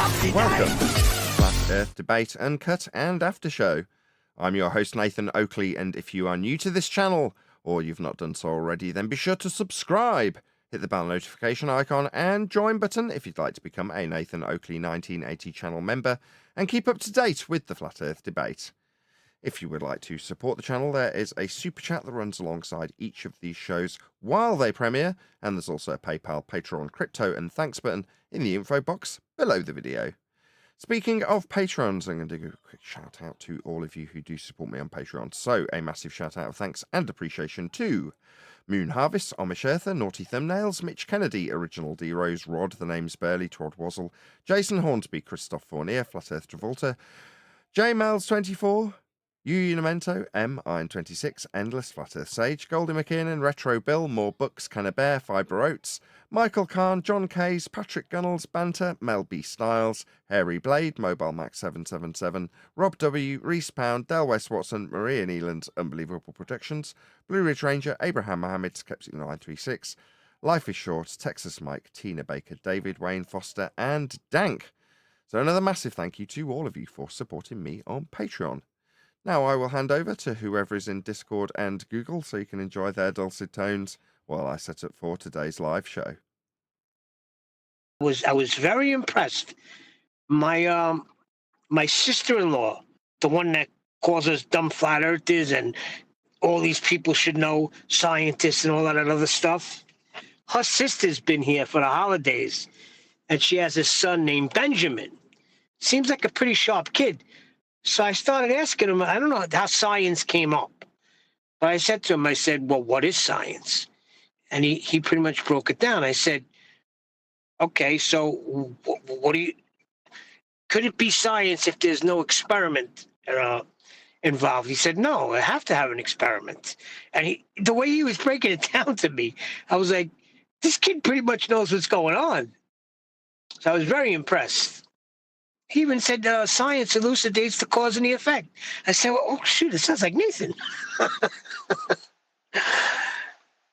Welcome to Flat Earth Debate, Uncut and After Show. I'm your host Nathan Oakley, and if you are new to this channel, or you've not done so already, then be sure to subscribe, hit the bell notification icon and join button if you'd like to become a Nathan Oakley 1980 channel member and keep up to date with the Flat Earth Debate. If you would like to support the channel, there is a super chat that runs alongside each of these shows while they premiere, and there's also a PayPal, Patreon, crypto and thanks button in the info box below the video. Speaking of patrons, I'm going to do a quick shout out to all of you who do support me on Patreon. So a massive shout out of thanks and appreciation to Moon Harvest, Amish Earther, Naughty Thumbnails, Mitch Kennedy, Original D Rose, Rod, The Name's Burley, Todd Wazzle, Jason Hornsby, Christoph Fournier, Flat Earth Travolta, J Mels 24, Yu Unamento, M Iron 26, Endless, Flat Earth Sage, Goldie McKiernan, Retro Bill, More Books, Canna Bear, Fibre Oats, Michael Kahn, John Kays, Patrick Gunnels, Banter, Mel B Styles, Hairy Blade, Mobile Max 777, Rob W, Reese Pound, Del West Watson, Maria Nealand, Unbelievable Productions, Blue Ridge Ranger, Abraham Mohammed, Skeptic 936, Life is Short, Texas Mike, Tina Baker, David Wayne Foster, and Dank. So another massive thank you to all of you for supporting me on Patreon. Now I will hand over to whoever is in Discord and Google so you can enjoy their dulcet tones while I set up for today's live show. I was very impressed. My sister-in-law, the one that calls us dumb flat earthers and all these people should know scientists and all that other stuff. Her sister's been here for the holidays, and she has a son named Benjamin. Seems like a pretty sharp kid. So I started asking him, I don't know how science came up. But I said to him, I said, well, what is science? And he pretty much broke it down. I said, okay, so what do you, could it be science if there's no experiment involved? He said, no, I have to have an experiment. And the way he was breaking it down to me, I was like, this kid pretty much knows what's going on. So I was very impressed. He even said science elucidates the cause and the effect. I said, well, oh, shoot, it sounds like Nathan.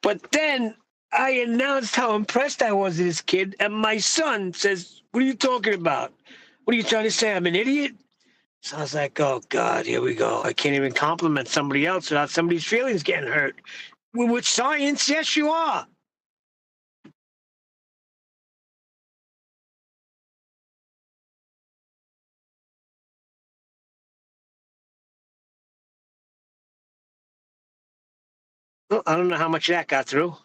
But then I announced how impressed I was with this kid, and my son says, what are you talking about? What are you trying to say? I'm an idiot? So I was like, oh, God, here we go. I can't even compliment somebody else without somebody's feelings getting hurt. With science, yes, you are. Well, I don't know how much that got through.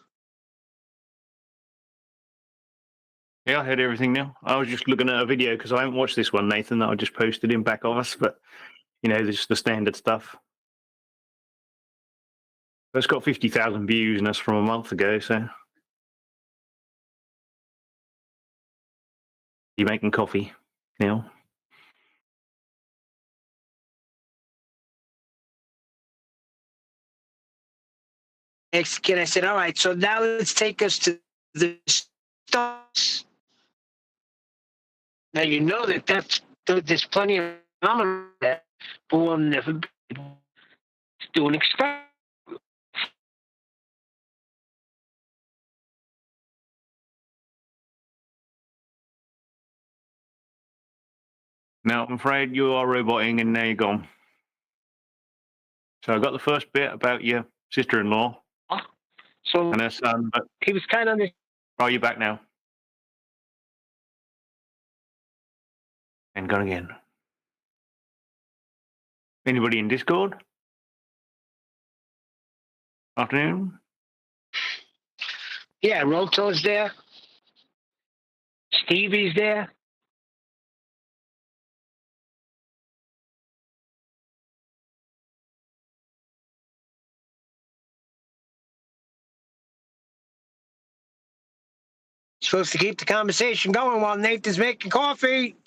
Yeah, I heard everything now. I was just looking at a video because I haven't watched this one, Nathan, that I just posted in back of us, but, you know, just the standard stuff. It's got 50,000 views and that's from a month ago, so. You making coffee now? Next kid, I said, all right, so now let's take us to the stars. Now, you know there's plenty of phenomena that will never be able to do an experiment. No, I'm afraid you are roboting and now you're gone. So I got the first bit about your sister-in-law So and her son, but he was kind of... are you back now? And gone again. Anybody in Discord? Afternoon? Yeah, Roto's there. Stevie's there. Supposed to keep the conversation going while Nathan's making coffee.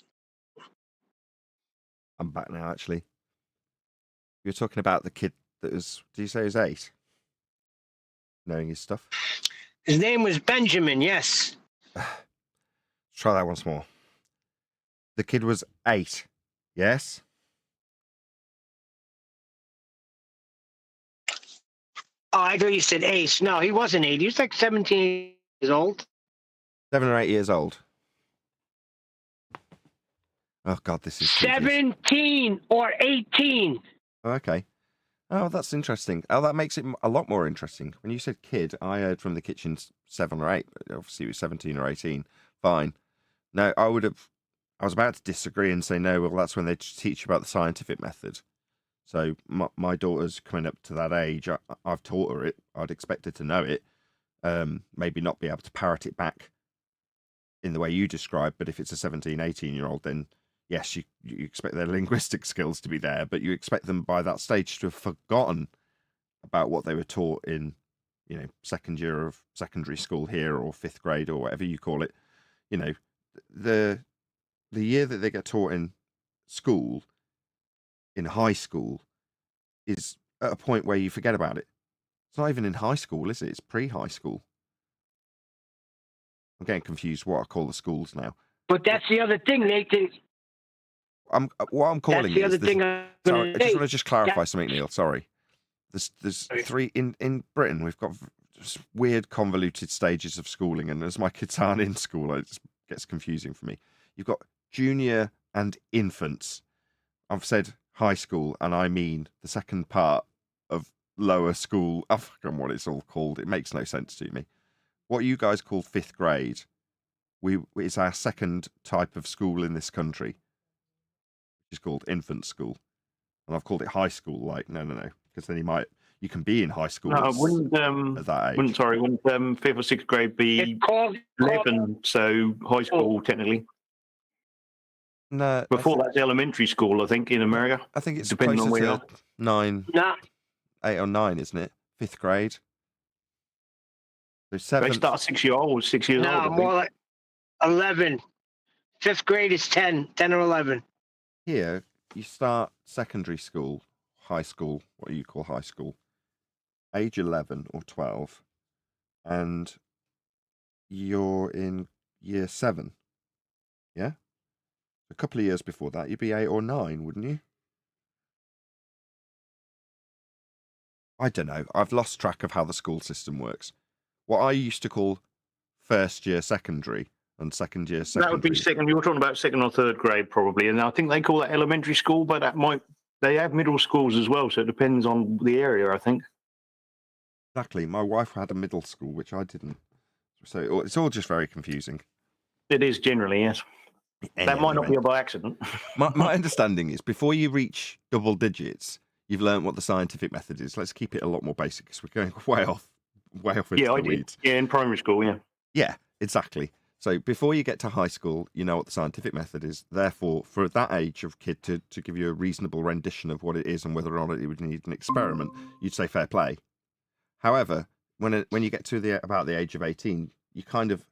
I'm back now, actually. You're talking about the kid that was, did you say he was 8? Knowing his stuff? His name was Benjamin, yes. Try that once more. The kid was 8, yes? Oh, I thought you said Ace. No, he wasn't 8. He was like 17 years old. 7 or 8 years old. Oh God, this is tedious. 17 or 18. Okay. Oh, that's interesting. Oh, that makes it a lot more interesting. When you said kid, I heard from the kitchen 7 or 8. Obviously, it was 17 or 18. Fine. No, I was about to disagree and say no. Well, that's when they teach you about the scientific method. So my daughter's coming up to that age. I've taught her it. I'd expect her to know it. Maybe not be able to parrot it back in the way you described, but if it's a 17, 18-year-old, then yes, you expect their linguistic skills to be there, but you expect them by that stage to have forgotten about what they were taught in, second year of secondary school here, or 5th grade, or whatever you call it. The year that they get taught in school, in high school, is at a point where you forget about it. It's not even in high school, is it? It's pre-high school. I'm getting confused what I call the schools now. But that's the other thing, Nathan. What I'm calling That's the it other is thing. sorry, I just want to clarify something, Neil. Sorry. There's 3 in Britain. We've got just weird, convoluted stages of schooling, and as my kids aren't in school, it just gets confusing for me. You've got junior and infants. I've said high school, and I mean the second part of lower school. I forget what it's all called. It makes no sense to me. What you guys call 5th grade, it's our second type of school in this country, which is called infant school. And I've called it high school. Like, no, because then you can be in high school No, at that age. Wouldn't 5th or 6th grade be 11? So high school technically. No, Before that's elementary school, I think, in America. I think it's depending on closer where. to 9, Nah, 8 or 9, isn't it? 5th grade. So They 7th. start 6 years old. 6 years nah, old. more like 11. 5th grade is 10 or 11. Here, you start secondary school, high school, what you call high school, age 11 or 12, and you're in year 7. Yeah? A couple of years before that, you'd be 8 or 9, wouldn't you? I don't know. I've lost track of how the school system works. What I used to call first year secondary and second year secondary. That would be second. You were talking about 2nd or 3rd grade, probably, and I think they call that elementary school, but they have middle schools as well, so it depends on the area, I think. Exactly. My wife had a middle school, which I didn't. So it's all just very confusing. It is generally, yes. That might not be by accident. My understanding is before you reach double digits, you've learned what the scientific method is. Let's keep it a lot more basic because we're going way off into the weeds. Yeah, in primary school, yeah. Yeah, exactly. So before you get to high school, you know what the scientific method is. Therefore, for that age of kid to give you a reasonable rendition of what it is and whether or not it would need an experiment, you'd say fair play. However, when you get to about the age of 18, you kind of,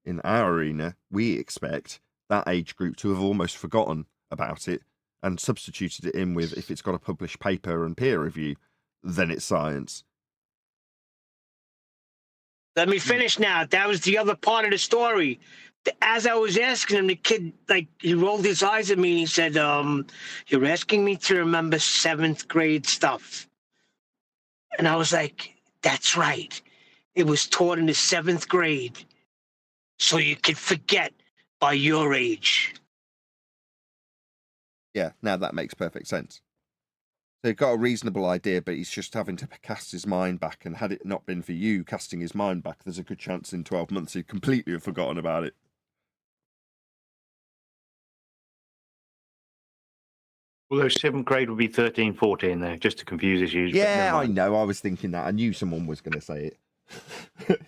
in our arena, we expect that age group to have almost forgotten about it and substituted it in with, if it's got a published paper and peer review, then it's science. Let me finish now. That was the other part of the story. As I was asking him, the kid, he rolled his eyes at me and he said, you're asking me to remember 7th grade stuff. And I was like, that's right. It was taught in the 7th grade. So you could forget by your age. Yeah, now that makes perfect sense. So he's got a reasonable idea, but he's just having to cast his mind back. And had it not been for you casting his mind back, there's a good chance in 12 months he'd completely have forgotten about it. Although 7th grade would be 13, 14 there, just to confuse issues. Yeah, I know. I was thinking that. I knew someone was going to say it.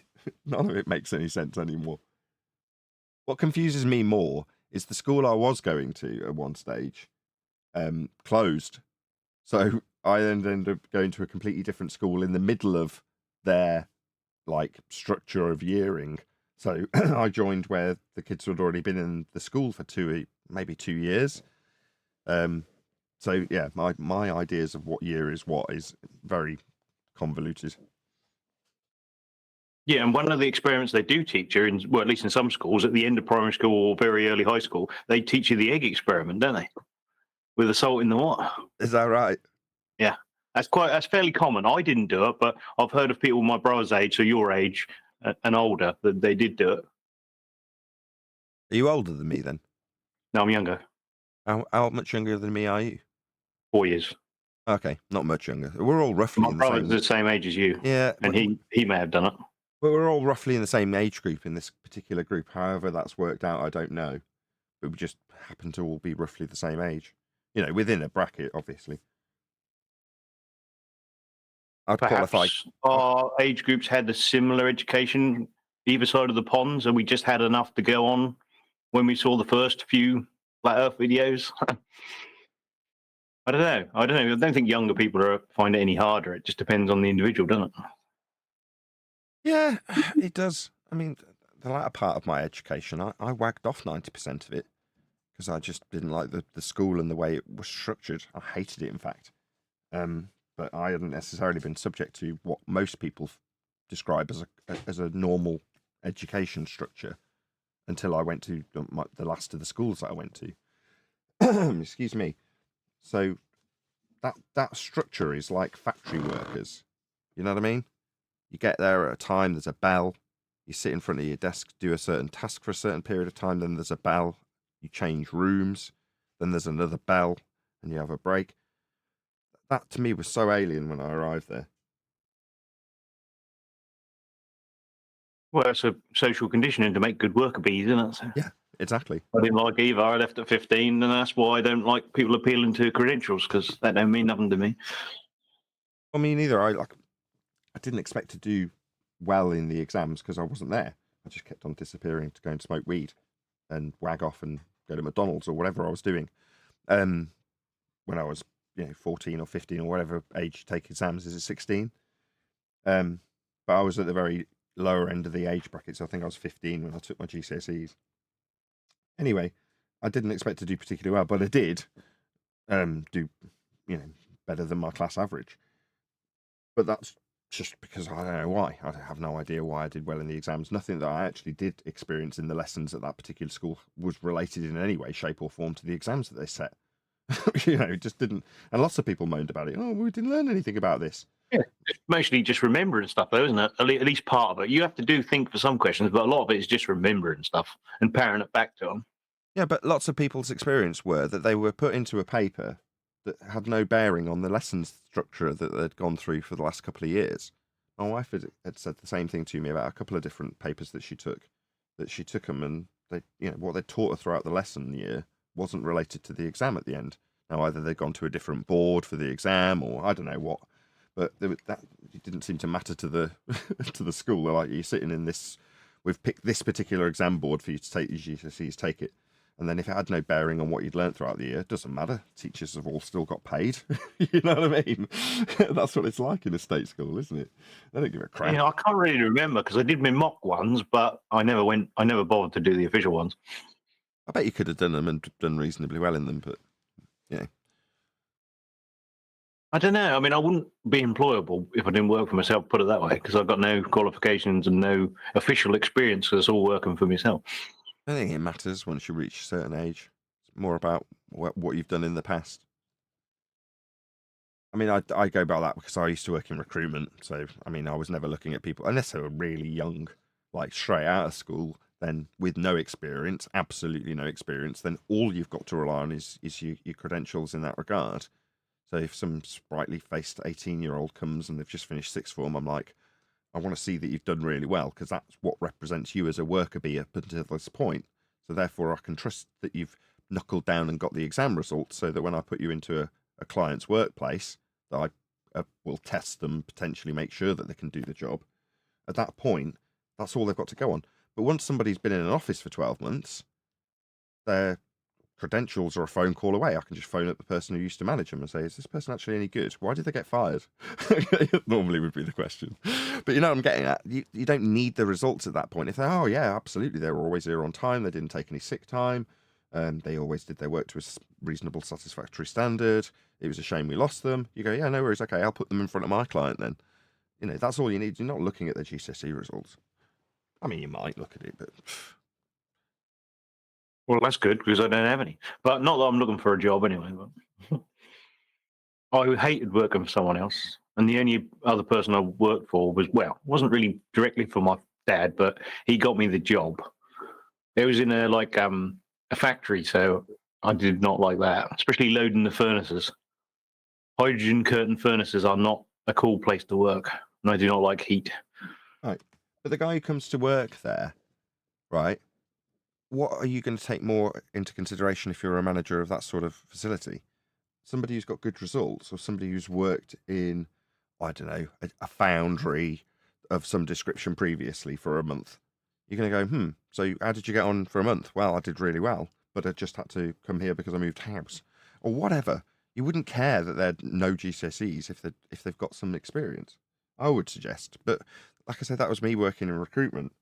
None of it makes any sense anymore. What confuses me more is the school I was going to at one stage closed. So I then ended up going to a completely different school in the middle of their structure of yearing. So I joined where the kids had already been in the school for maybe 2 years. So yeah, my ideas of what year is what is very convoluted. Yeah, and one of the experiments they do teach you, at least in some schools, at the end of primary school or very early high school, they teach you the egg experiment, don't they? With the salt in the water. Is that right? Yeah, that's fairly common. I didn't do it, but I've heard of people my brother's age, so your age and older, that they did do it. Are you older than me then? No, I'm younger. How much younger than me are you? 4 years. Okay, not much younger. We're all roughly My in the brother's same. the same age as you, Yeah, and he may have done it. but we're all roughly in the same age group in this particular group. However that's worked out, I don't know. But we just happen to all be roughly the same age. You know, within a bracket, obviously. I'd qualify. Perhaps our age groups had a similar education either side of the ponds, and we just had enough to go on when we saw the first few Flat Earth videos. I don't know. I don't think younger people find it any harder. It just depends on the individual, doesn't it? Yeah, it does. I mean, the latter part of my education, I wagged off 90% of it because I just didn't like the school and the way it was structured. I hated it, in fact. But I hadn't necessarily been subject to what most people describe as a normal education structure until I went to the last of the schools that I went to. Excuse me. So that structure is like factory workers. You know what I mean? You get there at a time, there's a bell. You sit in front of your desk, do a certain task for a certain period of time, then there's a bell. You change rooms, then there's another bell, and you have a break. That to me was so alien when I arrived there. Well, it's a social conditioning to make good worker bees, isn't it? So Yeah, exactly. I didn't like either. I left at 15, and that's why I don't like people appealing to credentials, because that don't mean nothing to me. Well, me neither. I didn't expect to do well in the exams because I wasn't there. I just kept on disappearing to go and smoke weed and wag off and go to McDonald's or whatever I was doing. When I was 14 or 15 or whatever age you take exams, is it 16? But I was at the very lower end of the age bracket, so I think I was 15 when I took my GCSEs. Anyway, I didn't expect to do particularly well, but I did do better than my class average. But that's just because I don't know why. I have no idea why I did well in the exams. Nothing that I actually did experience in the lessons at that particular school was related in any way, shape, or form to the exams that they set. It just didn't. And lots of people moaned about it. Oh, we didn't learn anything about this. Yeah, it's mostly just remembering stuff, though, isn't it? At least part of it. You have to think for some questions, but a lot of it is just remembering stuff and parroting it back to them. Yeah, but lots of people's experience were that they were put into a paper that had no bearing on the lessons structure that they'd gone through for the last couple of years. My wife had said the same thing to me about a couple of different papers that she took them, and they, what they taught her throughout the lesson year wasn't related to the exam at the end. Now, either they'd gone to a different board for the exam, or I don't know what, but that it didn't seem to matter to the to the school. They're like, you're sitting in this, we've picked this particular exam board for you to take your GCSEs, take it. And then if it had no bearing on what you'd learnt throughout the year, it doesn't matter. Teachers have all still got paid. You know what I mean? That's what it's like in a state school, isn't it? They don't give a crap. I can't really remember because I did my mock ones, but I never bothered to do the official ones. I bet you could have done them and done reasonably well in them, but I don't know. I mean, I wouldn't be employable if I didn't work for myself, put it that way, because I've got no qualifications and no official experience, because it's all working for myself. I don't think it matters once you reach a certain age. It's more about what you've done in the past. I mean, I go by that because I used to work in recruitment. So, I mean, I was never looking at people, unless they were really young, like straight out of school, then with no experience, absolutely no experience, then all you've got to rely on is your credentials in that regard. So if some sprightly faced 18-year-old comes and they've just finished sixth form, I'm like, I want to see that you've done really well, because that's what represents you as a worker bee up until this point. So therefore, I can trust that you've knuckled down and got the exam results, so that when I put you into a client's workplace, that I will test them, potentially make sure that they can do the job. At that point, that's all they've got to go on. But once somebody's been in an office for 12 months, their credentials are a phone call away. I can just phone up the person who used to manage them and say, is this person actually any good? Why did they get fired? Normally would be the question. But you know what I'm getting at? You don't need the results at that point. If they're, oh yeah, absolutely, they were always here on time, they didn't take any sick time, they always did their work to a reasonable, satisfactory standard, it was a shame we lost them, you go, yeah, no worries, okay, I'll put them in front of my client then. That's all you need. You're not looking at the GCSE results. I mean, you might look at it, but... Well, that's good, because I don't have any. But not that I'm looking for a job anyway. But I hated working for someone else. And the only other person I worked for wasn't really directly for my dad, but he got me the job. It was in a factory. So I did not like that, especially loading the furnaces. Hydrogen curtain furnaces are not a cool place to work, and I do not like heat. Right. But the guy who comes to work there, right? What are you going to take more into consideration if you're a manager of that sort of facility? Somebody who's got good results, or somebody who's worked in, I don't know, a foundry of some description previously for a month? You're going to go, so how did you get on for a month? Well, I did really well, but I just had to come here because I moved house, or whatever. You wouldn't care that they're no GCSEs if they've got some experience, I would suggest. But like I said, that was me working in recruitment.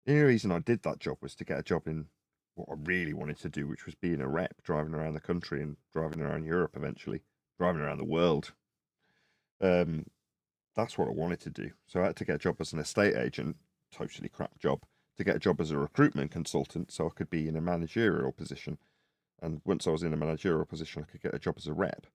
The only reason I did that job was to get a job in what I really wanted to do, which was being a rep, driving around the country and driving around Europe eventually, driving around the world. That's what I wanted to do. So I had to get a job as an estate agent, totally crap job, to get a job as a recruitment consultant so I could be in a managerial position. And once I was in a managerial position, I could get a job as a rep.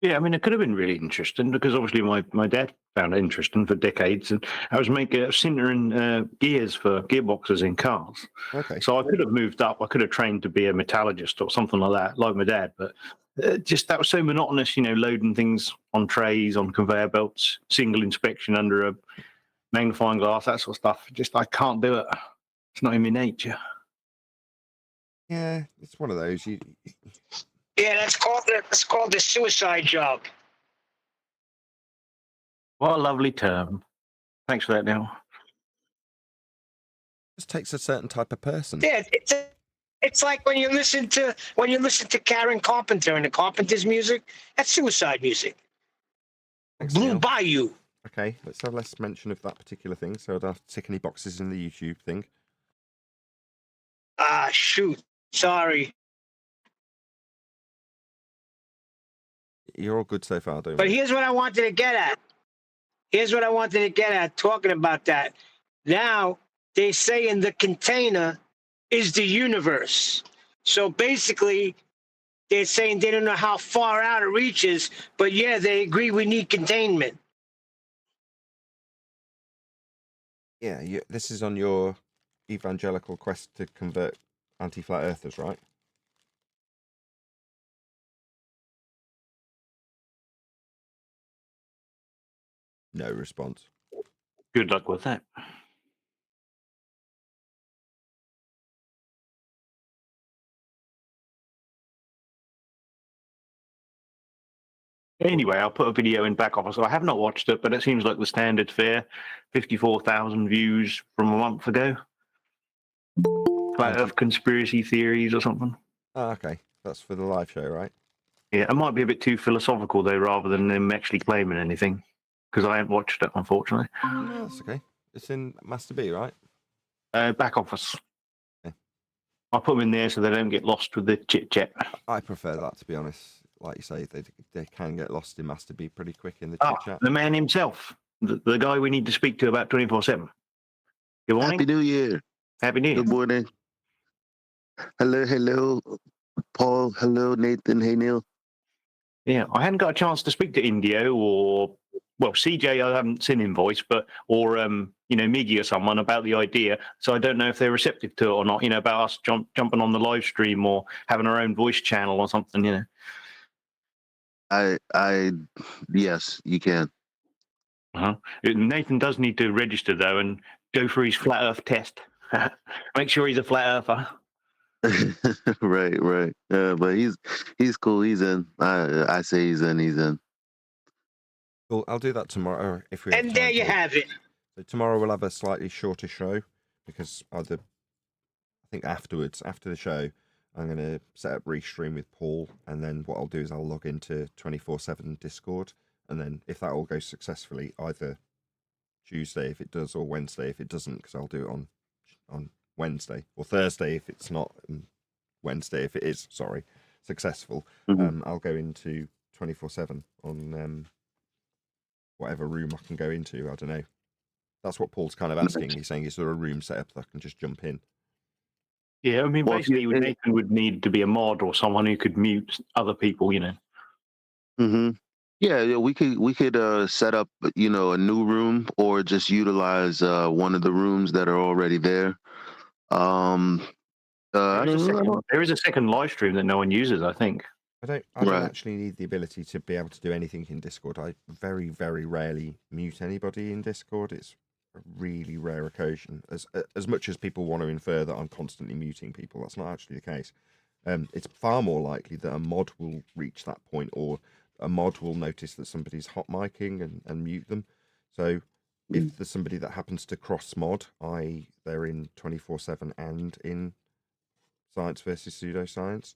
Yeah, I mean, it could have been really interesting because obviously my dad found it interesting for decades, and I was sintering gears for gearboxes in cars. Okay. So I could have moved up. I could have trained to be a metallurgist or something like that, like my dad. But just that was so monotonous, loading things on trays, on conveyor belts, single inspection under a magnifying glass, that sort of stuff. Just I can't do it. It's not in my nature. Yeah, it's one of those. Yeah, that's called the suicide job. What a lovely term. Thanks for that, Neil. Just takes a certain type of person. Yeah, it's like when you listen to Karen Carpenter and the Carpenters' music. That's suicide music. Thanks, Blue Neil. Bayou. Okay, let's have less mention of that particular thing, so I don't have to tick any boxes in the YouTube thing. Ah, shoot. Sorry. You're all good so far, don't But we? here's what I wanted to get at. Talking about that. Now, they say in the container is the universe. So basically, they're saying they don't know how far out it reaches, but yeah, they agree we need containment. Yeah, this is on your evangelical quest to convert anti-flat earthers, right? No response. Good luck with that. Anyway, I'll put a video in back office. I have not watched it, but it seems like the standard fare. 54,000 views from a month ago. Flat Earth conspiracy theories or something. Oh, okay. That's for the live show, right? Yeah, it might be a bit too philosophical, though, rather than them actually claiming anything, because I haven't watched it, unfortunately. No, that's okay. It's in Master B, right? Back office. Okay. I'll put them in there so they don't get lost with the chit-chat. I prefer that, to be honest. Like you say, they can get lost in Master B pretty quick in the chit-chat. The man himself, the guy we need to speak to about 24/7. Good morning. Happy New Year. Happy New Year. Good morning. Hello, Paul. Hello, Nathan. Hey, Neil. Yeah, I hadn't got a chance to speak to Indio or, well, CJ, I haven't seen him voice, or Miggy or someone about the idea. So I don't know if they're receptive to it or not, about us jumping on the live stream or having our own voice channel or something, Yes, you can. Nathan does need to register, though, and go for his flat earth test. Make sure he's a flat earther. Right. But he's cool. He's in. I say he's in. Well, I'll do that tomorrow if we have And time there you to it. have it. So tomorrow we'll have a slightly shorter show because I think afterwards, after the show, I'm going to set up Restream with Paul, and then what I'll do is I'll log into 24/7 Discord, and then if that all goes successfully, either Tuesday if it does, or Wednesday if it doesn't, because I'll do it on Wednesday, or Thursday if it's not, and Wednesday if it is, successful. Mhm. I'll go into 24/7 on whatever room I can go into. I don't know. That's what Paul's kind of asking. He's saying, is there a room set up that I can just jump in? Yeah, I mean, Well, basically, Nathan would need to be a mod or someone who could mute other people, Mm-hmm. Yeah, we could set up, a new room, or just utilize one of the rooms that are already there. Um, I don't know. There is a second live stream that no one uses, I think. I don't actually need the ability to be able to do anything in Discord. I very, very rarely mute anybody in Discord. It's a really rare occasion. As much as people want to infer that I'm constantly muting people, that's not actually the case. It's far more likely that a mod will reach that point, or a mod will notice that somebody's hot micing and mute them. So if there's somebody that happens to cross mod, they're in 24/7 and in science versus pseudoscience,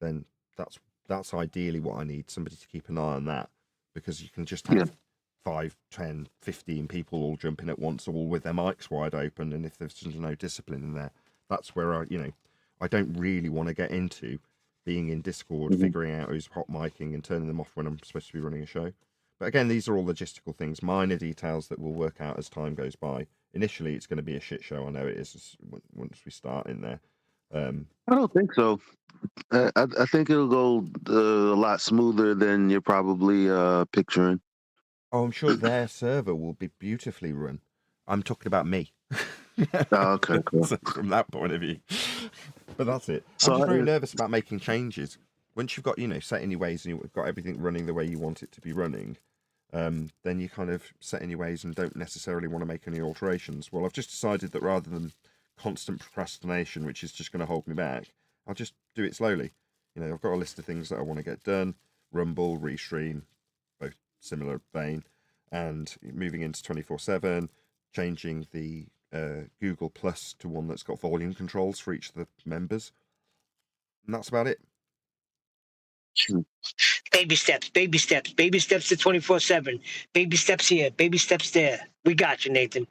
then that's ideally what I need, somebody to keep an eye on that, because you can just have 5, 10, 15 people all jumping at once, all with their mics wide open, and if there's no discipline in there, that's where I don't really want to get into being in Discord, figuring out who's hot micing and turning them off when I'm supposed to be running a show. But again, these are all logistical things, minor details that will work out as time goes by. Initially, it's going to be a shit show. I know it is once we start in there. I don't think so. I think it'll go a lot smoother than you're probably picturing. Oh, I'm sure their server will be beautifully run. I'm talking about me. Okay, cool. So from that point of view. But that's it. So I'm just very nervous about making changes. Once you've got, set in your ways and you've got everything running the way you want it to be running, then you kind of set in your ways and don't necessarily want to make any alterations. Well, I've just decided that rather than constant procrastination, which is just going to hold me back, I'll just do it slowly. I've got a list of things that I want to get done. Rumble, Restream, both similar vein, and moving into 24/7, changing the Google Plus to one that's got volume controls for each of the members. And that's about it. Baby steps, baby steps, baby steps to 24/7. Baby steps here, baby steps there. We got you, Nathan.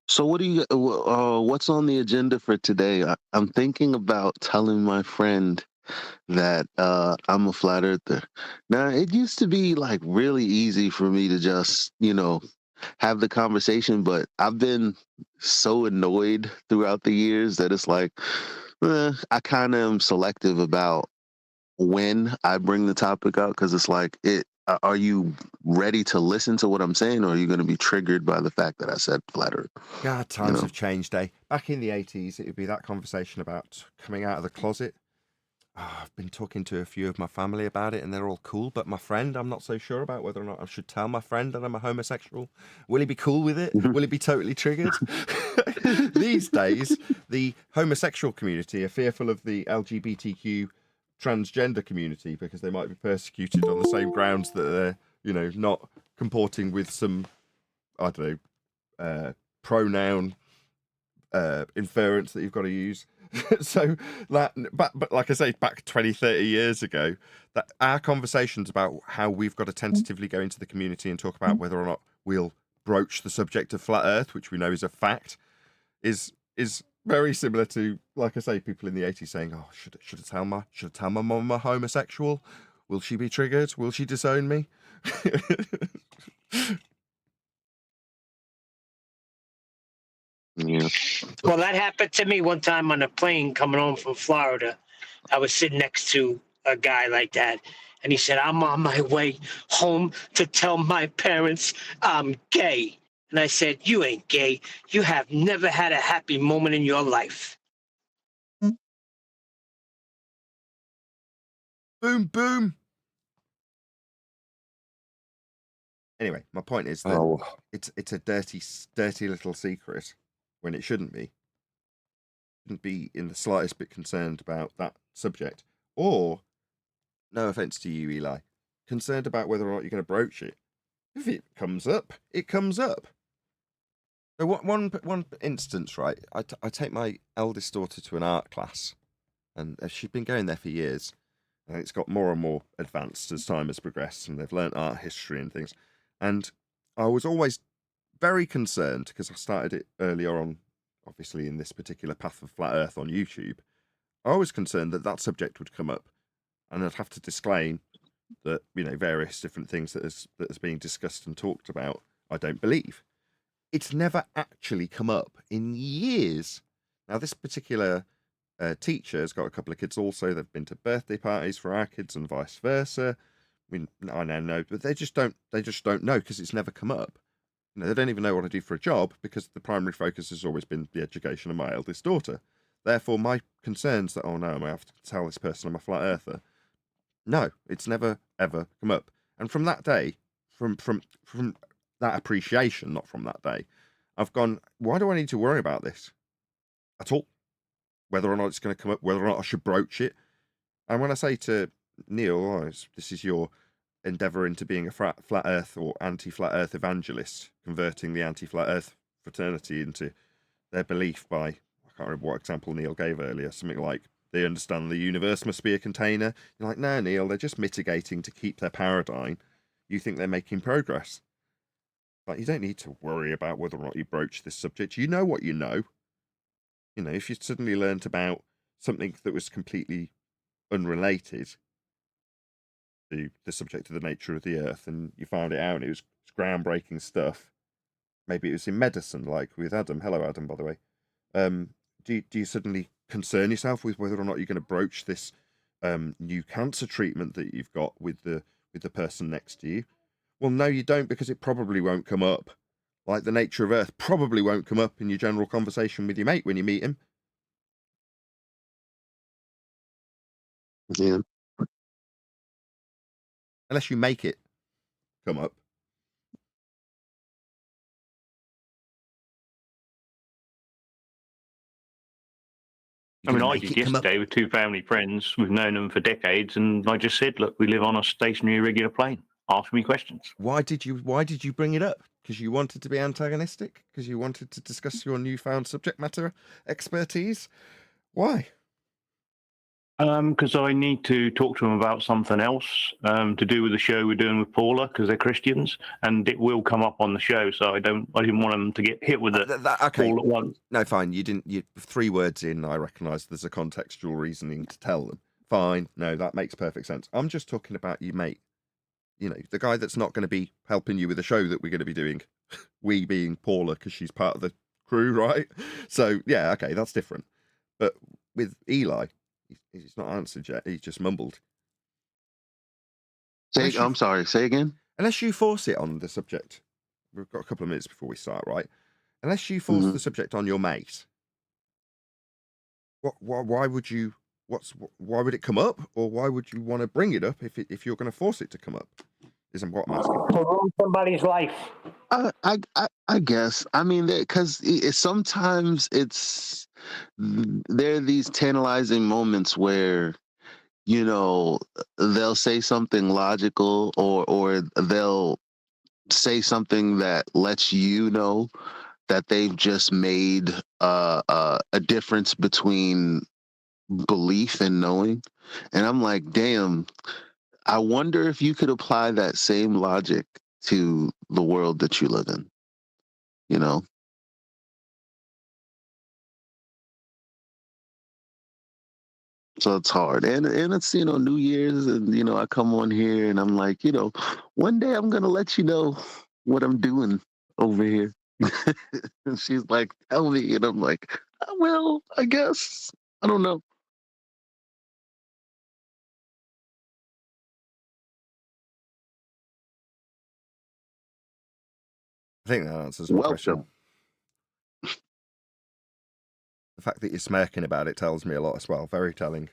So what's on the agenda for today? I'm thinking about telling my friend that I'm a flat earther. Now, it used to be like really easy for me to just, have the conversation, but I've been so annoyed throughout the years that it's like, I kind of am selective about when I bring the topic up, because it's like, are you ready to listen to what I'm saying, or are you going to be triggered by the fact that I said flat earth? God, times have changed, eh? Back in the 80s, it would be that conversation about coming out of the closet. I've been talking to a few of my family about it, and they're all cool. But my friend, I'm not so sure about whether or not I should tell my friend that I'm a homosexual. Will he be cool with it? Will he be totally triggered? These days, the homosexual community are fearful of the LGBTQ transgender community because they might be persecuted on the same grounds that they're, not comporting with some, I don't know, pronoun inference that you've got to use. So that, but like I say, back 20, 30 years ago, that our conversations about how we've got to tentatively go into the community and talk about whether or not we'll broach the subject of flat earth, which we know is a fact, is very similar to, like I say, people in the 80s saying, oh, should I tell my mum I'm a homosexual? Will she be triggered? Will she disown me? Yeah. Well, that happened to me one time on a plane coming home from Florida. I was sitting next to a guy like that, and he said, I'm on my way home to tell my parents I'm gay. And I said, you ain't gay. You have never had a happy moment in your life. Boom, boom. Anyway, my point is that it's a dirty little secret when it shouldn't be. Shouldn't be in the slightest bit concerned about that subject, or, no offense to you, Eli, concerned about whether or not you're going to broach it. If it comes up, it comes up. So one instance, right? I take my eldest daughter to an art class, and she's been going there for years, and it's got more and more advanced as time has progressed, and they've learnt art history and things. And I was always very concerned, because I started it earlier on, obviously in this particular path of flat earth on YouTube. I was concerned that that subject would come up, and I'd have to disclaim that, various different things that is being discussed and talked about, I don't believe. It's never actually come up in years. Now, this particular teacher has got a couple of kids also. They've been to birthday parties for our kids and vice versa. I now know, but they just don't know, because it's never come up. they don't even know what I do for a job because the primary focus has always been the education of my eldest daughter. Therefore, my concerns that, oh no, I have to tell this person I'm a flat earther. No, it's never ever come up. And from that day, from that appreciation, not from that day, I've gone, why do I need to worry about this at all? Whether or not it's going to come up, whether or not I should broach it. And when I say to Neil, this is your endeavour into being a flat earth or anti-flat earth evangelist, converting the anti-flat earth fraternity into their belief by, I can't remember what example Neil gave earlier, something like they understand the universe must be a container. You're like, no, Neil, they're just mitigating to keep their paradigm. You think they're making progress. Like, you don't need to worry about whether or not you broach this subject. You know what you know. You know, if you suddenly learnt about something that was completely unrelated to the subject of the nature of the earth and you found it out and it was groundbreaking stuff, maybe it was in medicine, like with Adam. Hello, Adam, by the way. Do you suddenly concern yourself with whether or not you're going to broach this new cancer treatment that you've got with the person next to you? Well, no, you don't, because it probably won't come up. Like the nature of Earth probably won't come up in your general conversation with your mate when you meet him. Yeah. Unless you make it come up. I mean, I did yesterday with two family friends. We've known them for decades, and I just said, "Look, we live on a stationary, irregular plane. Ask me questions." Why did you bring it up? Because you wanted to be antagonistic? Because you wanted to discuss your newfound subject matter expertise? Why? Because I need to talk to them about something else to do with the show we're doing with Paula, because they're Christians, and it will come up on the show. So I didn't want them to get hit with it okay. all at once. No, fine. You 3 words in, I recognise there's a contextual reasoning to tell them. Fine. No, that makes perfect sense. I'm just talking about you, mate. You know, the guy that's not going to be helping you with the show that we're going to be doing. We being Paula, because she's part of the crew, right? So, yeah, okay, that's different. But with Eli, he's not answered yet. He's just mumbled. I'm sorry, say again? Unless you force it on the subject. We've got a couple of minutes before we start, right? Unless you force the subject on your mate, why would you? Why would it come up, or why would you want to bring it up if you're going to force it to come up? Isn't what I'm asking. To ruin somebody's life. I guess. I mean, because sometimes there are these tantalizing moments where, you know, they'll say something logical, or they'll say something that lets you know that they've just made a difference between belief and knowing. And I'm like, damn, I wonder if you could apply that same logic to the world that you live in, you know? So it's hard. And it's, New Year's, and, I come on here and I'm like, one day I'm going to let you know what I'm doing over here. And she's like, tell me. And I'm like, I will, I guess. I don't know. I think that answers my question. The fact that you're smirking about it tells me a lot as well. Very telling.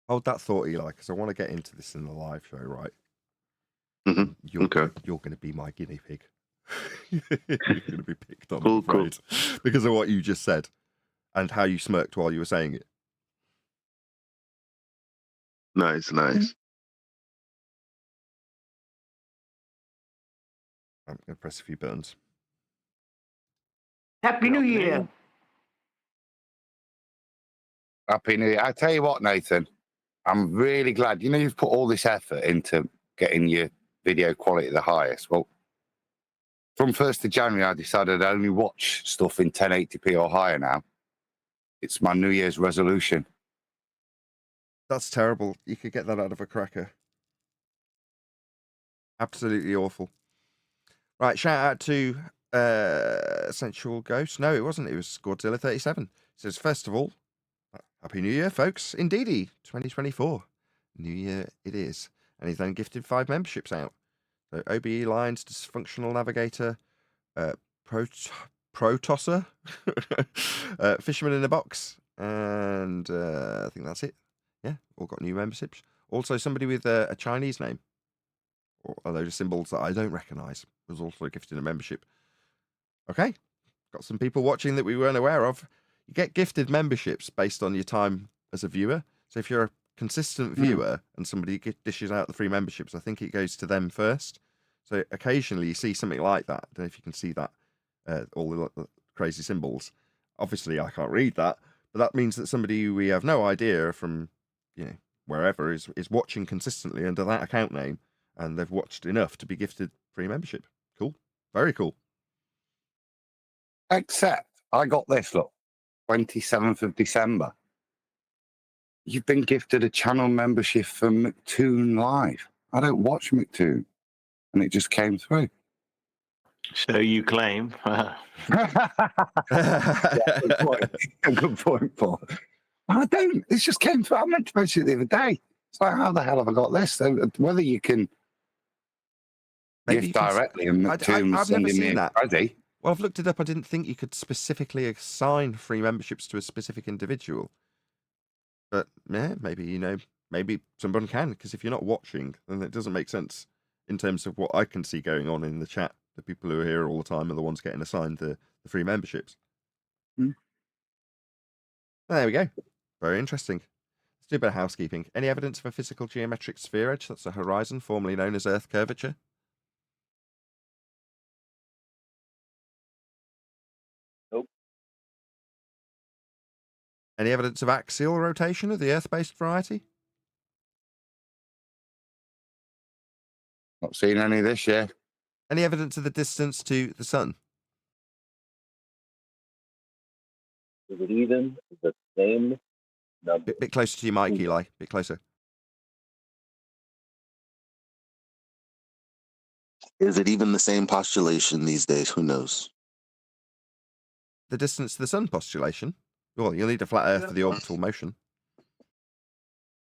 Hold that thought, Eli, because I want to get into this in the live show, right? Mm-hmm. You're going to be my guinea pig. You're going to be picked on, I'm afraid, because of what you just said and how you smirked while you were saying it. Nice. I'm going to press a few buttons. Happy New Year. Happy New Year. I tell you what, Nathan, I'm really glad. You've put all this effort into getting your video quality the highest. Well, from 1st of January, I decided I only watch stuff in 1080p or higher now. It's my New Year's resolution. That's terrible. You could get that out of a cracker. Absolutely awful. Right, shout out to Sensual Ghost. No, it wasn't. It was Godzilla 37. It says, first of all, Happy New Year, folks. Indeedy, 2024. New Year it is. and he's then gifted 5 memberships out. So OBE Lines, Dysfunctional Navigator, Protosser, Fisherman in a Box, and I think that's it. Yeah, all got new memberships. Also, somebody with a Chinese name, or a load of symbols that I don't recognise, was also gifted a membership. Okay, got some people watching that we weren't aware of. You get gifted memberships based on your time as a viewer. So if you're a consistent viewer and somebody dishes out the free memberships, I think it goes to them first. So occasionally you see something like that. I don't know if you can see that, all the crazy symbols. Obviously, I can't read that, but that means that somebody we have no idea from, wherever is watching consistently under that account name, and they've watched enough to be gifted free membership. Cool. Very cool. Except I got this, look, 27th of December. You've been gifted a channel membership for McToon Live. I don't watch McToon, and it just came through. So you claim. Good point. Good point, Paul. I don't. It just came through. I meant to post it the other day. It's like, how the hell have I got this? So whether you can gift directly and McToon was sending me a credit. Well, I've looked it up. I didn't think you could specifically assign free memberships to a specific individual. But yeah, maybe someone can, because if you're not watching, then it doesn't make sense in terms of what I can see going on in the chat. The people who are here all the time are the ones getting assigned the free memberships. There we go. Very interesting. Let's do a bit of housekeeping. Any evidence of a physical geometric sphere edge? That's a horizon, formerly known as Earth curvature. Nope. Any evidence of axial rotation of the Earth-based variety? Not seen any this year. Any evidence of the distance to the sun? Is it even the same number? Bit closer to your mic, Eli. Bit closer. Is it even the same postulation these days? Who knows? The distance to the sun postulation? Well, you'll need a flat Earth for the orbital motion.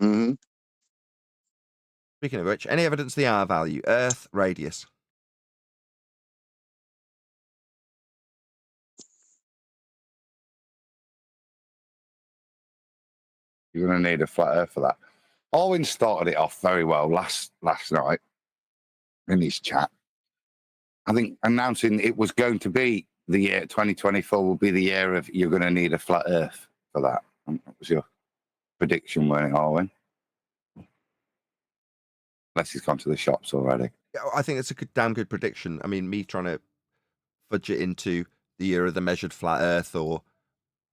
Mm-hmm. Speaking of which, any evidence of the R value? Earth radius. You're going to need a flat Earth for that. Owen started it off very well last night in his chat. I think announcing it was going to be the year 2024 will be the year of you're going to need a flat Earth for that. That was your prediction, weren't it, Owen? Unless he's gone to the shops already. Yeah, I think it's a damn good prediction. I mean, me trying to fudge it into the year of the measured flat Earth or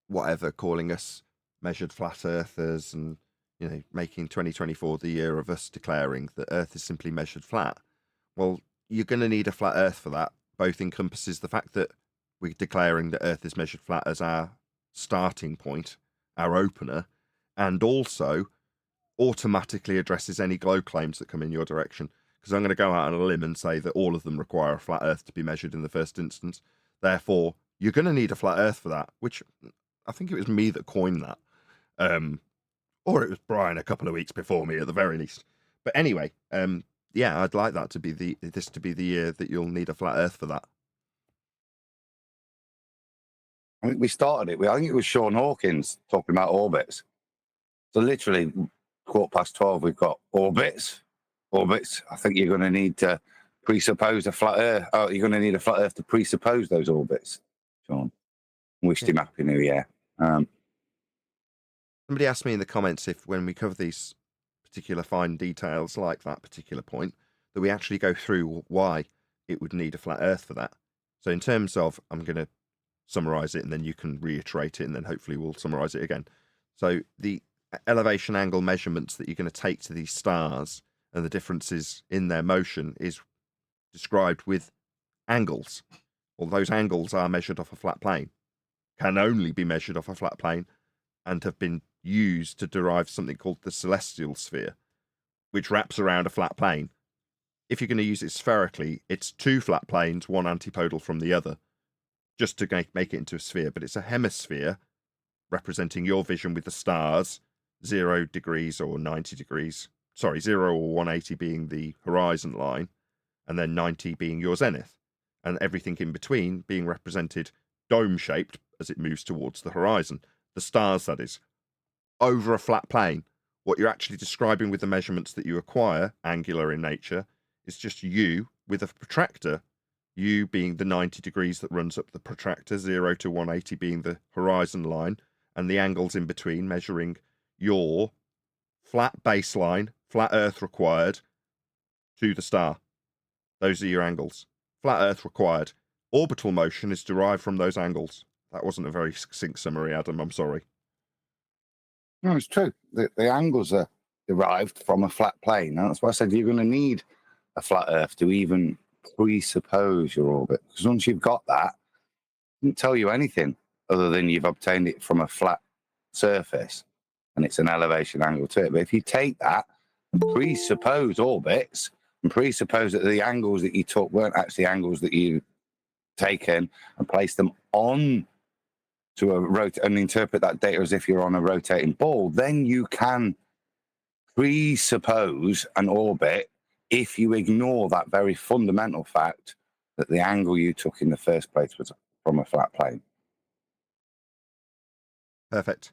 whatever, calling us measured flat earthers and, making 2024 the year of us declaring that Earth is simply measured flat. Well, you're going to need a flat Earth for that. Both encompasses the fact that we're declaring that Earth is measured flat as our starting point, our opener, and also automatically addresses any globe claims that come in your direction. Because I'm going to go out on a limb and say that all of them require a flat Earth to be measured in the first instance. Therefore, you're going to need a flat Earth for that, which I think it was me that coined that. Or it was Brian a couple of weeks before me at the very least. But anyway, yeah, I'd like that to be the year that you'll need a flat Earth for that. I think we started it. I think it was Sean Hawkins talking about orbits. So literally, 12:15, we've got orbits. Orbits. I think you're going to need to presuppose a flat Earth. Oh, you're going to need a flat Earth to presuppose those orbits. Sean, wished him happy New Year. Somebody asked me in the comments if, when we cover these particular fine details like that particular point, that we actually go through why it would need a flat Earth for that. So in terms of, I'm going to summarize it and then you can reiterate it and then hopefully we'll summarize it again. So the elevation angle measurements that you're going to take to these stars and the differences in their motion is described with angles. Well, those angles are measured off a flat plane, can only be measured off a flat plane, and have been used to derive something called the celestial sphere, which wraps around a flat plane. If you're going to use it spherically, it's 2 flat planes, one antipodal from the other, just to make it into a sphere. But it's a hemisphere representing your vision with the stars, 0 degrees or 90 degrees sorry, 0 or 180 being the horizon line, and then 90 being your zenith, and everything in between being represented dome-shaped as it moves towards the horizon. The stars, that is, over a flat plane. What you're actually describing with the measurements that you acquire, angular in nature, is just you with a protractor, you being the 90 degrees that runs up the protractor, 0 to 180 being the horizon line, and the angles in between measuring your flat baseline, flat Earth required, to the star. Those are your angles. Flat Earth required. Orbital motion is derived from those angles. That wasn't a very succinct summary, Adam. I'm sorry. No, it's true. The angles are derived from a flat plane. And that's why I said you're going to need a flat Earth to even presuppose your orbit. Because once you've got that, it doesn't tell you anything other than you've obtained it from a flat surface and it's an elevation angle to it. But if you take that and presuppose orbits and presuppose that the angles that you took weren't actually angles that you taken and place them on to a rotate and interpret that data as if you're on a rotating ball, then you can presuppose an orbit if you ignore that very fundamental fact that the angle you took in the first place was from a flat plane. Perfect.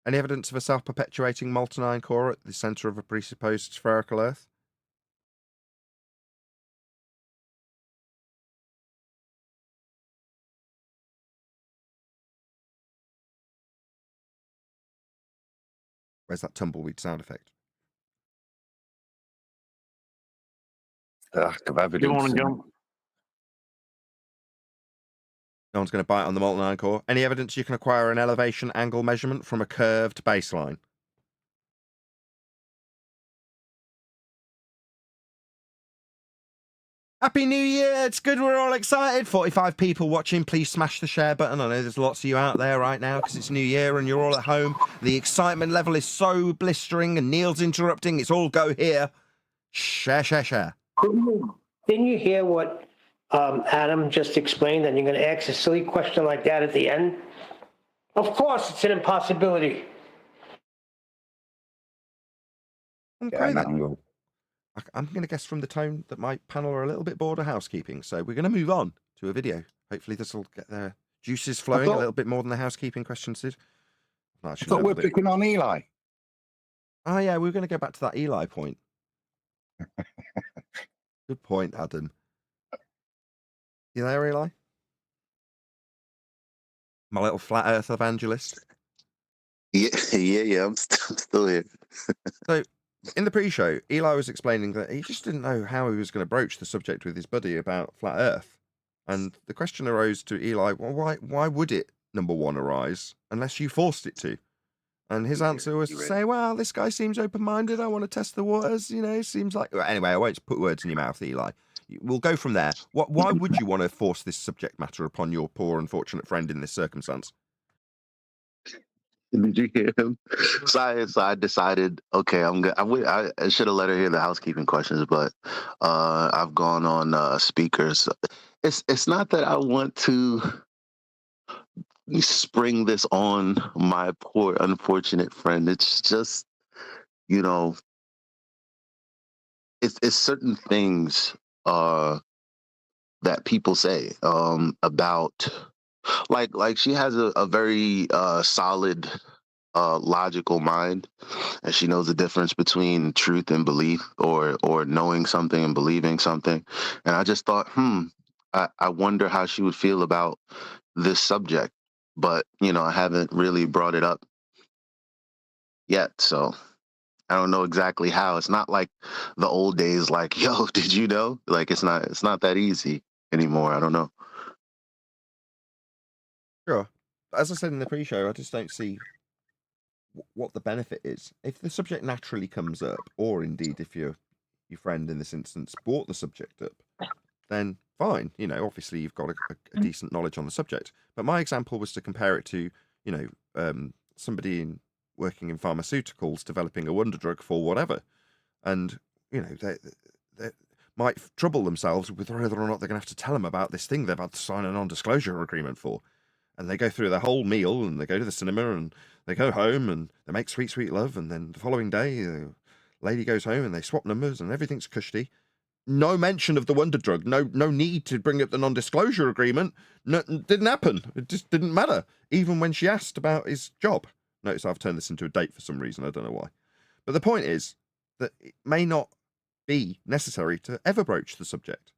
Any evidence of a self-perpetuating molten iron core at the center of a presupposed spherical Earth? Where's that tumbleweed sound effect? Lack of You evidence. want to jump? No one's going to bite on the molten iron core. Any evidence you can acquire an elevation angle measurement from a curved baseline? Happy New Year! It's good we're all excited. 45 people watching. Please smash the share button. I know there's lots of you out there right now because it's New Year and you're all at home. The excitement level is so blistering and Neil's interrupting. It's all go here. Share, share, share. Didn't you hear what Adam just explained? And you're going to ask a silly question like that at the end? Of course, it's an impossibility. Okay, then. Angle. I'm going to guess from the tone that my panel are a little bit bored of housekeeping, so we're going to move on to a video. Hopefully this will get their juices flowing a little bit more than the housekeeping questions did. I thought we're picking on Eli. Oh yeah, we were going to go back to that Eli point. Good point, Adam. You there, Eli? My little flat earth evangelist. Yeah, I'm still here. So, in the pre-show, Eli was explaining that he just didn't know how he was going to broach the subject with his buddy about flat Earth, and the question arose to Eli: well, why would it, number one, arise unless you forced it to? And his answer was to say, "Well, this guy seems open-minded. I want to test the waters. You know, seems like." Well, anyway, I won't put words in your mouth, Eli. We'll go from there. Why would you want to force this subject matter upon your poor, unfortunate friend in this circumstance? Did you hear him? So I decided, okay, I'm good. I should have let her hear the housekeeping questions, but I've gone on speakers. It's not that I want to spring this on my poor unfortunate friend. It's just, you know, it's certain things that people say about like she has a very solid logical mind, and she knows the difference between truth and belief, or knowing something and believing something. And I just thought, I wonder how she would feel about this subject, but I haven't really brought it up yet, so I don't know exactly how. It's not like the old days, like, yo, did you know? Like, it's not that easy anymore. I don't know. Sure. As I said in the pre-show, I just don't see what the benefit is. If the subject naturally comes up, or indeed if your friend in this instance brought the subject up, then fine. Obviously you've got a decent knowledge on the subject. But my example was to compare it to, somebody working in pharmaceuticals developing a wonder drug for whatever. And, they might trouble themselves with whether or not they're going to have to tell them about this thing they've had to sign a non-disclosure agreement for. And they go through their whole meal, and they go to the cinema, and they go home, and they make sweet, sweet love, and then the following day, Lady goes home and they swap numbers and everything's cushy. No mention of the wonder drug. No need to bring up the non-disclosure agreement. No, didn't happen. It just didn't matter. Even when she asked about his job. Notice I've turned this into a date for some reason. I don't know why. But the point is that it may not be necessary to ever broach the subject,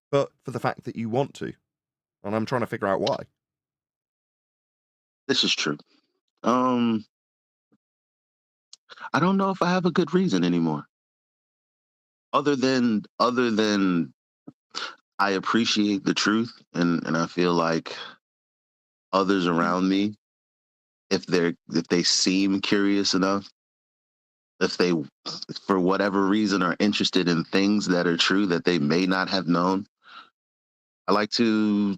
but for the fact that you want to, and I'm trying to figure out why. This is true. I don't know if I have a good reason anymore. Other than I appreciate the truth, and I feel like others around me, if they seem curious enough, if they for whatever reason are interested in things that are true that they may not have known, I like to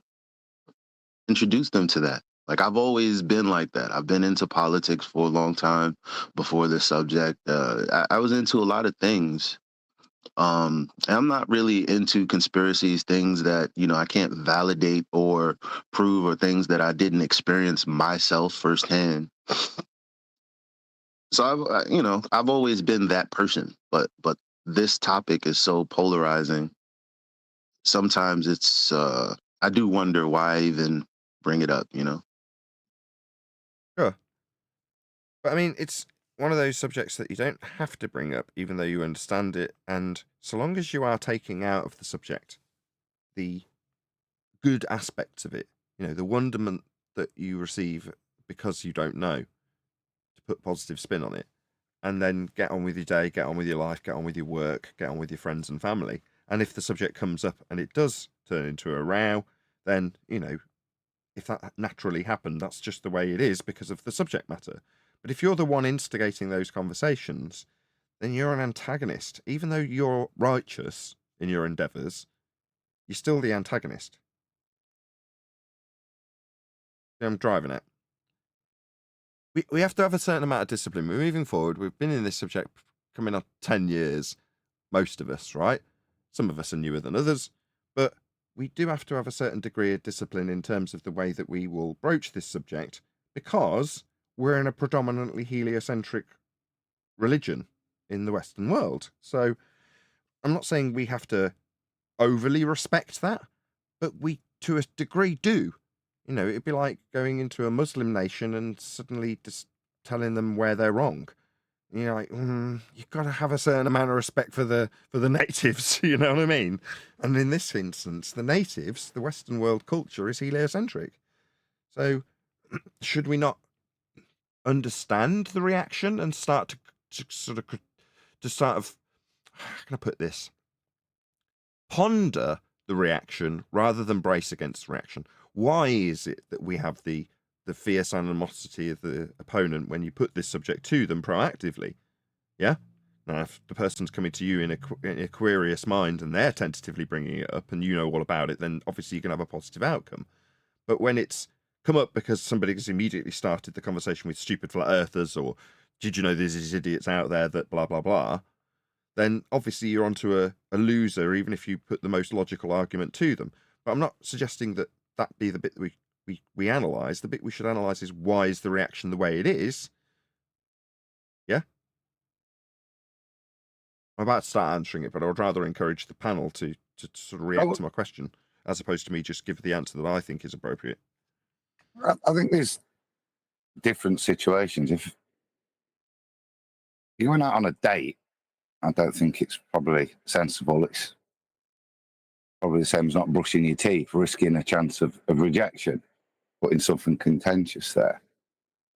introduce them to that. Like, I've always been like that. I've been into politics for a long time before this subject. I was into a lot of things. And I'm not really into conspiracies, things that, I can't validate or prove, or things that I didn't experience myself firsthand. So I've always been that person, but this topic is so polarizing. Sometimes I do wonder why I even bring it up, Sure. But I mean, it's one of those subjects that you don't have to bring up, even though you understand it. And so long as you are taking out of the subject the good aspects of it, the wonderment that you receive because you don't know, to put positive spin on it, and then get on with your day, get on with your life, get on with your work, get on with your friends and family. And if the subject comes up and it does turn into a row, then, if that naturally happened, that's just the way it is because of the subject matter. But if you're the one instigating those conversations, then you're an antagonist. Even though you're righteous in your endeavors, you're still the antagonist. I'm driving it. We have to have a certain amount of discipline. We're moving forward. We've been in this subject coming up 10 years, most of us, right? Some of us are newer than others, but we do have to have a certain degree of discipline in terms of the way that we will broach this subject, because we're in a predominantly heliocentric religion in the Western world. So I'm not saying we have to overly respect that, but we, to a degree, do. It'd be like going into a Muslim nation and suddenly just telling them where they're wrong. You're like, you've got to have a certain amount of respect for the natives, you know what I mean? And in this instance, the natives, the Western world culture is heliocentric. So should we not understand the reaction and start to sort of, how can I put this? Ponder the reaction rather than brace against the reaction. Why is it that we have the fierce animosity of the opponent when you put this subject to them proactively? Yeah? Now, if the person's coming to you in a queryous mind and they're tentatively bringing it up and you know all about it, then obviously you can have a positive outcome. But when it's come up because somebody has immediately started the conversation with stupid flat earthers, or did you know there's these idiots out there that blah, blah, blah, then obviously you're onto a loser, even if you put the most logical argument to them. But I'm not suggesting that be the bit that we analyse. The bit we should analyse is, why is the reaction the way it is? Yeah? I'm about to start answering it, but I would rather encourage the panel to sort of react to my question, as opposed to me just give the answer that I think is appropriate. I think there's different situations. If you went out on a date, I don't think it's probably sensible. It's probably the same as not brushing your teeth, risking a chance of rejection, putting something contentious there.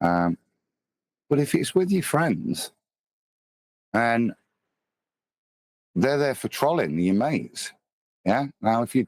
But if it's with your friends and they're there for trolling your mates, yeah. Now, if you're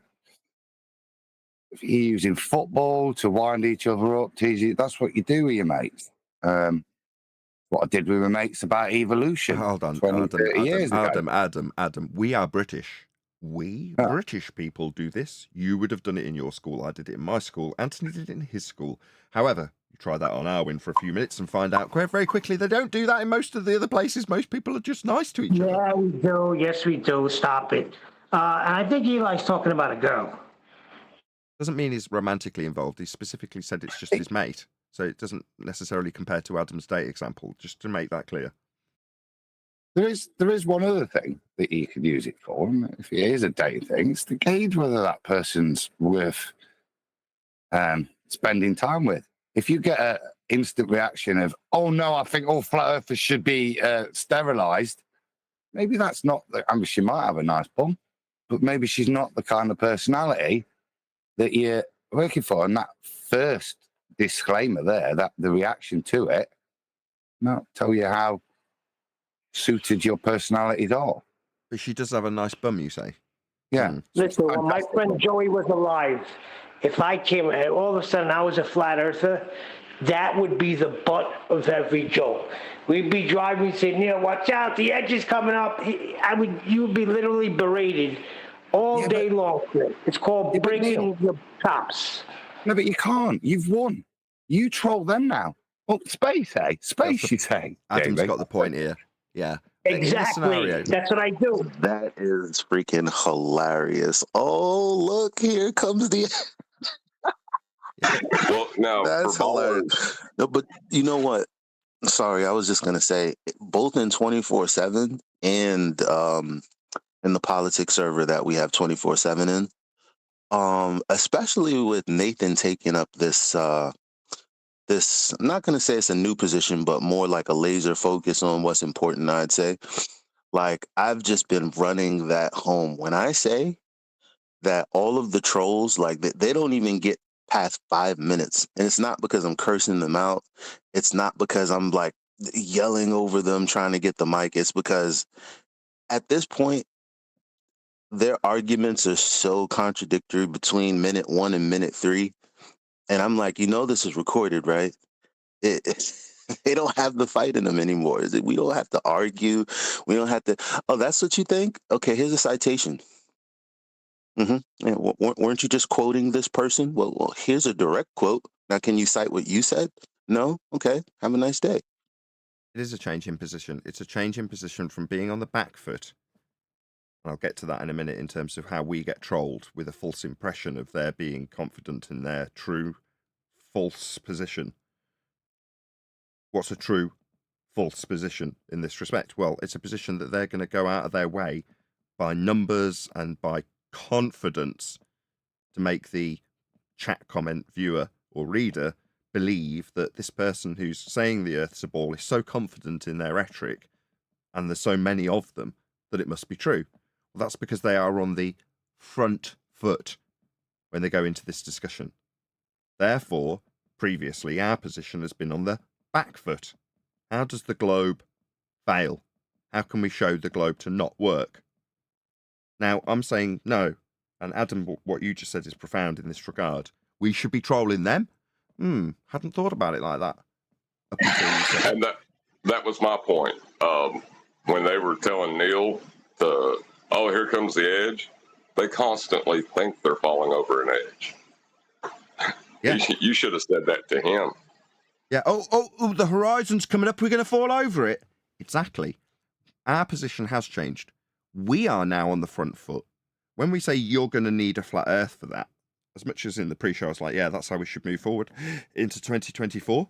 using football to wind each other up, tease you, that's what you do with your mates. What I did with my mates about evolution. Hold on, 20, 30 years ago. Adam. We are British. British people do this. You would have done it in your school. I did it in my school. Anthony did it in his school. However, you try that on Arwen for a few minutes and find out quite very quickly they don't do that in most of the other places. Most people are just nice to each other. Yeah, we do. Yes, we do. Stop it. And I think Eli's talking about a girl. Doesn't mean he's romantically involved. He specifically said it's just his mate. So it doesn't necessarily compare to Adam's date example, just to make that clear. There is one other thing that you could use it for, and if it is a date thing, it's to gauge whether that person's worth spending time with. If you get an instant reaction of, oh no, I think all flat earthers should be sterilized, maybe that's not I mean, she might have a nice bum, but maybe she's not the kind of personality that you're working for. And that first disclaimer there, that the reaction to it, not tell you how suited your personalities are. But she does have a nice bum, you say? Yeah. Listen, when my friend Joey was alive, if I came and all of a sudden I was a flat earther, that would be the butt of every joke. We'd be driving, saying, Neil, watch out, the edge is coming up. You would be literally berated all day long. It's called bringing the cops. No, but you can't. You've won. You troll them now. Well, space, eh? Space, you say. Adam's Jamie. got the point here. Yeah. Exactly. That's what I do. That is freaking hilarious. Oh, look, here comes the. Well, now That's for ballers, hilarious. No, but you know what? Sorry, I was just gonna say, both in 24/7 and in the politics server that we have 24/7 in, especially with Nathan taking up this this, I'm not gonna say it's a new position, but more like a laser focus on what's important, I'd say. Like, I've just been running that home. When I say that all of the trolls, like, they don't even get past 5 minutes. And it's not because I'm cursing them out. It's not because I'm like yelling over them trying to get the mic. It's because at this point, their arguments are so contradictory between minute 1 and minute 3. And I'm like, this is recorded, right? They don't have the fight in them anymore. We don't have to argue. We don't have to. Oh, that's what you think? Okay, here's a citation. Yeah, weren't you just quoting this person? Well, here's a direct quote. Now, can you cite what you said? No? Okay, have a nice day. It is a change in position. It's a change in position from being on the back foot. And I'll get to that in a minute in terms of how we get trolled with a false impression of their being confident in their true false position. What's a true false position in this respect? Well, it's a position that they're going to go out of their way by numbers and by confidence to make the chat comment viewer or reader believe that this person who's saying the Earth's a ball is so confident in their rhetoric, and there's so many of them, that it must be true. Well, that's because they are on the front foot when they go into this discussion. Therefore, previously, our position has been on the back foot. How does the globe fail? How can we show the globe to not work? Now, I'm saying no. And Adam, what you just said is profound in this regard. We should be trolling them? Hadn't thought about it like that. Up until you said and that was my point. When they were telling Neil to, oh, here comes the edge, they constantly think they're falling over an edge. Yeah. You should have said that to him. Yeah. Oh, the horizon's coming up. We're going to fall over it. Exactly. Our position has changed. We are now on the front foot. When we say you're going to need a flat earth for that, as much as in the pre-show I was like, yeah, that's how we should move forward into 2024.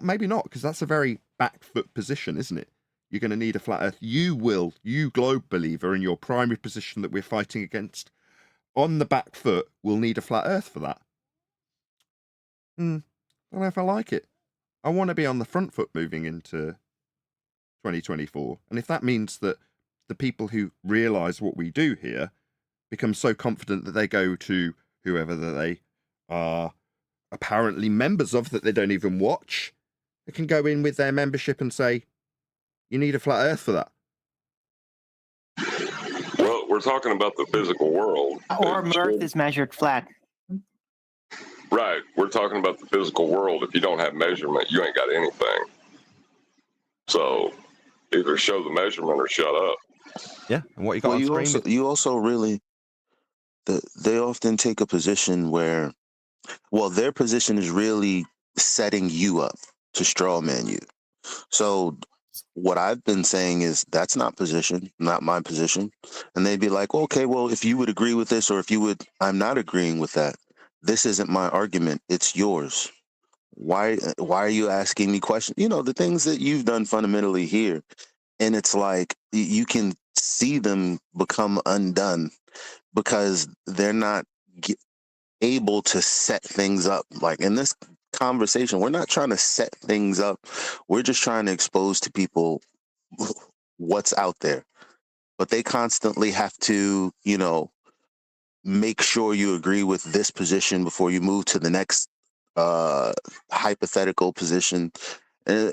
Maybe not, because that's a very back foot position, isn't it? You're going to need a flat earth. You globe believer, in your primary position that we're fighting against, on the back foot, will need a flat earth for that. I don't know if I like it. I want to be on the front foot moving into 2024. And if that means that the people who realise what we do here become so confident that they go to whoever that they are apparently members of that they don't even watch, they can go in with their membership and say, you need a flat earth for that. Well, we're talking about the physical world. Or Earth is measured flat. Right. We're talking about the physical world. If you don't have measurement, you ain't got anything. So either show the measurement or shut up. Yeah. And what you got on screen? You also really, they often take a position where, well, their position is really setting you up to strawman you. So what I've been saying is that's not my position. And they'd be like, okay, well, if you would agree with this, or if you would, I'm not agreeing with that. This isn't my argument. It's yours. Why are you asking me questions? The things that you've done fundamentally here. and it's like you can see them become undone because they're not able to set things up. Like in this conversation, we're not trying to set things up. We're just trying to expose to people what's out there. But they constantly have to, make sure you agree with this position before you move to the next hypothetical position. Uh,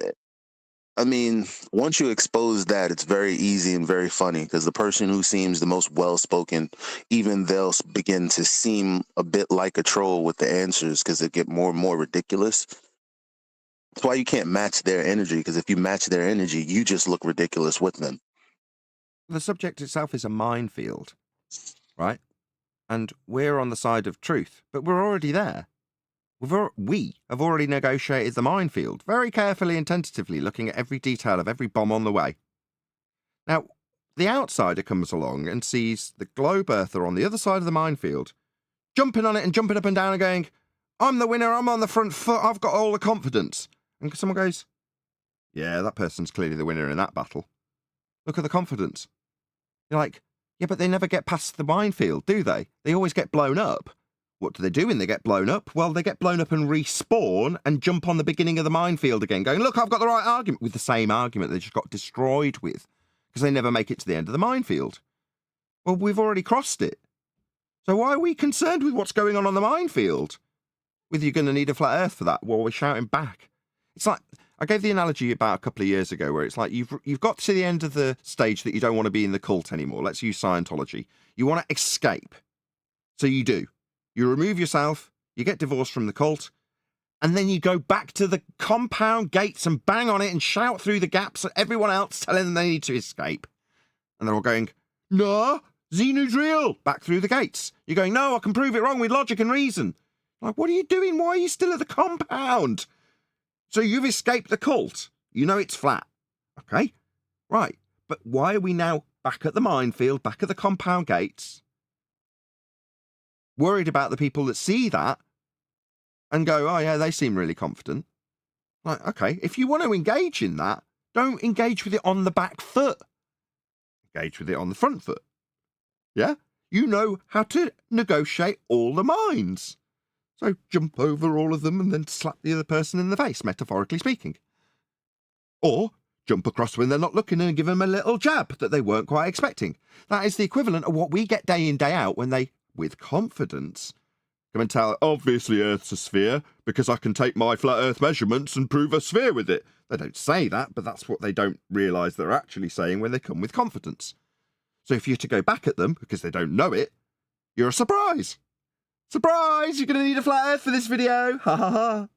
I mean, once you expose that, it's very easy and very funny because the person who seems the most well-spoken, even they'll begin to seem a bit like a troll with the answers because they get more and more ridiculous. That's why you can't match their energy, because if you match their energy, you just look ridiculous with them. The subject itself is a minefield, right? And we're on the side of truth, but we're already there. We have already negotiated the minefield, very carefully and tentatively, looking at every detail of every bomb on the way. Now, the outsider comes along and sees the globe earther on the other side of the minefield, jumping on it and jumping up and down and going, I'm the winner, I'm on the front foot, I've got all the confidence. And someone goes, yeah, that person's clearly the winner in that battle. Look at the confidence. You're like, yeah, but they never get past the minefield, do they? They always get blown up. What do they do when they get blown up? Well, they get blown up and respawn and jump on the beginning of the minefield again, going, look, I've got the right argument, with the same argument they just got destroyed with, because they never make it to the end of the minefield. Well, we've already crossed it. So why are we concerned with what's going on the minefield? Whether you're going to need a flat earth for that, well, we're shouting back. It's like, I gave the analogy about a couple of years ago where it's like you've got to the end of the stage that you don't want to be in the cult anymore. Let's use Scientology. You want to escape. So you do. You remove yourself, you get divorced from the cult, and then you go back to the compound gates and bang on it and shout through the gaps at everyone else telling them they need to escape. And they're all going, no, Xenu's real, back through the gates. You're going, no, I can prove it wrong with logic and reason. Like, what are you doing? Why are you still at the compound? So you've escaped the cult. You know it's flat. Okay, right. But why are we now back at the minefield, back at the compound gates, worried about the people that see that and go, oh yeah, they seem really confident? Like, okay, if you want to engage in that, don't engage with it on the back foot. Engage with it on the front foot. Yeah? You know how to negotiate all the minds. So jump over all of them and then slap the other person in the face, metaphorically speaking. Or jump across when they're not looking and give them a little jab that they weren't quite expecting. That is the equivalent of what we get day in, day out when they, with confidence, come and tell, obviously Earth's a sphere because I can take my flat Earth measurements and prove a sphere with it. They don't say that, but that's what they don't realise they're actually saying when they come with confidence. So if you're to go back at them because they don't know it, you're a surprise. Surprise! You're going to need a flat earth for this video! Ha ha ha!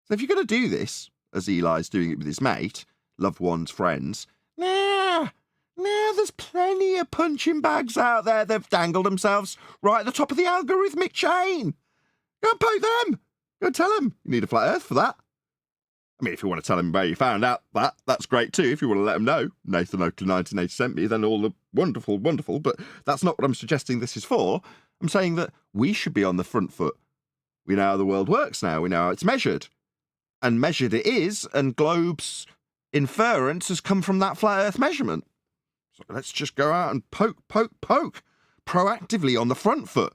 So if you're going to do this, as Eli's doing it with his mate, loved ones, friends, there's plenty of punching bags out there that've dangled themselves right at the top of the algorithmic chain. Go and poke them! Go and tell them you need a flat earth for that. I mean, if you want to tell them where you found out that, that's great too. If you want to let them know, Nathan Oakley 1980 sent me, then all the wonderful, wonderful, but that's not what I'm suggesting this is for. I'm saying that we should be on the front foot. We know how the world works now. We know how it's measured. And measured it is, and Globe's inference has come from that flat earth measurement. So let's just go out and poke proactively on the front foot.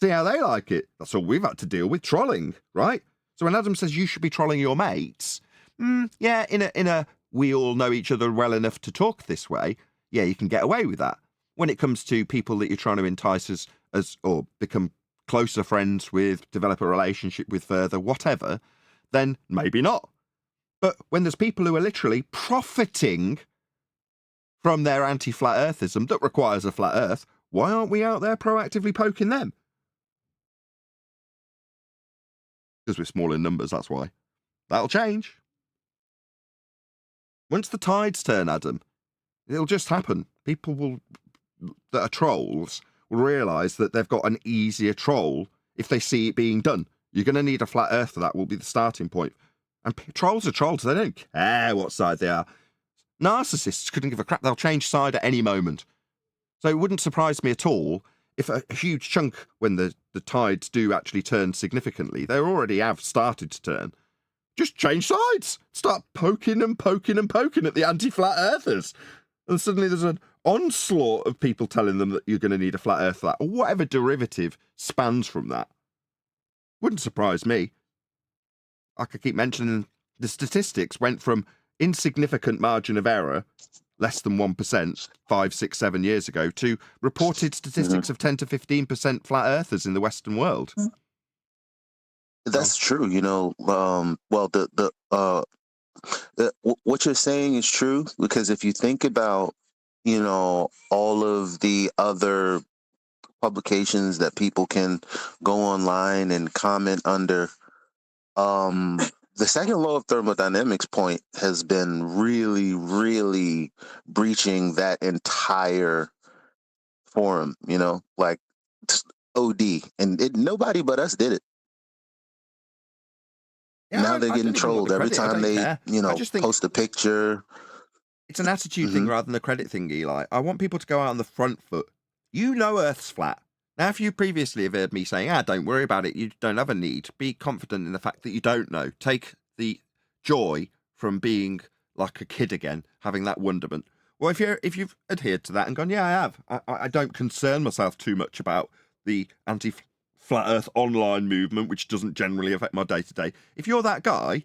See how they like it. That's all we've had to deal with, trolling, right? So when Adam says you should be trolling your mates, yeah, in a we all know each other well enough to talk this way, yeah, you can get away with that. When it comes to people that you're trying to entice as or become closer friends with, develop a relationship with further, whatever, then maybe not. But when there's people who are literally profiting from their anti-flat earthism that requires a flat earth, why aren't we out there proactively poking them? Because we're small in numbers, that's why. That'll change. Once the tides turn, Adam, it'll just happen. People that are trolls will realise that they've got an easier troll if they see it being done. You're going to need a flat earth for that, will be the starting point. And trolls are trolls. They don't care what side they are. Narcissists couldn't give a crap. They'll change side at any moment. So it wouldn't surprise me at all if a huge chunk, when the tides do actually turn significantly, they already have started to turn. just change sides. Start poking and poking and poking at the anti-flat earthers. And suddenly there's an onslaught of people telling them that you're going to need a flat earth flat, or whatever derivative spans from that. Wouldn't surprise me. Like I keep mentioning, the statistics went from insignificant margin of error, less than 1%, 5, 6, 7 years ago, to reported statistics of 10 to 15% flat earthers in the Western world. That's true. You know, well, what you're saying is true, because if you think about, you know, all of the other publications that people can go online and comment under, the second law of thermodynamics point has been really, really breaching that entire forum, you know, like OD, and nobody but us did it. Yeah, Now they're I getting don't even want the trolled every credit. I time don't they, care. you I know, just think post a picture. it's an attitude thing rather than a credit thing, Eli. I want people to go out on the front foot. You know Earth's flat. Now, if you previously have heard me saying, don't worry about it, you don't have a need, be confident in the fact that you don't know. Take the joy from being like a kid again, having that wonderment. Well, if you've adhered to that and gone, yeah, I have. I don't concern myself too much about the anti-flat Earth online movement, which doesn't generally affect my day-to-day. If you're that guy,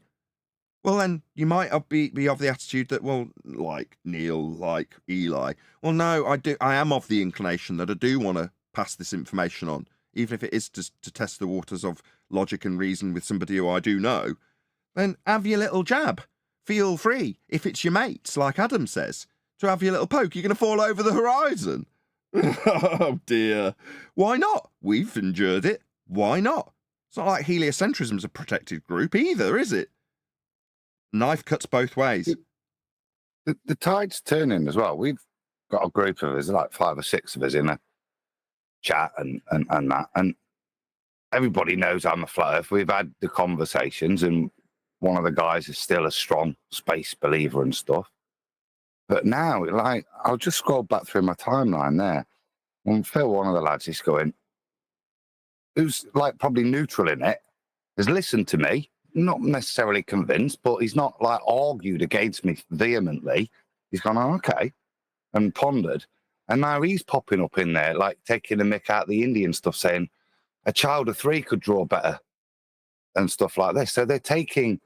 well, then you might be of the attitude that, well, like Neil, like Eli. Well, no, I am of the inclination that I do want to pass this information on, even if it is just to test the waters of logic and reason with somebody who I do know. Then have your little jab. Feel free, if it's your mates, like Adam says, to have your little poke. You're going to fall over the horizon. Oh, dear. Why not? We've endured it. Why not? It's not like heliocentrism's a protected group either, is it? Knife cuts both ways. The tide's turning as well. We've got a group of us, like 5 or 6 of us in a chat and that. And everybody knows I'm a flat earth. We've had the conversations, and one of the guys is still a strong space believer and stuff. But now, like, I'll just scroll back through my timeline there. And Phil, one of the lads, is going, who's like probably neutral in it, has listened to me, not necessarily convinced, but he's not like argued against me vehemently. He's gone, oh, okay, and pondered. And now he's popping up in there, like taking the mick out the Indian stuff, saying a child of 3 could draw better and stuff like this. So they're taking,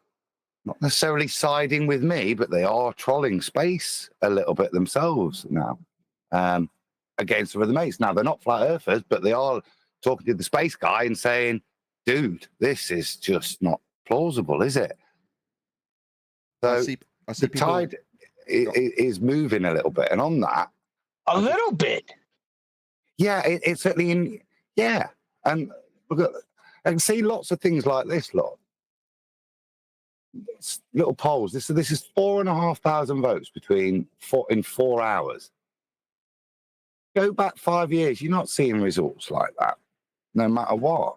not necessarily siding with me, but they are trolling space a little bit themselves now, against some of the mates. Now, they're not flat earthers, but they are talking to the space guy and saying, dude, this is just not plausible, is it? So I see the tide is moving a little bit. And on that... A little bit? Yeah, it's certainly in... Yeah. And look at... I can see lots of things like this, look. Little polls. This is 4,500 votes in 4 hours. Go back 5 years, you're not seeing results like that, no matter what.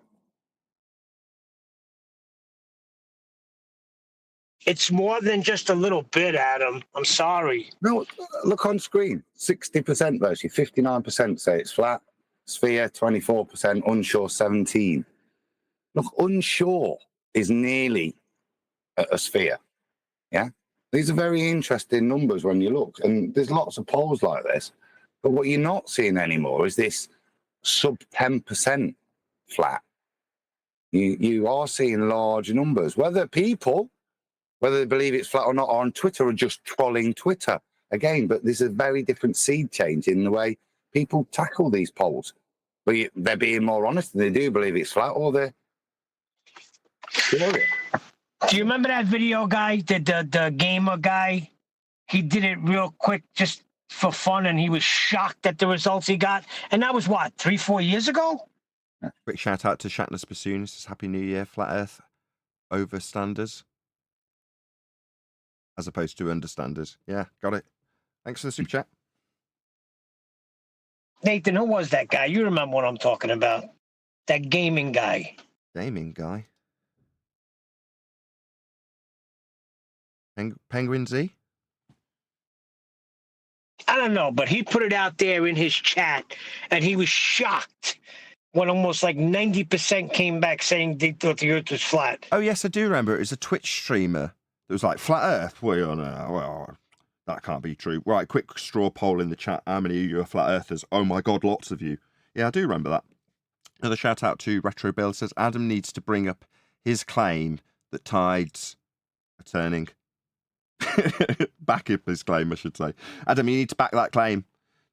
It's more than just a little bit, Adam. I'm sorry. No, look on screen. 60% votes. 59% say it's flat. Sphere, 24%. Unsure, 17%. Look, unsure is nearly a sphere. Yeah? These are very interesting numbers when you look. And there's lots of polls like this. But what you're not seeing anymore is this sub 10% flat. You are seeing large numbers. Whether they believe it's flat or not, on Twitter are just trolling Twitter again. But there's a very different seed change in the way people tackle these polls. But they're being more honest, and they do believe it's flat, or they're curious. Do you remember that video guy, the gamer guy? He did it real quick just for fun, and he was shocked at the results he got. And that was what, 3-4 years ago? Quick shout out to Shatner's Bassoon. Says Happy New Year, Flat Earth overstanders. As opposed to understanders. Yeah, got it. Thanks for the super chat. Nathan, who was that guy? You remember what I'm talking about. That gaming guy. Gaming guy. Penguin Z? I don't know, but he put it out there in his chat, and he was shocked when almost like 90% came back saying they thought the Earth was flat. Oh, yes, I do remember. It was a Twitch streamer that was like, flat Earth? Well, that can't be true. Right, quick straw poll in the chat. How many of you are flat earthers? Oh my God, lots of you. Yeah, I do remember that. Another shout out to Retro Bill says, Adam needs to bring up his claim that tides are turning. Back up his claim, I should say. Adam, you need to back that claim.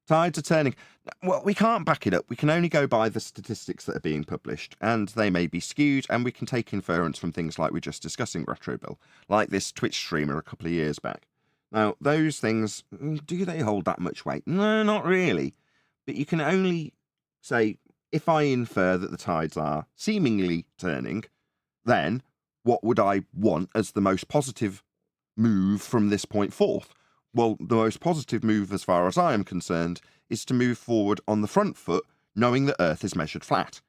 Tides are turning. Well, we can't back it up. We can only go by the statistics that are being published, and they may be skewed, and we can take inference from things like we're just discussing, Retro Bill, like this Twitch streamer a couple of years back. Now, those things, do they hold that much weight? No, not really. But you can only say, if I infer that the tides are seemingly turning, then what would I want as the most positive move from this point forth? Well, the most positive move, as far as I am concerned, is to move forward on the front foot, knowing that Earth is measured flat,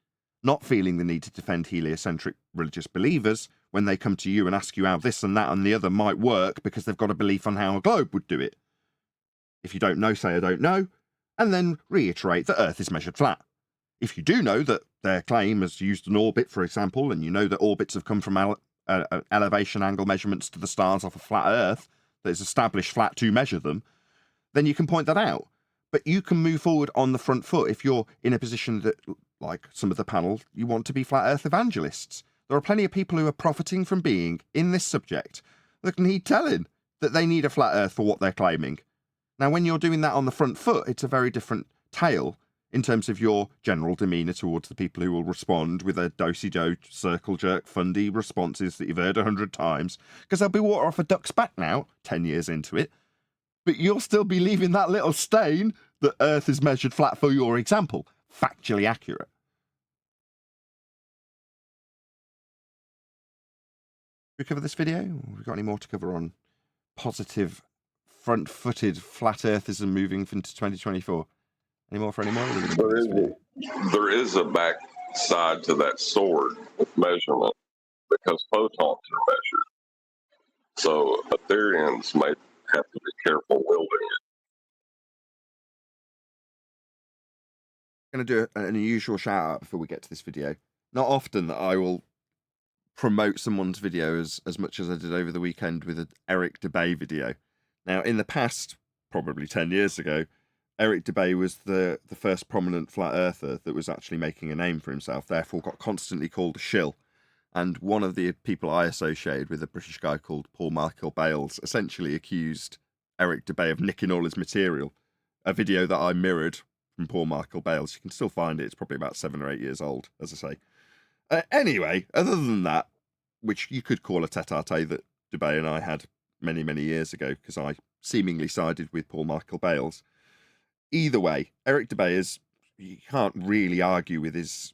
not feeling the need to defend heliocentric religious believers when they come to you and ask you how this and that and the other might work because they've got a belief on how a globe would do it. If you don't know, say I don't know, and then reiterate that Earth is measured flat. If you do know that their claim has used an orbit, for example, and you know that orbits have come from elevation angle measurements to the stars off a flat Earth that is established flat to measure them, then you can point that out. But you can move forward on the front foot if you're in a position that, like some of the panel, you want to be flat Earth evangelists. There are plenty of people who are profiting from being in this subject that need telling that they need a flat Earth for what they're claiming. Now, when you're doing that on the front foot, it's a very different tale in terms of your general demeanour towards the people who will respond with a do-si-do, circle jerk, fundy responses that you've heard 100 times, because they'll be water off a duck's back now, 10 years into it, but you'll still be leaving that little stain that Earth is measured flat for your example, factually accurate. We cover this video? Have we got any more to cover on positive, front-footed flat earthism moving into 2024? Any more for any more? There is a back side to that sword with measurement because photons are measured. So Ethereans might have to be careful wielding it. I'm going to do an unusual shout out before we get to this video. Not often that I will promote someone's video as much as I did over the weekend with an Eric DeBay video. Now, in the past, probably 10 years ago, Eric DeBay was the first prominent flat earther that was actually making a name for himself, therefore got constantly called a shill. And one of the people I associated with, a British guy called Paul Michael Bales, essentially accused Eric DeBay of nicking all his material. A video that I mirrored from Paul Michael Bales. You can still find it. It's probably about 7 or 8 years old, as I say. Anyway, other than that, which you could call a tete-a-tete that DeBay and I had many, many years ago, because I seemingly sided with Paul Michael Bales. Either way, Eric DeBay is, you can't really argue with his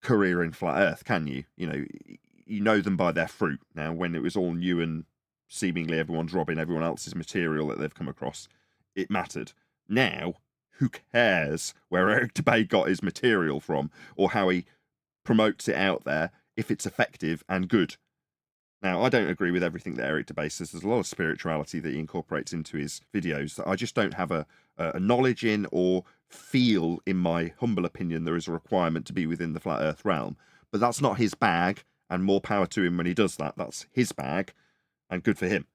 career in flat Earth, can you? You know them by their fruit. Now, when it was all new and seemingly everyone's robbing everyone else's material that they've come across, it mattered. Now, who cares where Eric DeBay got his material from or how he promotes it out there if it's effective and good? Now, I don't agree with everything that Eric DeBay says. There's a lot of spirituality that he incorporates into his videos that I just don't have a knowledge in or feel, in my humble opinion, there is a requirement to be within the flat Earth realm. But that's not his bag, and more power to him when he does that. That's his bag, and good for him.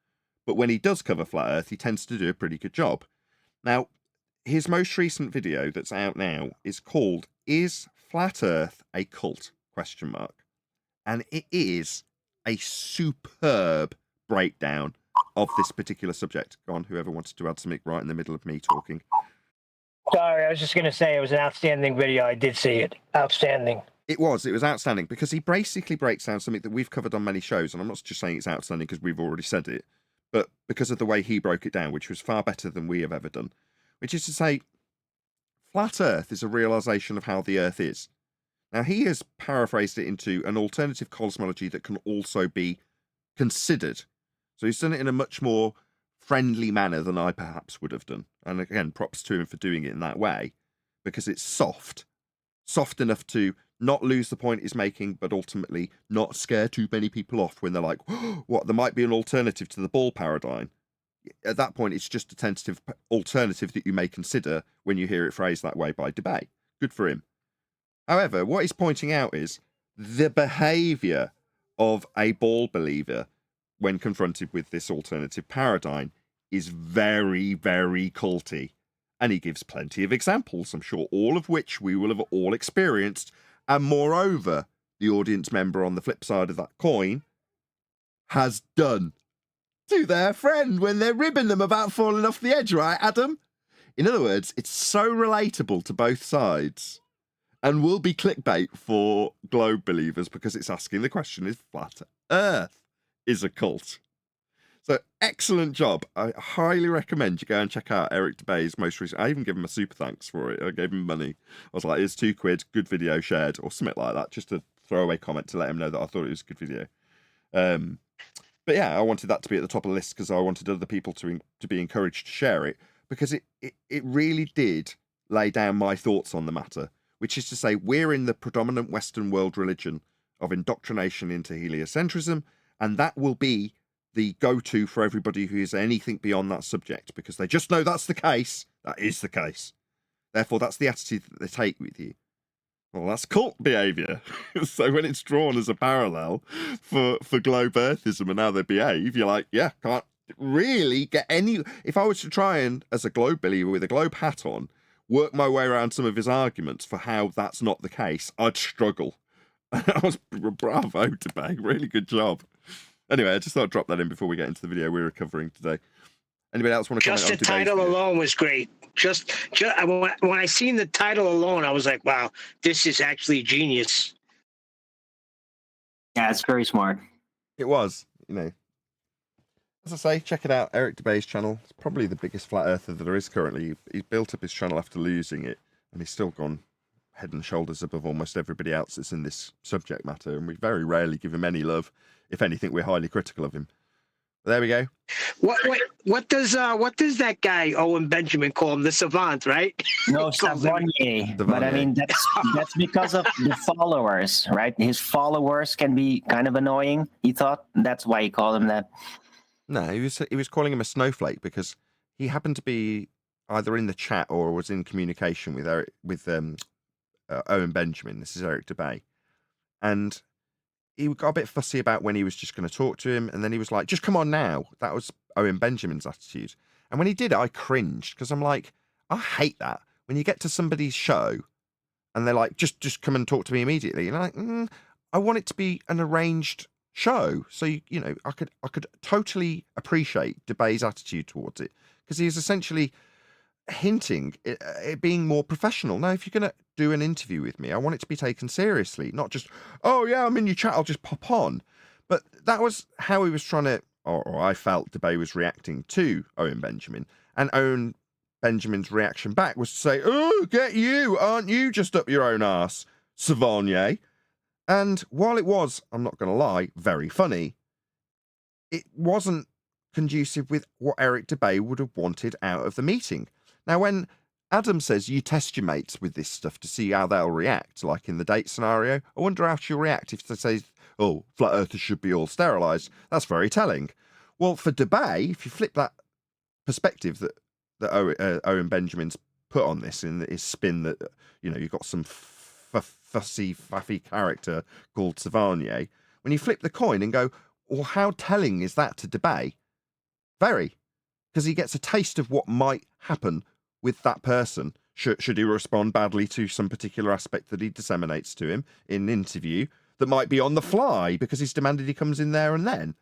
But when he does cover flat Earth, he tends to do a pretty good job. Now, his most recent video that's out now is called "Is Flat Earth a Cult?" ? And it is a superb breakdown of this particular subject. Go on, whoever wanted to add something right in the middle of me talking. Sorry, I was just going to say it was an outstanding video. I did see it. Outstanding. It was outstanding because he basically breaks down something that we've covered on many shows, and I'm not just saying it's outstanding because we've already said it, but because of the way he broke it down, which was far better than we have ever done, which is to say, flat Earth is a realization of how the Earth is. Now, he has paraphrased it into an alternative cosmology that can also be considered. So he's done it in a much more friendly manner than I perhaps would have done. And again, props to him for doing it in that way, because it's soft enough to not lose the point he's making, but ultimately not scare too many people off when they're like, what, there might be an alternative to the ball paradigm. At that point, it's just a tentative alternative that you may consider when you hear it phrased that way by DeBay. Good for him. However, what he's pointing out is the behavior of a ball believer when confronted with this alternative paradigm is very, very culty. And he gives plenty of examples, I'm sure all of which we will have all experienced. And moreover, the audience member on the flip side of that coin has done to their friend when they're ribbing them about falling off the edge, right, Adam? In other words, it's so relatable to both sides and will be clickbait for globe believers because it's asking the question, is flat Earth is a cult? So excellent job. I highly recommend you go and check out Eric DeBay's most recent. I even gave him a super thanks for it. I gave him money. I was like, here's £2, good video shared, or something like that. Just a throwaway comment to let him know that I thought it was a good video. But yeah, I wanted that to be at the top of the list because I wanted other people to be encouraged to share it, because it really did lay down my thoughts on the matter, which is to say we're in the predominant Western world religion of indoctrination into heliocentrism, and that will be the go-to for everybody who is anything beyond that subject, because they just know that's the case. That is the case. Therefore, that's the attitude that they take with you. Well, that's cult behaviour. So when it's drawn as a parallel for globe earthism and how they behave, you're like, yeah, can't really get any... If I was to try and, as a globe believer with a globe hat on, work my way around some of his arguments for how that's not the case, I'd struggle. I was bravo, DeBay. Really good job. Anyway, I just thought I'd drop that in before we get into the video we're covering today. Anybody else want to comment on Just the today's title video? alone was great. Just when I seen the title alone, I was like, wow, this is actually genius. Yeah, it's very smart. It was, you know. As I say, check it out. Eric DeBay's channel. It's probably the biggest flat earther that there is currently. He's built up his channel after losing it, and he's still gone head and shoulders above almost everybody else that's in this subject matter, and we very rarely give him any love. If anything, we're highly critical of him. But there we go. What does that guy Owen Benjamin call him? The savant, right? No, He calls him- Savonier. But I mean, that's because of the followers, right? His followers can be kind of annoying, he thought. That's why he called him that. No, he was calling him a snowflake because he happened to be either in the chat or was in communication with Owen Benjamin. This is Eric DeBay, and he got a bit fussy about when he was just going to talk to him, and then he was like, "Just come on now." That was Owen Benjamin's attitude, and when he did it, I cringed because I'm like, I hate that when you get to somebody's show and they're like, "Just come and talk to me immediately," and I'm like, I want it to be an arranged show, so you know I could totally appreciate DeBay's attitude towards it, because he's essentially hinting it being more professional. Now, if you're going to do an interview with me, I want it to be taken seriously, not just, oh yeah, I'm in your chat, I'll just pop on. But that was how he was trying to, or I felt DeBay was reacting to Owen Benjamin, and Owen Benjamin's reaction back was to say, oh, get you, aren't you just up your own arse, Savonier? And while it was, I'm not going to lie, very funny, it wasn't conducive with what Eric DeBay would have wanted out of the meeting. Now, when Adam says you test your mates with this stuff to see how they'll react, like in the date scenario, I wonder how she'll react if they say, oh, flat earthers should be all sterilised. That's very telling. Well, for DeBay, if you flip that perspective that Owen Benjamin's put on this in his spin that, you know, you've got some fussy, faffy character called Savonier, when you flip the coin and go, well, how telling is that to DeBay? Very. Because he gets a taste of what might happen with that person should he respond badly to some particular aspect that he disseminates to him in an interview that might be on the fly because he's demanded he comes in there and then.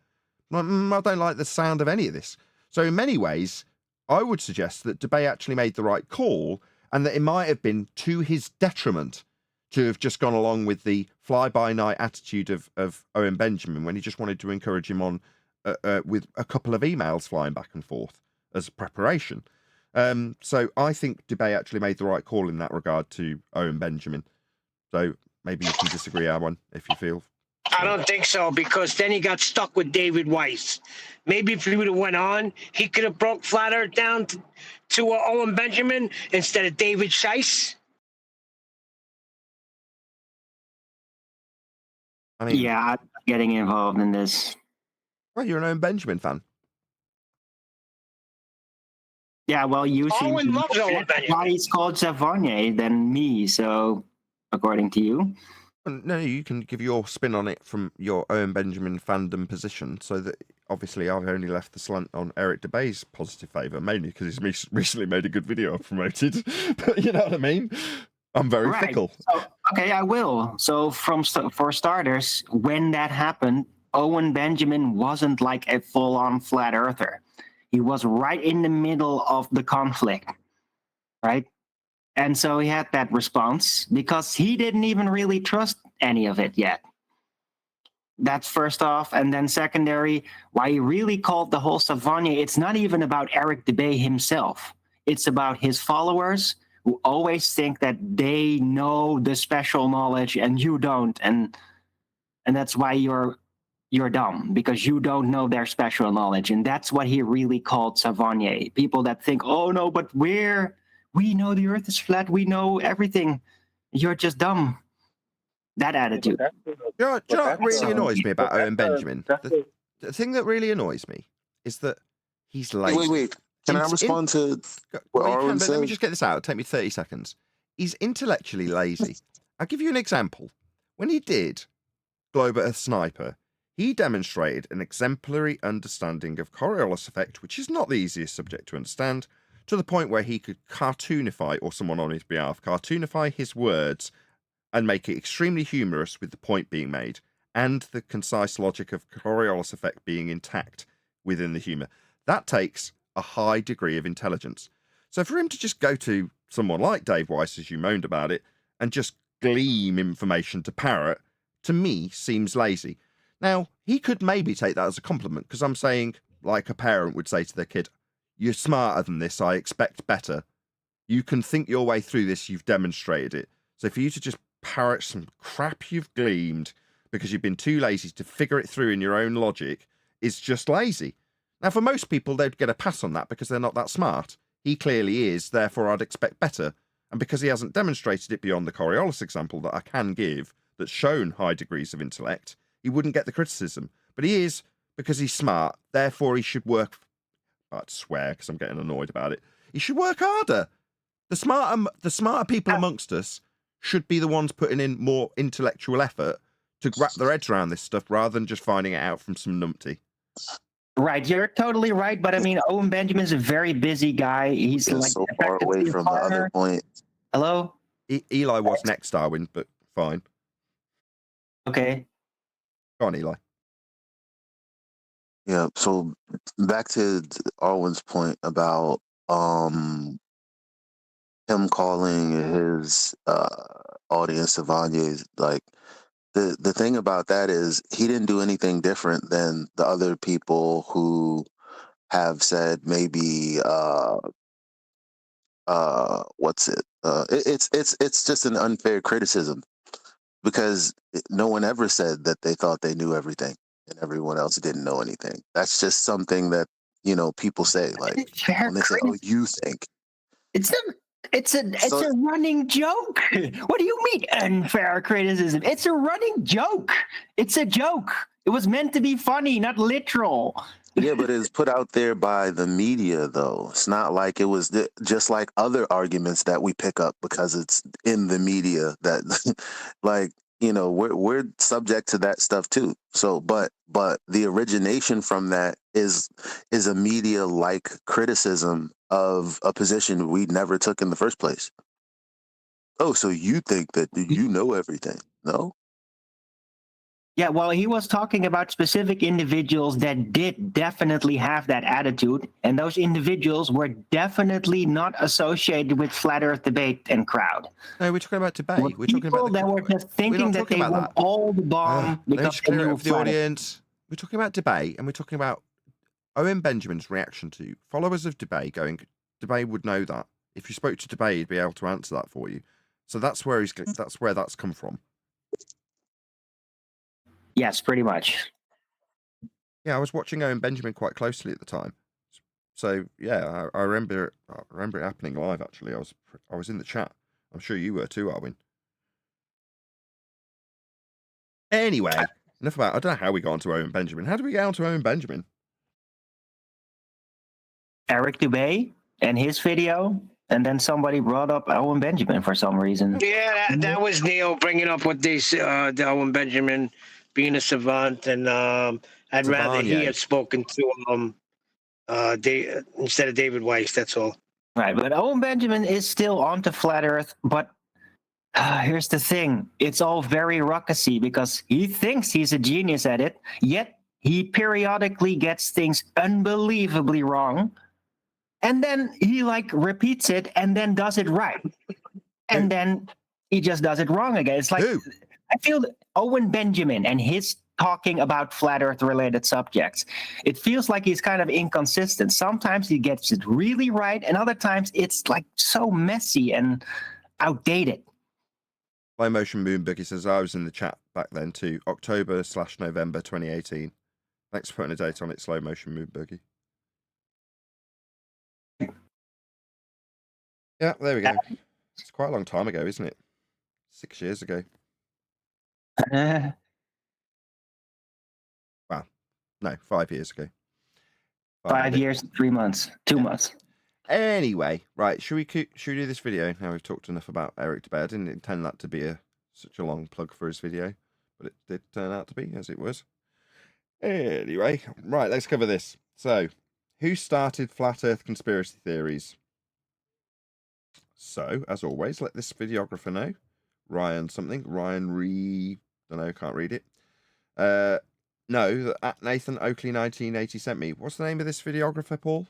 I don't like the sound of any of this. So in many ways, I would suggest that DeBay actually made the right call, and that it might have been to his detriment to have just gone along with the fly-by-night attitude of Owen Benjamin when he just wanted to encourage him on with a couple of emails flying back and forth as preparation. So I think DeBay actually made the right call in that regard to Owen Benjamin. So maybe you can disagree, Aaron, if you feel. I don't think so, because then he got stuck with David Weiss. Maybe if he would have went on, he could have broke Flat Earth down to Owen Benjamin instead of David Scheiss. I mean, Yeah, I'm getting involved in this. Well, you're an Owen Benjamin fan. Yeah, well, you seem Owen to loves Owen know why Benjamin. he's called Savonier than me, so according to you. No, you can give your spin on it from your Owen Benjamin fandom position. So that obviously I've only left the slant on Eric DeBay's positive favour, mainly because he's recently made a good video I've promoted. But you know what I mean? I'm very Right. fickle. So, okay, I will. So for starters, when that happened, Owen Benjamin wasn't like a full-on flat earther. He was right in the middle of the conflict, right? And so he had that response because he didn't even really trust any of it yet. That's first off. And then secondary, why he really called the whole Savania, it's not even about Eric DeBay himself. It's about his followers who always think that they know the special knowledge and you don't. And that's why you're dumb, because you don't know their special knowledge. And that's what he really called Savania. People that think, oh no, but we know the earth is flat, we know everything. You're just dumb. That attitude. You know what really annoys me about Owen Benjamin? The thing that really annoys me is that he's lazy. Wait. Can I respond to what Arwen said? Let me just get this out. It'll take me 30 seconds. He's intellectually lazy. I'll give you an example. When he did Globe Earth Sniper, he demonstrated an exemplary understanding of Coriolis effect, which is not the easiest subject to understand, to the point where he could cartoonify, or someone on his behalf, cartoonify his words and make it extremely humorous with the point being made and the concise logic of Coriolis effect being intact within the humor. That takes a high degree of intelligence. So for him to just go to someone like Dave Weiss, as you moaned about it, and just gleam information to parrot, to me, seems lazy. Now, he could maybe take that as a compliment, because I'm saying, like a parent would say to their kid, you're smarter than this, I expect better. You can think your way through this, you've demonstrated it. So for you to just parrot some crap you've gleamed because you've been too lazy to figure it through in your own logic is just lazy. Now, for most people, they'd get a pass on that because they're not that smart. He clearly is, therefore I'd expect better. And because he hasn't demonstrated it beyond the Coriolis example that I can give that's shown high degrees of intellect, he wouldn't get the criticism. But he is, because he's smart, therefore he should work... I'd swear because I'm getting annoyed about it. He should work harder. The smarter people amongst us should be the ones putting in more intellectual effort to wrap their heads around this stuff rather than just finding it out from some numpty. Right, you're totally right. But I mean, Owen Benjamin's a very busy guy. He's like so far away from the other point. Hello? Eli was next, Darwin, but fine. Okay. Go on, Eli. Yeah, so back to Arwen's point about him calling his audience Savaniers, like the thing about that is he didn't do anything different than the other people who have said maybe it's just an unfair criticism because no one ever said that they thought they knew everything and everyone else didn't know anything. That's just something that, you know, people say, like when they say, oh, you think. It's a running joke. What do you mean unfair criticism? It's a running joke. It's a joke. It was meant to be funny, not literal. Yeah, but it's put out there by the media, though. It's not like it was just like other arguments that we pick up because it's in the media that, like, you know, we're subject to that stuff too. So, but the origination from that is a media-like criticism of a position we never took in the first place. Oh, so you think that you know everything? No. Yeah, well, he was talking about specific individuals that did definitely have that attitude, and those individuals were definitely not associated with flat Earth debate and crowd. No, we're talking about debate. We're talking about that were just thinking that they were all the bomb because they knew the audience. We're talking about debate, and we're talking about Owen Benjamin's reaction to followers of debate going, debate would know that. If you spoke to debate, he'd be able to answer that for you. So that's where that's come from. Yes, pretty much. Yeah, I was watching Owen Benjamin quite closely at the time. So yeah, I remember it happening live. Actually, I was in the chat. I'm sure you were too, Arwin. Anyway, enough about. I don't know how we got onto Owen Benjamin. How did we get onto Owen Benjamin? Eric Dubay and his video, and then somebody brought up Owen Benjamin for some reason. Yeah, that was Neil bringing up what they the Owen Benjamin being a savant, and I'd rather he Savant, had spoken to instead of David Weiss. That's all. Right, but Owen Benjamin is still onto flat Earth, but here's the thing. It's all very ruckusy because he thinks he's a genius at it, yet he periodically gets things unbelievably wrong. And then he repeats it and then does it right. And then he just does it wrong again. It's like, Who? I feel that Owen Benjamin and his talking about flat Earth related subjects, it feels like he's kind of inconsistent. Sometimes he gets it really right, and other times it's like so messy and outdated. Slow Motion Moon Boogie says, I was in the chat back then too. October/November 2018. Thanks for putting a date on it, Slow Motion Moon Boogie. Yeah, there we go. It's quite a long time ago, isn't it? 6 years ago. Wow. No, 5 years ago. 5 years, 3 months, 2 months. Anyway, right, should we do this video? Now we've talked enough about Eric Debay. I didn't intend that to be such a long plug for his video, but it did turn out to be, as it was. Anyway, right, let's cover this. So, who started flat Earth conspiracy theories? So, as always, let this videographer know. Ryan Reeves, don't know, can't read it. No, at Nathan Oakley 1980 sent me. What's the name of this videographer, Paul?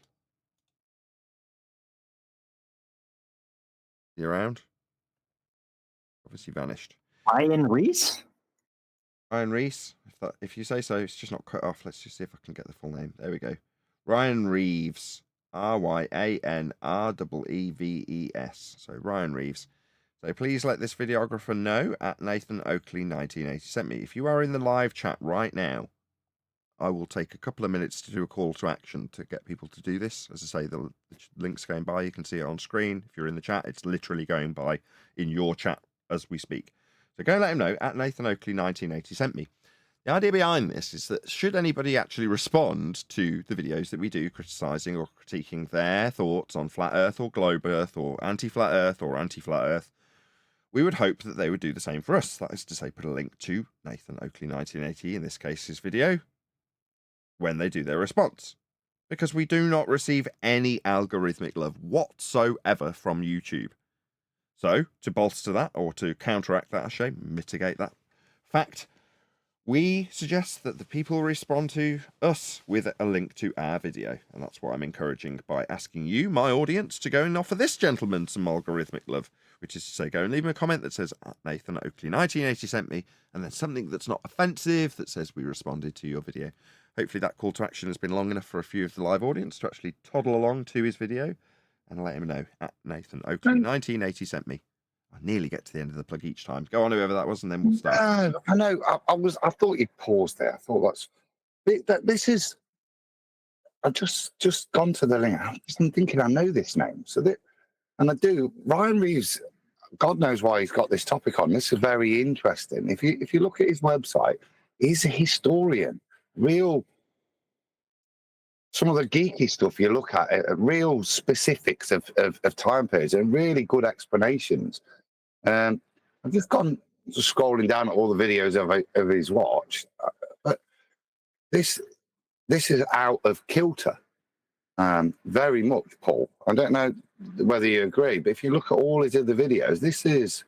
You around? Obviously vanished. Ryan Reeves? Ryan Reeves. If you say so, it's just not cut off. Let's just see if I can get the full name. There we go. Ryan Reeves. RyanReeves. So Ryan Reeves. So please let this videographer know at Nathan Oakley 1980 sent me. If you are in the live chat right now, I will take a couple of minutes to do a call to action to get people to do this. As I say, the link's going by. You can see it on screen. If you're in the chat, it's literally going by in your chat as we speak. So go let him know at Nathan Oakley 1980 sent me. The idea behind this is that should anybody actually respond to the videos that we do criticising or critiquing their thoughts on flat Earth or globe Earth or anti-flat Earth, we would hope that they would do the same for us. That is to say, put a link to Nathan Oakley 1980, in this case his video, when they do their response. Because we do not receive any algorithmic love whatsoever from YouTube. So, to bolster that, or to counteract that, I say, mitigate that fact, we suggest that the people respond to us with a link to our video. And that's what I'm encouraging by asking you, my audience, to go and offer this gentleman some algorithmic love, which is to say, go and leave him a comment that says, Nathan Oakley 1980 sent me, and then something that's not offensive that says we responded to your video. Hopefully that call to action has been long enough for a few of the live audience to actually toddle along to his video and let him know at Nathan Oakley 1980 sent me. I nearly get to the end of the plug each time. Go on, whoever that was, and then we'll start. I know. I thought you'd pause there. I thought this is. I've just gone to the link. I'm thinking I know this name. And I do. Ryan Reeves. God knows why he's got this topic on. This is very interesting. If you look at his website, he's a historian. Some of the geeky stuff you look at, real specifics of time periods and really good explanations. I've just gone scrolling down at all the videos of his watch, but this is out of kilter, very much, Paul. I don't know whether you agree, but if you look at all his other videos, this is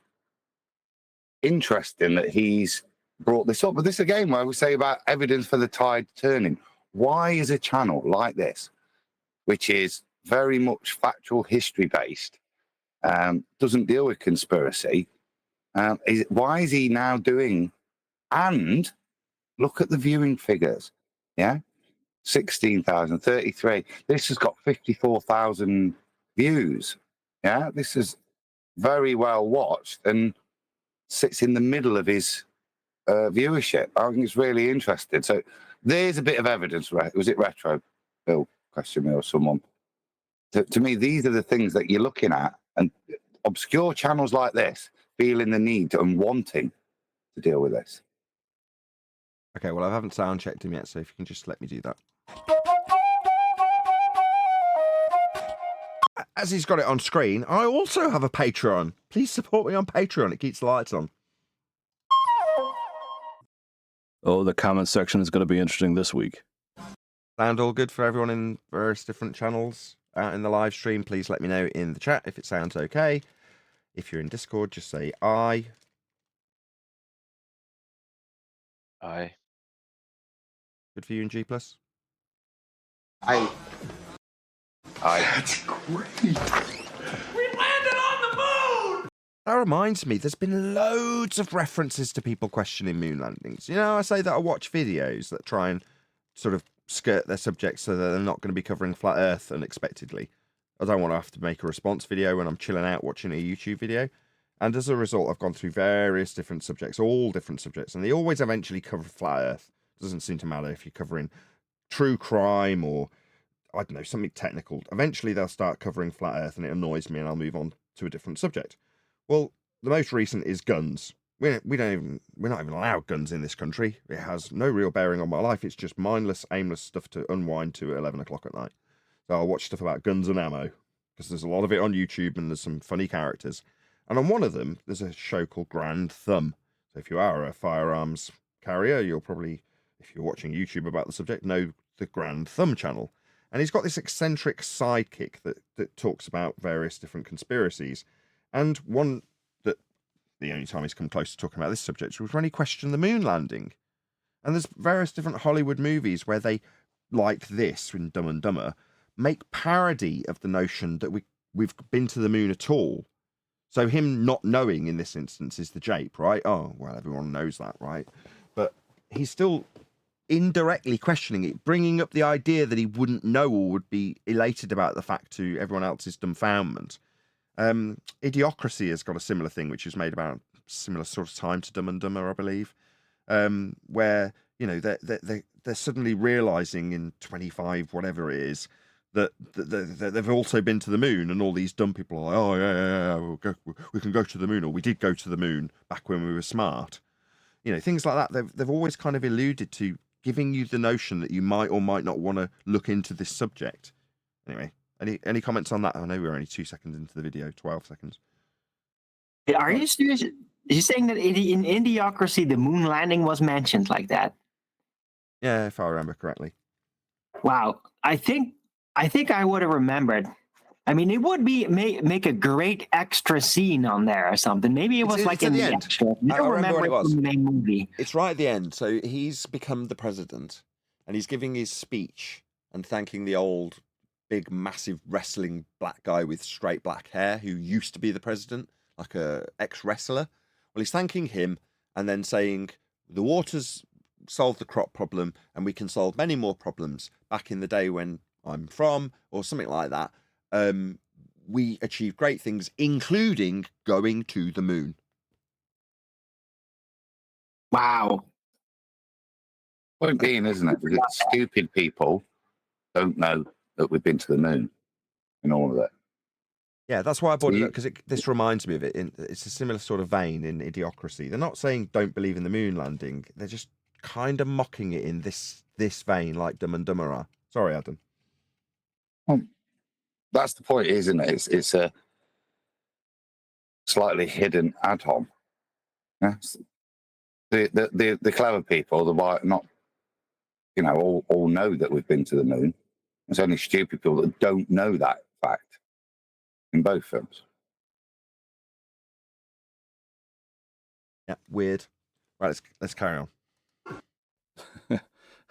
interesting that he's brought this up. But this again, where we say about evidence for the tide turning. Why is a channel like this, which is very much factual history based, doesn't deal with conspiracy? Why is he now doing? And look at the viewing figures. Yeah, 16,000, 33. This has got 54,000 views. Yeah, this is very well watched and sits in the middle of his viewership. I think it's really interesting. So there's a bit of evidence. Was it Retro Bill question me or someone? To me, these are the things that you're looking at, and obscure channels like this feeling the need and wanting to deal with this. Okay, well, I haven't sound checked him yet, so if you can just let me do that. as he's got it on screen, I also have a Patreon. Please support me on Patreon. It keeps the lights on. Oh, the comment section is going to be interesting this week. Sound all good for everyone in various different channels out in the live stream? Please let me know in the chat if it sounds okay. If you're in Discord, just say aye. Aye. Good for you in G+. Aye. Aye. That reminds me, there's been loads of references to people questioning moon landings. You know, I say that I watch videos that try and sort of skirt their subject so that they're not going to be covering flat Earth unexpectedly. I don't want to have to make a response video when I'm chilling out watching a YouTube video. And as a result, I've gone through various different subjects, all different subjects, and they always eventually cover flat Earth. Doesn't seem to matter if you're covering true crime or, I don't know, something technical. Eventually they'll start covering flat Earth and it annoys me and I'll move on to a different subject. Well, the most recent is guns. We're not even allowed guns in this country. It has no real bearing on my life. It's just mindless, aimless stuff to unwind to at 11 o'clock at night. So I'll watch stuff about guns and ammo because there's a lot of it on YouTube and there's some funny characters. And on one of them, there's a show called Grand Thumb. So if you are a firearms carrier, you'll probably, if you're watching YouTube about the subject, know the Grand Thumb channel. And he's got this eccentric sidekick that talks about various different conspiracies. And one that the only time he's come close to talking about this subject was when he questioned the moon landing. And there's various different Hollywood movies where they, like this in Dumb and Dumber, make parody of the notion that we've been to the moon at all. So him not knowing in this instance is the jape, right? Oh, well, everyone knows that, right? But he's still indirectly questioning it, bringing up the idea that he wouldn't know or would be elated about the fact to everyone else's dumbfoundment. Idiocracy has got a similar thing, which is made about similar sort of time to Dumb and Dumber, I believe, where, you know, they're suddenly realizing in 25, whatever it is, that they've also been to the moon, and all these dumb people are like, oh, yeah, we can go to the moon, or we did go to the moon back when we were smart. You know, things like that. They've always kind of alluded to giving you the notion that you might or might not want to look into this subject. Anyway, any comments on that? I know we're only 2 seconds into the video, 12 seconds. Are you serious? Are you saying that in Idiocracy, the moon landing was mentioned like that? Yeah, if I remember correctly. Wow. I think I would have remembered. I mean, it would be make a great extra scene on there or something. Maybe it was It's like at in the the end. extra. I I don't remember what remember it was. from the main movie. It's right at the end. So he's become the president, and he's giving his speech and thanking the old, big, massive wrestling black guy with straight black hair who used to be the president, like a ex-wrestler. Well, he's thanking him and then saying, the water's solved the crop problem and we can solve many more problems. Back in the day when I'm from, or something like that, we achieved great things, including going to the moon. Wow. Point being, isn't it? That stupid people don't know that we've been to the moon and all of that. Yeah, that's why I brought it up, because this reminds me of it. It's a similar sort of vein in Idiocracy. They're not saying don't believe in the moon landing. They're just kind of mocking it in this vein, like Dumb and Dumber are. Sorry, Adam. That's the point, isn't it? It's a slightly hidden ad hom. Yeah? The clever people, not, you know, all know that we've been to the moon. It's only stupid people that don't know that fact in both films. Yeah, weird. Right, let's carry on.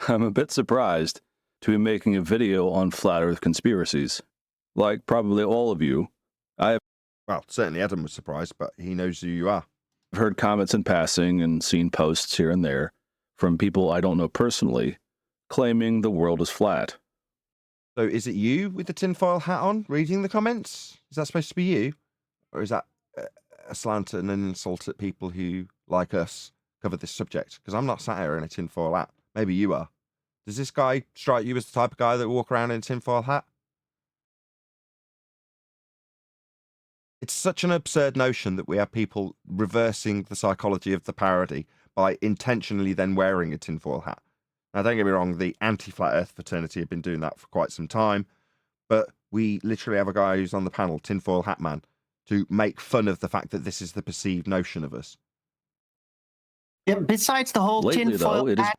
I'm a bit surprised to be making a video on flat Earth conspiracies. Like probably all of you, Well, certainly Adam was surprised, but he knows who you are. I've heard comments in passing and seen posts here and there from people I don't know personally claiming the world is flat. So is it you with the tinfoil hat on reading the comments? Is that supposed to be you? Or is that a slant and an insult at people who, like us, cover this subject? Because I'm not sat here in a tinfoil hat. Maybe you are. Does this guy strike you as the type of guy that will walk around in a tinfoil hat? It's such an absurd notion that we have people reversing the psychology of the parody by intentionally then wearing a tinfoil hat. Now, don't get me wrong, the anti-flat earth fraternity have been doing that for quite some time, but we literally have a guy who's on the panel, Tinfoil Hat Man, to make fun of the fact that this is the perceived notion of us. Yeah, besides the whole Lately, though, tinfoil it is hat,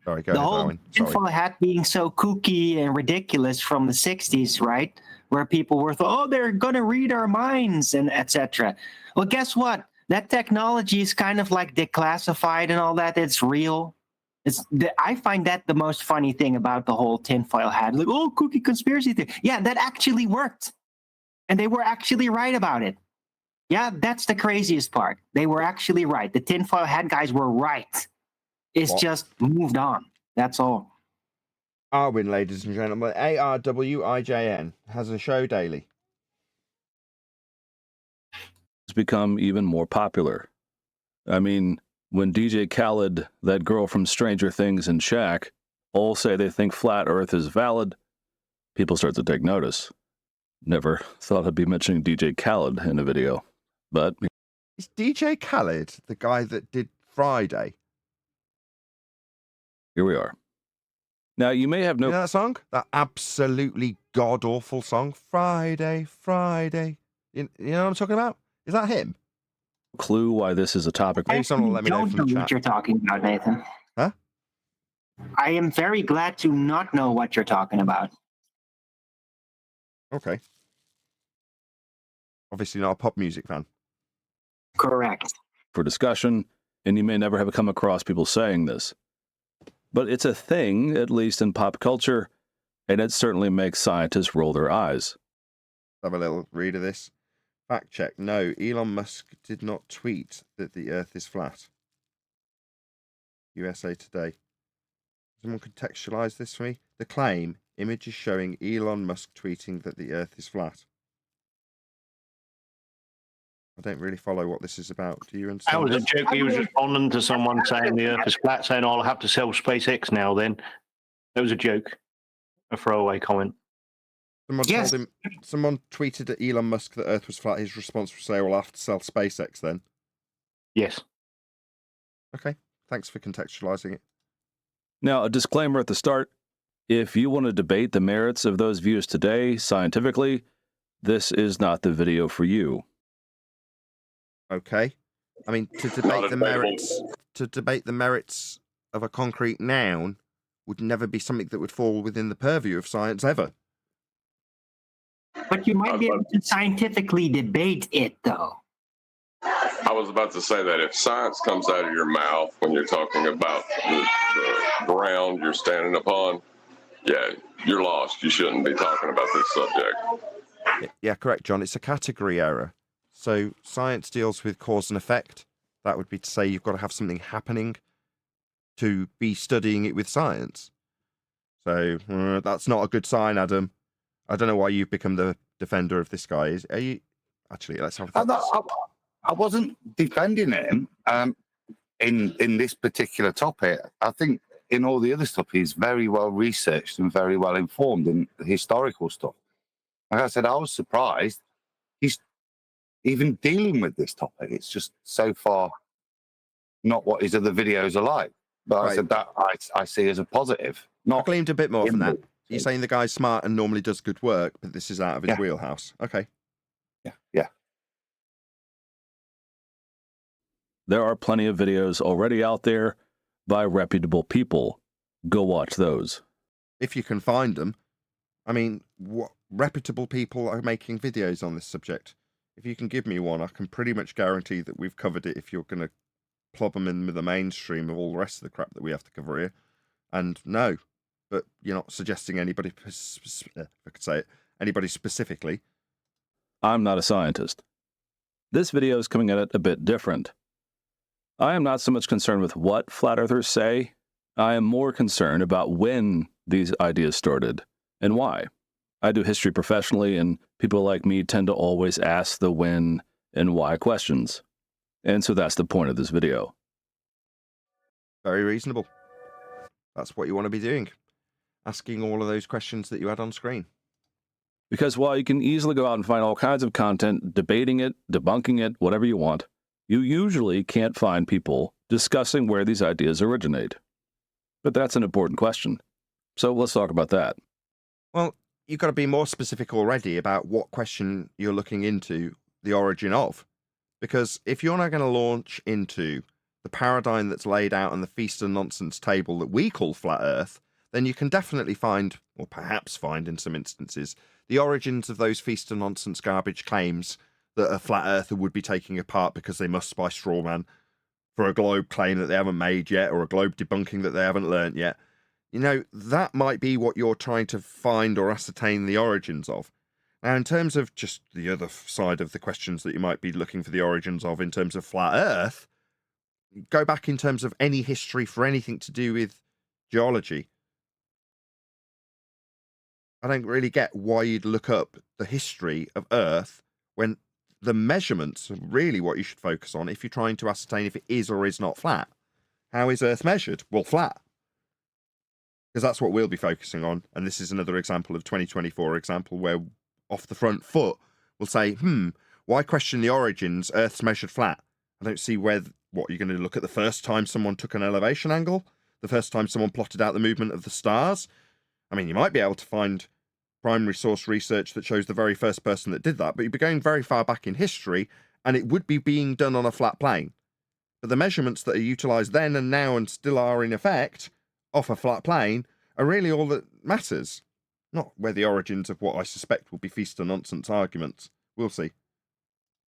Sorry, go the ahead, whole Darwin. Sorry. tinfoil hat being so kooky and ridiculous from the 60s, right? Where people were thought, oh, they're going to read our minds and etc. Well, guess what? That technology is kind of like declassified and all that. It's real. I find that the most funny thing about the whole tinfoil hat. Like, oh, kooky conspiracy theory. Yeah, that actually worked. And they were actually right about it. Yeah, that's the craziest part. They were actually right. The tinfoil hat guys were right. It's just moved on. That's all. Arwin, ladies and gentlemen, ARWIJN, has a show daily. It's become even more popular. I mean, when DJ Khaled, that girl from Stranger Things, and Shaq all say they think flat Earth is valid, people start to take notice. Never thought I'd be mentioning DJ Khaled in a video, but... Is DJ Khaled the guy that did Friday? Here we are. Now, you may have no... You know that song? That absolutely god-awful song, Friday, Friday. You know what I'm talking about? Is that him? clue why this is a topic. Maybe someone will let me know don't from the know chat. what you're talking about, Nathan. Huh? I am very glad to not know what you're talking about. Okay. Obviously not a pop music fan. Correct. For discussion, and you may never have come across people saying this. But it's a thing, at least in pop culture, and it certainly makes scientists roll their eyes. Have a little read of this. Fact check. No, Elon Musk did not tweet that the Earth is flat. USA Today. Someone contextualize this for me? The claim, images showing Elon Musk tweeting that the Earth is flat. I don't really follow what this is about. Do you understand? That was a joke. He was responding to someone saying the Earth is flat, saying, "Oh, I'll have to sell SpaceX now." Then that was a joke, a throwaway comment. Someone told him. Someone tweeted at Elon Musk that Earth was flat. His response was, "Say, well, I'll have to sell SpaceX then." Yes. Okay. Thanks for contextualizing it. Now, a disclaimer at the start. If you want to debate the merits of those views today, scientifically, this is not the video for you. Okay. I mean, to debate the merits of a concrete noun would never be something that would fall within the purview of science ever. But you might be able to scientifically debate it, though. I was about to say that if science comes out of your mouth when you're talking about the ground you're standing upon, yeah, you're lost. You shouldn't be talking about this subject. Yeah, correct, John. It's a category error. So science deals with cause and effect. That would be to say you've got to have something happening to be studying it with science. So that's not a good sign, Adam. I don't know why you've become the defender of this guy. Are you? Actually, let's have a I wasn't defending him in this particular topic. I think in all the other stuff, he's very well researched and very well informed in the historical stuff. Like I said, I was surprised he's even dealing with this topic. It's just so far not what his other videos are like. But right. I said that I see as a positive. I gleaned a bit more from that. You're saying the guy's smart and normally does good work, but this is out of his wheelhouse. Okay. Yeah. There are plenty of videos already out there by reputable people. Go watch those. If you can find them. I mean, what reputable people are making videos on this subject? If you can give me one, I can pretty much guarantee that we've covered it if you're going to plop them in with the mainstream of all the rest of the crap that we have to cover here. And no, but you're not suggesting anybody, if I could say it, anybody specifically. I'm not a scientist. This video is coming at it a bit different. I am not so much concerned with what flat earthers say. I am more concerned about when these ideas started and why. I do history professionally, and people like me tend to always ask the when and why questions. And so that's the point of this video. Very reasonable. That's what you want to be doing. Asking all of those questions that you had on screen. Because while you can easily go out and find all kinds of content, debating it, debunking it, whatever you want, you usually can't find people discussing where these ideas originate. But that's an important question. So let's talk about that. Well, you've got to be more specific already about what question you're looking into the origin of. Because if you're not going to launch into the paradigm that's laid out on the feast and nonsense table that we call flat Earth, then you can definitely find, or perhaps find in some instances, the origins of those feast and nonsense garbage claims that a flat earther would be taking apart because they must by straw man for a globe claim that they haven't made yet, or a globe debunking that they haven't learnt yet. You know, that might be what you're trying to find or ascertain the origins of. Now, in terms of just the other side of the questions that you might be looking for the origins of in terms of flat Earth, go back in terms of any history for anything to do with geology. I don't really get why you'd look up the history of Earth when the measurements are really what you should focus on if you're trying to ascertain if it is or is not flat. How is Earth measured? Well, flat. Because that's what we'll be focusing on. And this is another example of 2024 example where off the front foot we'll say, why question the origins? Earth's measured flat. I don't see what you're going to look at the first time someone took an elevation angle, the first time someone plotted out the movement of the stars. I mean, you might be able to find primary source research that shows the very first person that did that, but you'd be going very far back in history, and it would be being done on a flat plane. But the measurements that are utilised then and now and still are in effect off a flat plane are really all that matters, not where the origins of what I suspect will be feast or nonsense arguments. We'll see.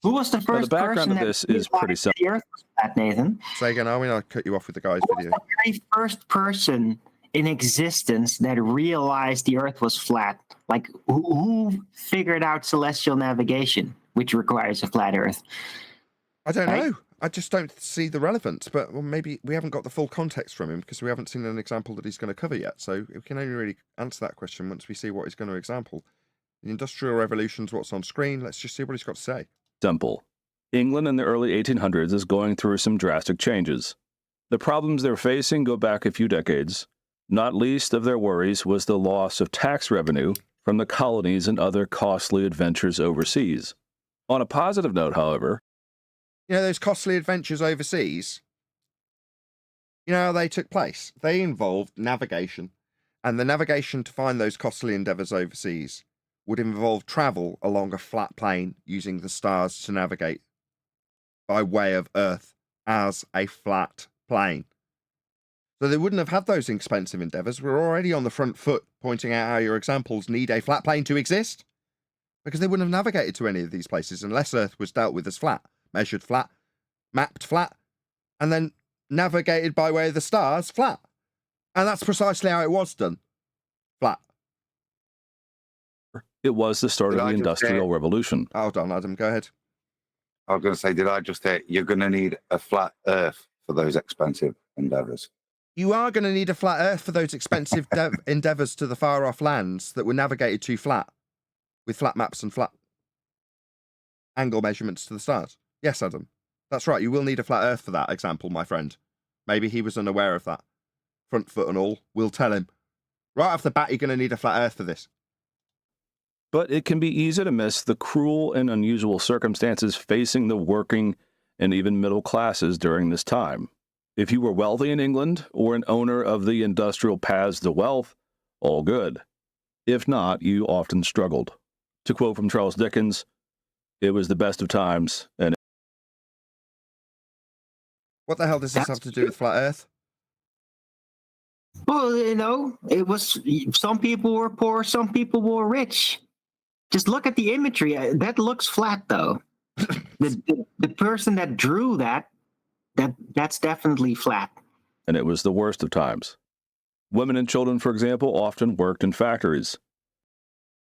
Who was the first the background person of that this is pretty realized simple. the Earth was flat, Nathan? Say again, Arwin, I cut you off with the guy's Who was video. the very first person in existence that realized the Earth was flat? Like, who figured out celestial navigation, which requires a flat Earth? I don't Right? know. I just don't see the relevance, but well, maybe we haven't got the full context from him because we haven't seen an example that he's going to cover yet. So we can only really answer that question once we see what he's going to example. The Industrial Revolution's what's on screen. Let's just see what he's got to say. Simple. England in the early 1800s is going through some drastic changes. The problems they're facing go back a few decades. Not least of their worries was the loss of tax revenue from the colonies and other costly adventures overseas. On a positive note, however, You know, those costly adventures overseas, you know how they took place? They involved navigation, and the navigation to find those costly endeavours overseas would involve travel along a flat plane using the stars to navigate by way of Earth as a flat plane. So they wouldn't have had those expensive endeavours. We're already on the front foot pointing out how your examples need a flat plane to exist, because they wouldn't have navigated to any of these places unless Earth was dealt with as flat, measured flat, mapped flat, and then navigated by way of the stars flat. And that's precisely how it was done. Flat. it was the start Did of I the just say- Industrial Revolution. Hold on, Adam, go ahead. I was going to say, did I just say you're going to need a flat Earth for those expensive endeavours? You are going to need a flat Earth for those expensive endeavours to the far off lands that were navigated to flat, with flat maps and flat angle measurements to the stars. Yes, Adam, that's right. You will need a flat Earth for that example, my friend. Maybe he was unaware of that. Front foot and all, we'll tell him. Right off the bat, you're going to need a flat Earth for this. But it can be easy to miss the cruel and unusual circumstances facing the working and even middle classes during this time. If you were wealthy in England or an owner of the industrial paths to wealth, all good. If not, you often struggled. To quote from Charles Dickens, it was the best of times, and What the hell does this have to do with flat Earth? Well, you know, it was some people were poor, some people were rich. Just look at the imagery. That looks flat, though. the person that drew that's definitely flat. it was the worst of times. Women and children, for example, often worked in factories.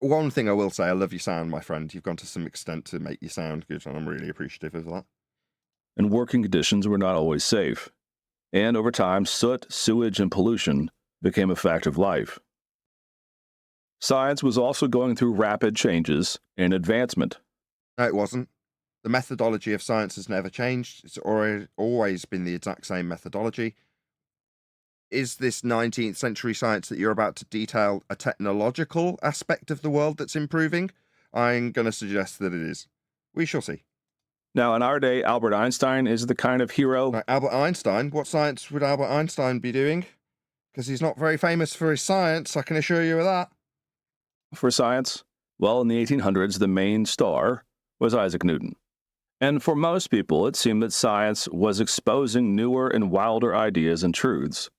One thing I will say, I love your sound, my friend. You've gone to some extent to make you sound good, and I'm really appreciative of that. And working conditions were not always safe. And over time, soot, sewage, and pollution became a fact of life. Science was also going through rapid changes and advancement. No, it wasn't. The methodology of science has never changed. It's always been the exact same methodology. Is this 19th century science that you're about to detail a technological aspect of the world that's improving? I'm going to suggest that it is. We shall see. Now, in our day, Albert Einstein is the kind of hero. Right, Albert Einstein, what science would Albert Einstein be doing? Because he's not very famous for his science, I can assure you of that. for science? Well, in the 1800s, the main star was Isaac Newton. And for most people, it seemed that science was exposing newer and wilder ideas and truths.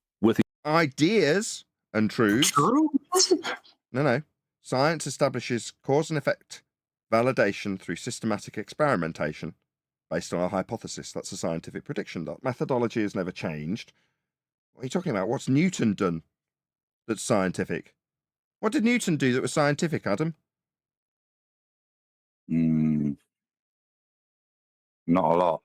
Ideas and truths? Truths? No. Science establishes cause and effect validation through systematic experimentation based on a hypothesis. That's a scientific prediction. That methodology has never changed. What are you talking about? What's Newton done that's scientific? What did Newton do that was scientific, Adam? Not a lot.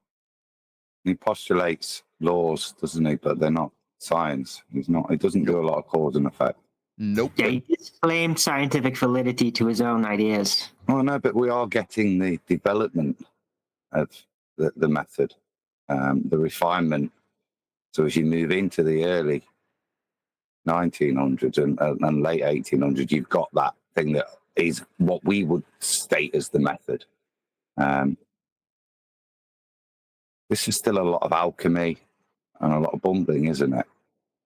He postulates laws, doesn't he? But they're not science. He doesn't do a lot of cause and effect. Nope. Yeah, he disclaimed scientific validity to his own ideas. Oh no, but we are getting the development of the method, the refinement. So as you move into the early 1900s and late 1800s, you've got that thing that is what we would state as the method. This is still a lot of alchemy and a lot of bumbling, isn't it?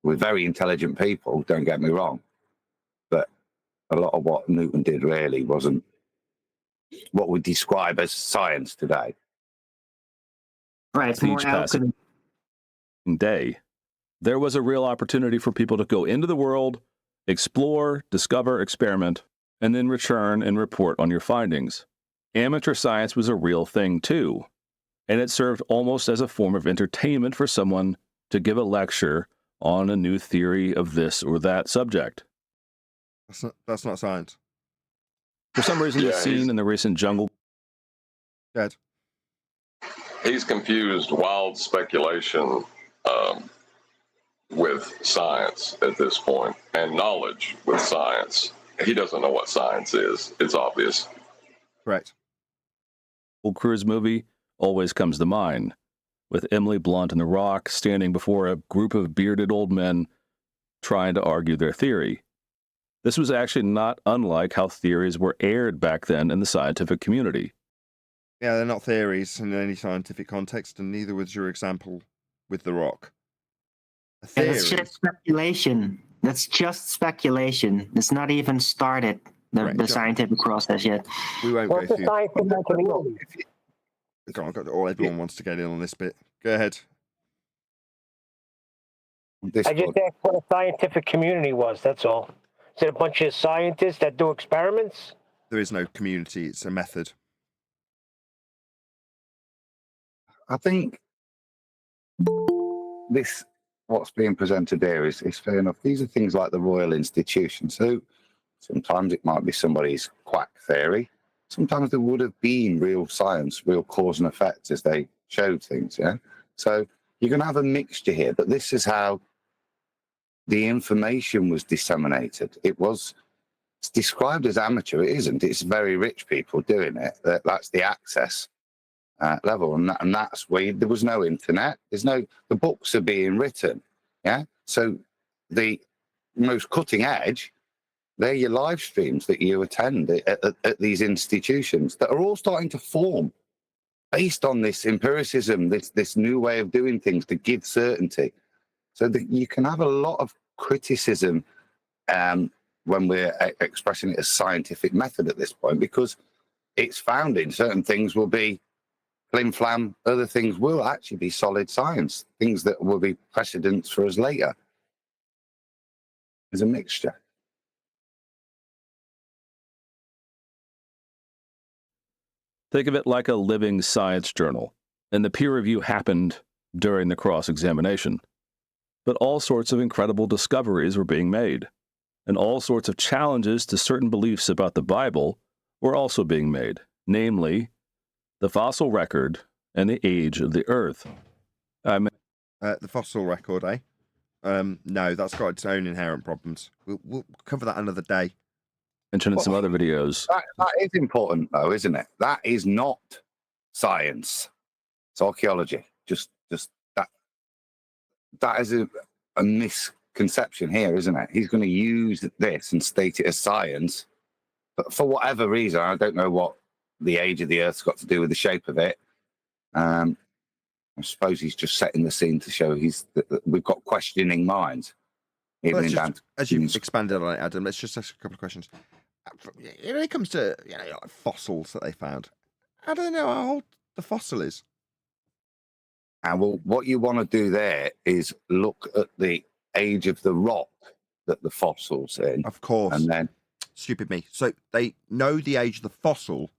We're very intelligent people, don't get me wrong, but a lot of what Newton did really wasn't what we describe as science today. Right, it's more alchemy. Day, there was a real opportunity for people to go into the world, explore, discover, experiment, and then return and report on your findings. Amateur science was a real thing too, and it served almost as a form of entertainment for someone to give a lecture on a new theory of this or that subject. That's not science. For some reason, the scene in the recent jungle. Dead. He's confused wild speculation with science at this point, and knowledge with science. He doesn't know what science is. It's obvious. Correct. Cruise movie always comes to mind, with Emily Blunt and The Rock standing before a group of bearded old men trying to argue their theory. This was actually not unlike how theories were aired back then in the scientific community. Yeah, they're not theories in any scientific context, and neither was your example with The Rock. It's just speculation. That's just speculation. It's not even started the scientific process yet. We won't go through. Everyone wants to get in on this bit. Go ahead. I just asked what a scientific community was. That's all. Is it a bunch of scientists that do experiments? There is no community. It's a method. I think what's being presented here is fair enough. These are things like the Royal Institution. So sometimes it might be somebody's quack theory. Sometimes there would have been real science, real cause and effect as they showed things. Yeah. So you're going to have a mixture here, but this is how the information was disseminated. It's described as amateur. It isn't. It's very rich people doing it. That's the access level, and that's where there was no internet. The books are being written. Yeah. So the most cutting edge, they're your live streams that you attend at these institutions that are all starting to form based on this empiricism, this new way of doing things to give certainty. So that you can have a lot of criticism when we're expressing it as scientific method at this point, because it's founding. Certain things will be flim flam, other things will actually be solid science, things that will be precedents for us later. There's a mixture. Think of it like a living science journal, and the peer review happened during the cross-examination. But all sorts of incredible discoveries were being made, and all sorts of challenges to certain beliefs about the Bible were also being made, namely, the fossil record and the age of the Earth. The fossil record, eh? No, that's got its own inherent problems. We'll cover that another day. Mentioned in some other videos. That is important, though, isn't it? That is not science. It's archaeology. Just that. That is a misconception here, isn't it? He's going to use this and state it as science, but for whatever reason, I don't know what the age of the Earth's got to do with the shape of it. I suppose he's just setting the scene to show that we've got questioning minds. As you've expanded on it, Adam, let's just ask a couple of questions. when it comes to like fossils that they found, how do they know how old the fossil is? And well, what you want to do there is look at the age of the rock that the fossil's in. Of course. And then, stupid me. So they know the age of the fossil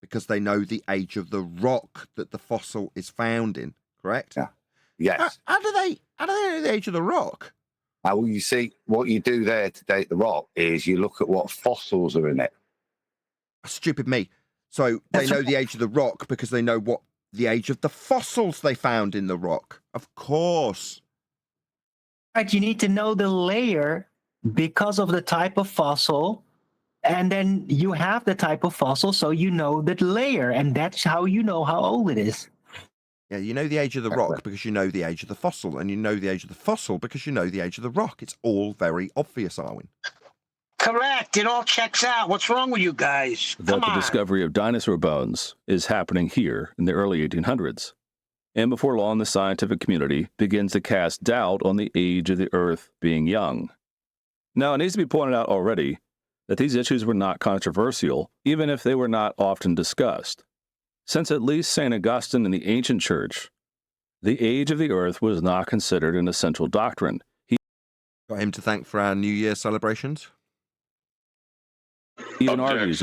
because they know the age of the rock that the fossil is found in. Correct? Yeah. Yes. How do they know the age of the rock? Well, you see, what you do there to date the rock is you look at what fossils are in it. Stupid me. So they know the age of the rock because they know what the age of the fossils they found in the rock. Of course. Right, you need to know the layer because of the type of fossil, and then you have the type of fossil, so you know that layer, and that's how you know how old it is. Yeah, you know the age of the rock because you know the age of the fossil, and you know the age of the fossil because you know the age of the rock. It's all very obvious, Arwen. Correct. It all checks out. What's wrong with you guys? That Come the on. discovery of dinosaur bones is happening here in the early 1800s. And before long, the scientific community begins to cast doubt on the age of the Earth being young. Now, it needs to be pointed out already that these issues were not controversial, even if they were not often discussed. Since at least St. Augustine in the ancient church, the age of the Earth was not considered an essential doctrine. He got him to thank for our New Year celebrations. Even argues.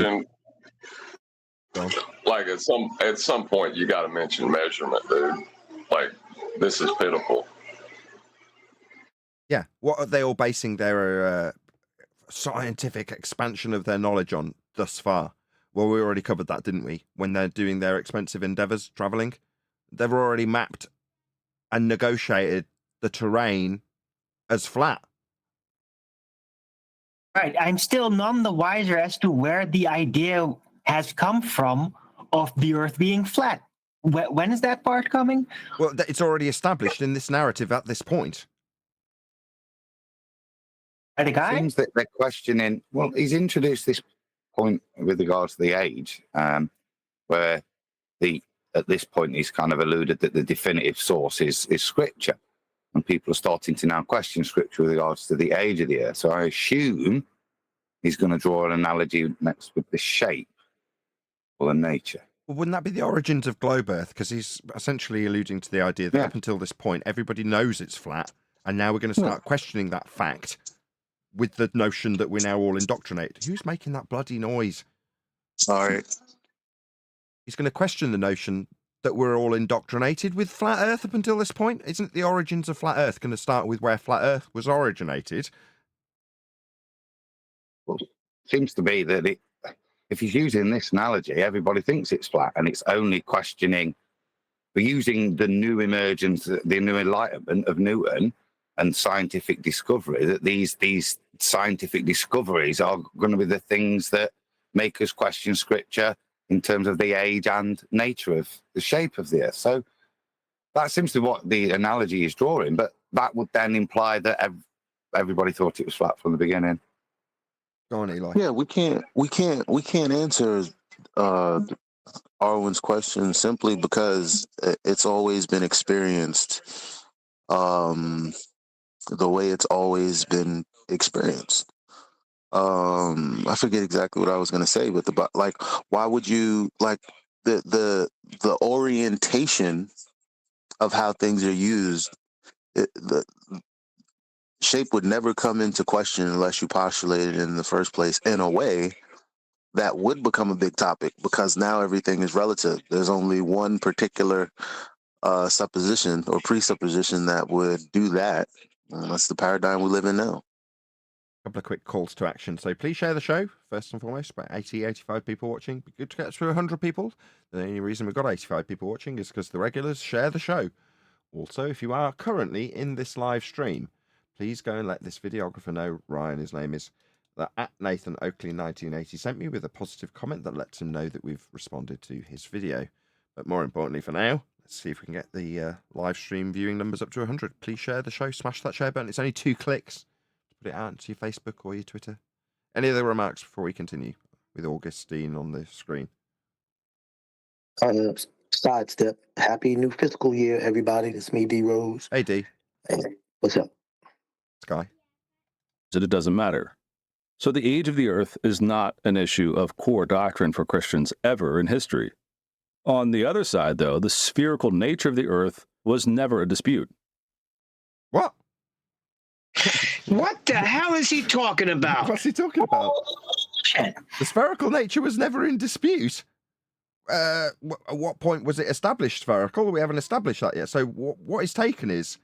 Like at some point, you got to mention measurement, dude. Like, this is pitiful. Yeah, what are they all basing their scientific expansion of their knowledge on thus far? Well, we already covered that, didn't we? When they're doing their expensive endeavors, traveling, they've already mapped and negotiated the terrain as flat. Right. I'm still none the wiser as to where the idea has come from of the Earth being flat. When is that part coming? Well, it's already established in this narrative at this point. By the guy? Seems that they're questioning. Well, he's introduced this point with regards to the age, where at this point he's kind of alluded that the definitive source is scripture, and people are starting to now question scripture with regards to the age of the Earth. So I assume he's going to draw an analogy next with the shape or the nature. Well, wouldn't that be the origins of globe Earth? Because he's essentially alluding to the idea that up until this point, everybody knows it's flat, and now we're going to start questioning that fact with the notion that we're now all indoctrinated. Who's making that bloody noise? Sorry. He's going to question the notion that we're all indoctrinated with flat Earth up until this point. Isn't the origins of flat Earth going to start with where flat Earth was originated? Well, seems to be that if he's using this analogy, everybody thinks it's flat, and it's only questioning. We're using the new emergence, the new enlightenment of Newton and scientific discovery, that these scientific discoveries are going to be the things that make us question scripture in terms of the age and nature of the shape of the Earth. So that seems to be what the analogy is drawing, but that would then imply that everybody thought it was flat from the beginning. Go on, Eli. Yeah, we can't answer Arwen's question simply because it's always been experienced the way it's always been experienced. I forget exactly what I was going to say, but why would you like the orientation of how things are used? The shape would never come into question unless you postulate it in the first place. In a way, that would become a big topic because now everything is relative. There's only one particular supposition or presupposition that would do that. And that's the paradigm we live in now. A couple of quick calls to action. So please share the show, first and foremost. About 85 people watching. Be good to get through 100 people. The only reason we've got 85 people watching is because the regulars share the show. Also, if you are currently in this live stream, please go and let this videographer know, Ryan, his name is, that at Nathan Oakley 1980 sent me with a positive comment that lets him know that we've responded to his video. But more importantly for now, let's see if we can get the live stream viewing numbers up to 100. Please share the show, smash that share button. It's only 2 clicks to put it out into your Facebook or your Twitter. Any other remarks before we continue with Augustine on the screen? Sidestep. Happy new fiscal year, everybody. It's me, D Rose. Hey, D. Hey, what's up? Sky. That it doesn't matter. So the age of the Earth is not an issue of core doctrine for Christians ever in history. On the other side, though, the spherical nature of the Earth was never a dispute. What? What the hell is he talking about? What's he talking about? Shit. The spherical nature was never in dispute. At what point was it established spherical? We haven't established that yet. So what is taken is,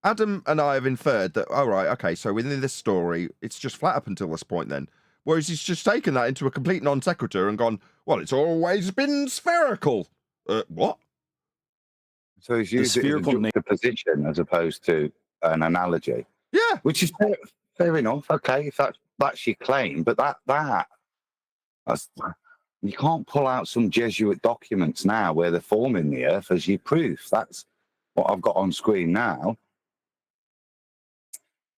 Adam and I have inferred that, all right, okay, so within this story, it's just flat up until this point then. Whereas he's just taken that into a complete non sequitur and gone, well, it's always been spherical. What? So he's used it as a juxtaposition as opposed to an analogy. Yeah. Which is fair enough. Okay, if that's your claim, but that's you can't pull out some Jesuit documents now where they're forming the Earth as your proof. That's what I've got on screen now.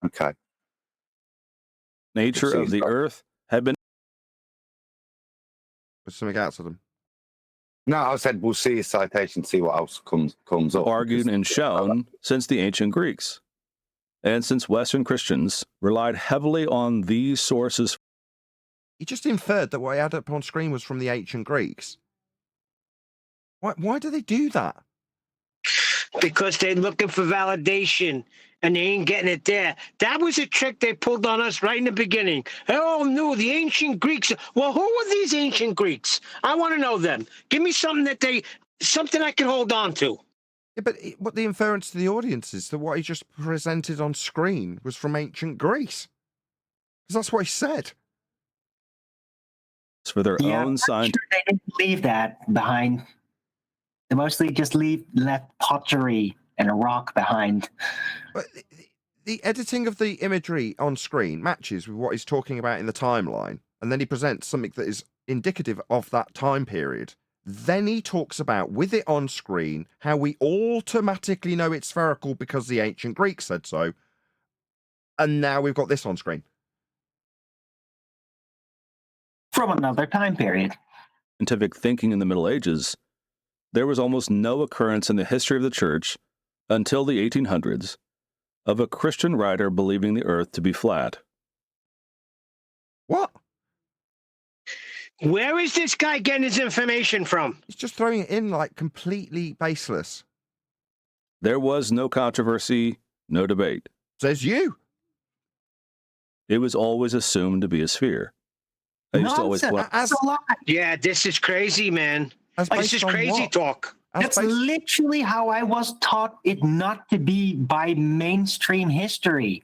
Okay. Nature of the Earth had been. There's something else of them. No, I said we'll see a citation, see what else comes up. Argued and shown since the ancient Greeks. And since Western Christians relied heavily on these sources. He just inferred that what he had up on screen was from the ancient Greeks. Why do they do that? Because they're looking for validation and they ain't getting it there. That was a trick they pulled on us right in the beginning. Oh, no, the ancient Greeks. Well, who were these ancient Greeks? I want to know them. Give me something something I can hold on to. Yeah, but what the inference to the audience is that what he just presented on screen was from ancient Greece. Because that's what he said. For their own science. Sure they didn't leave that behind. They mostly just left pottery and a rock behind. But the editing of the imagery on screen matches with what he's talking about in the timeline, and then he presents something that is indicative of that time period. Then he talks about, with it on screen, how we automatically know it's spherical because the ancient Greeks said so, and now we've got this on screen. From another time period. Scientific thinking in the Middle Ages, there was almost no occurrence in the history of the Church until the 1800s of a Christian writer believing the Earth to be flat. What? Where is this guy getting his information from? He's just throwing it in like completely baseless. There was no controversy, no debate. Says you. It was always assumed to be a sphere. I used to always Yeah, this is crazy, man. This is crazy talk. That's literally how I was taught it not to be by mainstream history.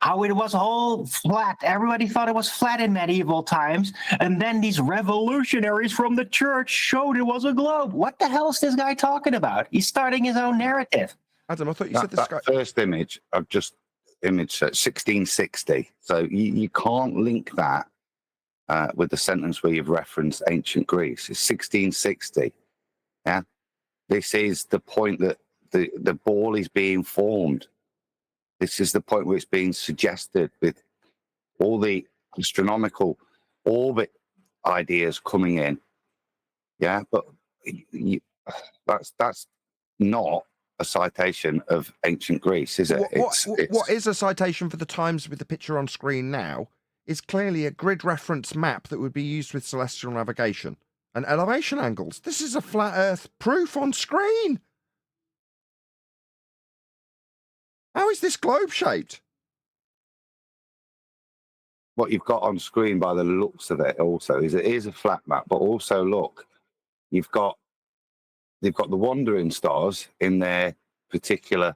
How it was all flat. Everybody thought it was flat in medieval times. And then these revolutionaries from the church showed it was a globe. What the hell is this guy talking about? He's starting his own narrative. Adam, I thought you said this guy... first image, I've just imaged 1660. So you can't link that with the sentence where you've referenced ancient Greece. It's 1660. Yeah. This is the point that the ball is being formed. This is the point where it's being suggested with all the astronomical orbit ideas coming in. Yeah, but that's not a citation of ancient Greece, is it? What is a citation for the times with the picture on screen now is clearly a grid reference map that would be used with celestial navigation and elevation angles. This is a flat Earth proof on screen. How is this globe shaped? What you've got on screen by the looks of it also is it is a flat map, but also look, they've got the wandering stars in their particular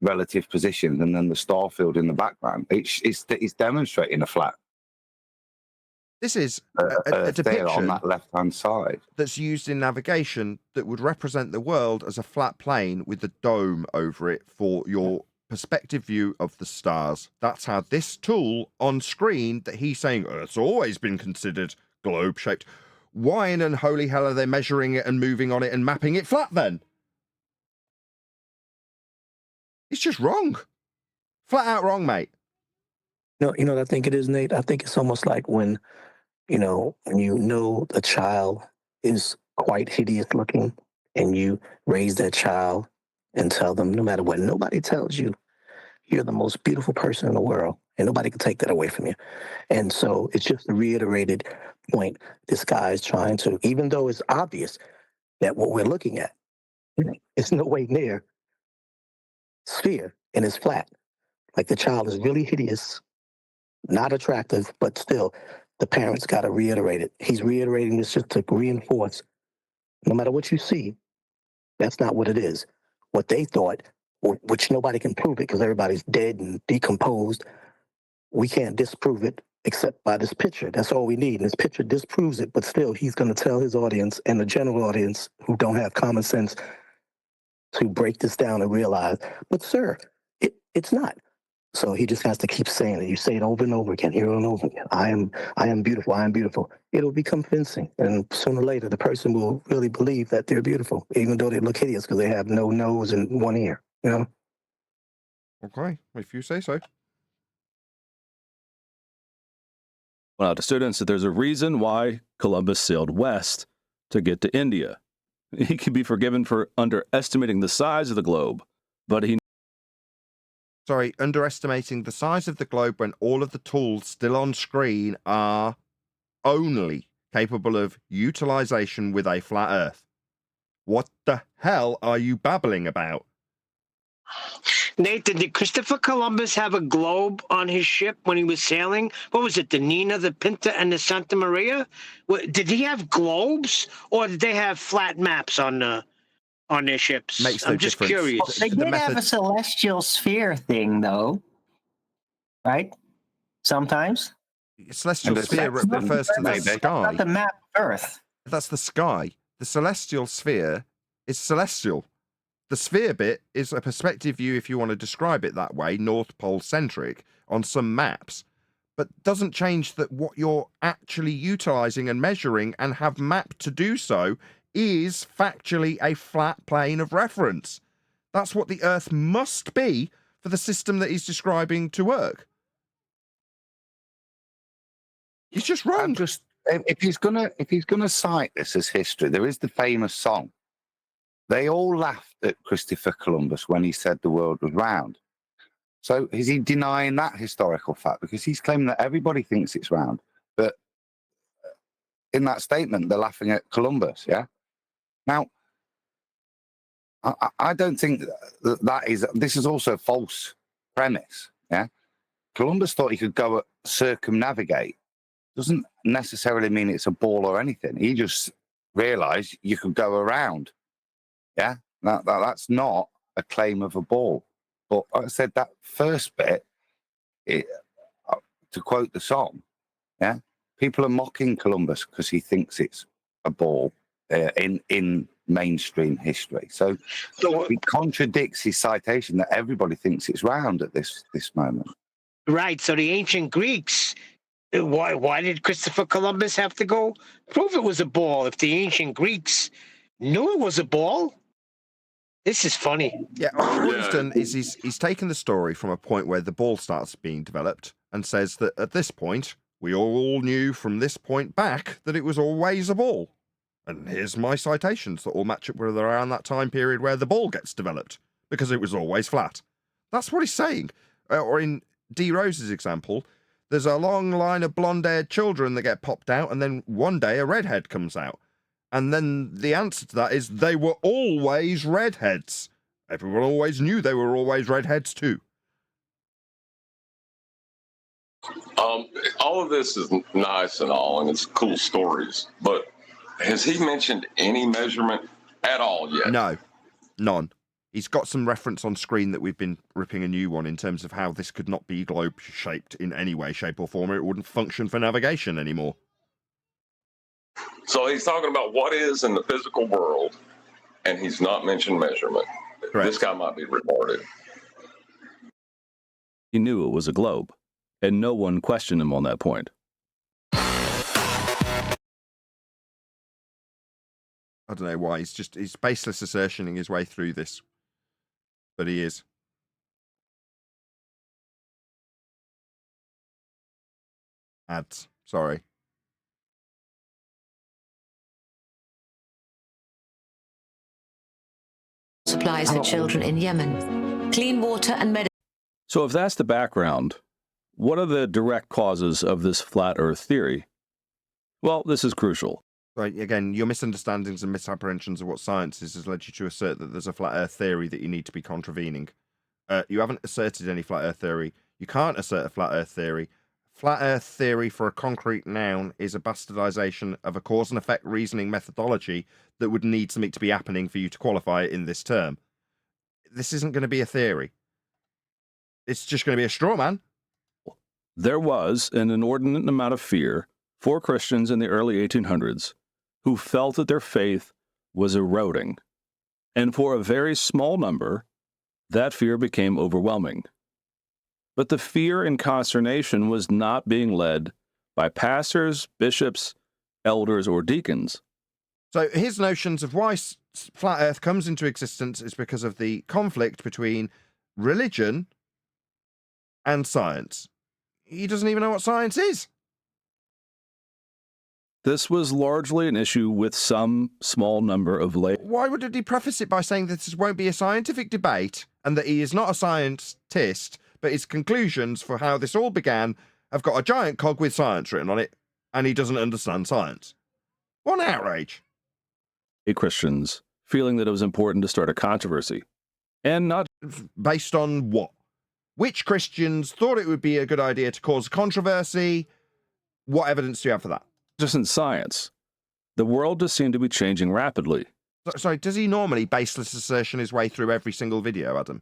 relative positions, and then the star field in the background. It's demonstrating a flat. This is a depiction on that left-hand side that's used in navigation that would represent the world as a flat plane with the dome over it for your perspective view of the stars. That's how this tool on screen that he's saying, it's always been considered globe-shaped. Why in unholy hell are they measuring it and moving on it and mapping it flat then? It's just wrong. Flat out wrong, mate. No, you know what I think it is, Nate? I think it's almost like when a child is quite hideous looking and you raise that child and tell them, no matter what nobody tells you, you're the most beautiful person in the world. and nobody can take that away from you. And so it's just a reiterated point. This guy is trying to, even though it's obvious that what we're looking at is no way near sphere and it's flat. Like the child is really hideous, not attractive, but still, the parents got to reiterate it. He's reiterating this just to reinforce, no matter what you see, that's not what it is. What they thought, which nobody can prove it because everybody's dead and decomposed, we can't disprove it except by this picture. That's all we need. And this picture disproves it, but still, he's going to tell his audience and the general audience who don't have common sense to break this down and realize, but sir, it's not. So he just has to keep saying it. You say it over and over again, here and over again. I am beautiful. I am beautiful. It'll become convincing. And sooner or later, the person will really believe that they're beautiful, even though they look hideous because they have no nose and one ear, you know? Okay, if you say so. Well, to students, that there's a reason why Columbus sailed west to get to India. He could be forgiven for underestimating the size of the globe, but he... Sorry, underestimating the size of the globe when all of the tools still on screen are only capable of utilization with a flat Earth. What the hell are you babbling about? Nathan, did Christopher Columbus have a globe on his ship when he was sailing? What was it, the Nina, the Pinta, and the Santa Maria? Did he have globes, or did they have flat maps on their ships? Makes no I'm just difference. curious. They did have a celestial sphere thing, though, right? Sometimes. Celestial And sphere refers to the maybe. sky. Not the map of Earth. That's the sky. The celestial sphere is celestial. The sphere bit is a perspective view, if you want to describe it that way, North Pole centric on some maps, but doesn't change that what you're actually utilizing and measuring and have mapped to do so is factually a flat plane of reference. That's what the Earth must be for the system that he's describing to work. He's just wrong. If he's gonna cite this as history, there is the famous song. They all laughed at Christopher Columbus when he said the world was round. So is he denying that historical fact? Because he's claiming that everybody thinks it's round. But in that statement, they're laughing at Columbus, yeah? Now, I don't think this is also a false premise, yeah? Columbus thought he could go circumnavigate. Doesn't necessarily mean it's a ball or anything. He just realized you could go around. Yeah, that's not a claim of a ball. But like I said, that first bit, to quote the song, yeah, people are mocking Columbus because he thinks it's a ball in mainstream history. So it contradicts his citation that everybody thinks it's round at this moment. Right. So the ancient Greeks, why did Christopher Columbus have to go prove it was a ball if the ancient Greeks knew it was a ball? This is funny. Yeah, what he's done is he's taken the story from a point where the ball starts being developed and says that at this point, we all knew from this point back that it was always a ball. And here's my citations that all match up with around that time period where the ball gets developed, because it was always flat. That's what he's saying. Or in D. Rose's example, there's a long line of blonde-haired children that get popped out, and then one day a redhead comes out. And then the answer to that is they were always redheads. Everyone always knew they were always redheads too. All of this is nice and all, and it's cool stories. But has he mentioned any measurement at all yet? No, none. He's got some reference on screen that we've been ripping a new one in terms of how this could not be globe-shaped in any way, shape, or form, or it wouldn't function for navigation anymore. So he's talking about what is in the physical world, and he's not mentioned measurement. Correct. This guy might be retarded. He knew it was a globe, and no one questioned him on that point. I don't know why. He's baseless assertioning his way through this. But he is. Ads. Sorry. Supplies for children in Yemen. Clean water and medicine. So if that's the background, what are the direct causes of this flat Earth theory? Well, this is crucial. Right, again, your misunderstandings and misapprehensions of what science is has led you to assert that there's a flat Earth theory that you need to be contravening. You haven't asserted any flat Earth theory. You can't assert a flat Earth theory. Flat Earth theory for a concrete noun is a bastardization of a cause and effect reasoning methodology that would need something to be happening for you to qualify it in this term. This isn't going to be a theory. It's just going to be a straw man. There was an inordinate amount of fear for Christians in the early 1800s who felt that their faith was eroding. And for a very small number, that fear became overwhelming. But the fear and consternation was not being led by pastors, bishops, elders, or deacons. So his notions of why flat Earth comes into existence is because of the conflict between religion and science. He doesn't even know what science is. This was largely an issue with some small number of lay. Why would he preface it by saying that this won't be a scientific debate and that he is not a scientist, but his conclusions for how this all began have got a giant cog with science written on it, and he doesn't understand science? What an outrage. Christians, feeling that it was important to start a controversy. And not based on what? Which Christians thought it would be a good idea to cause controversy? What evidence do you have for that? just in science. The world just seemed to be changing rapidly. Sorry, does he normally baseless assertion his way through every single video, Adam?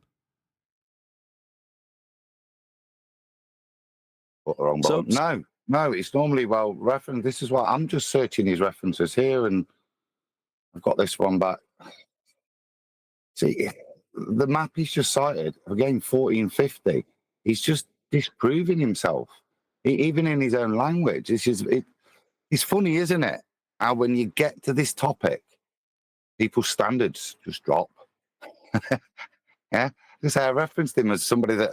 Wrong button. No, it's normally well referenced. This is what I'm just searching his references here, and I've got this one back. See, the map he's just cited, again, 1450, he's just disproving himself, even in his own language. It's funny, isn't it? How when you get to this topic, people's standards just drop. Yeah, because I referenced him as somebody that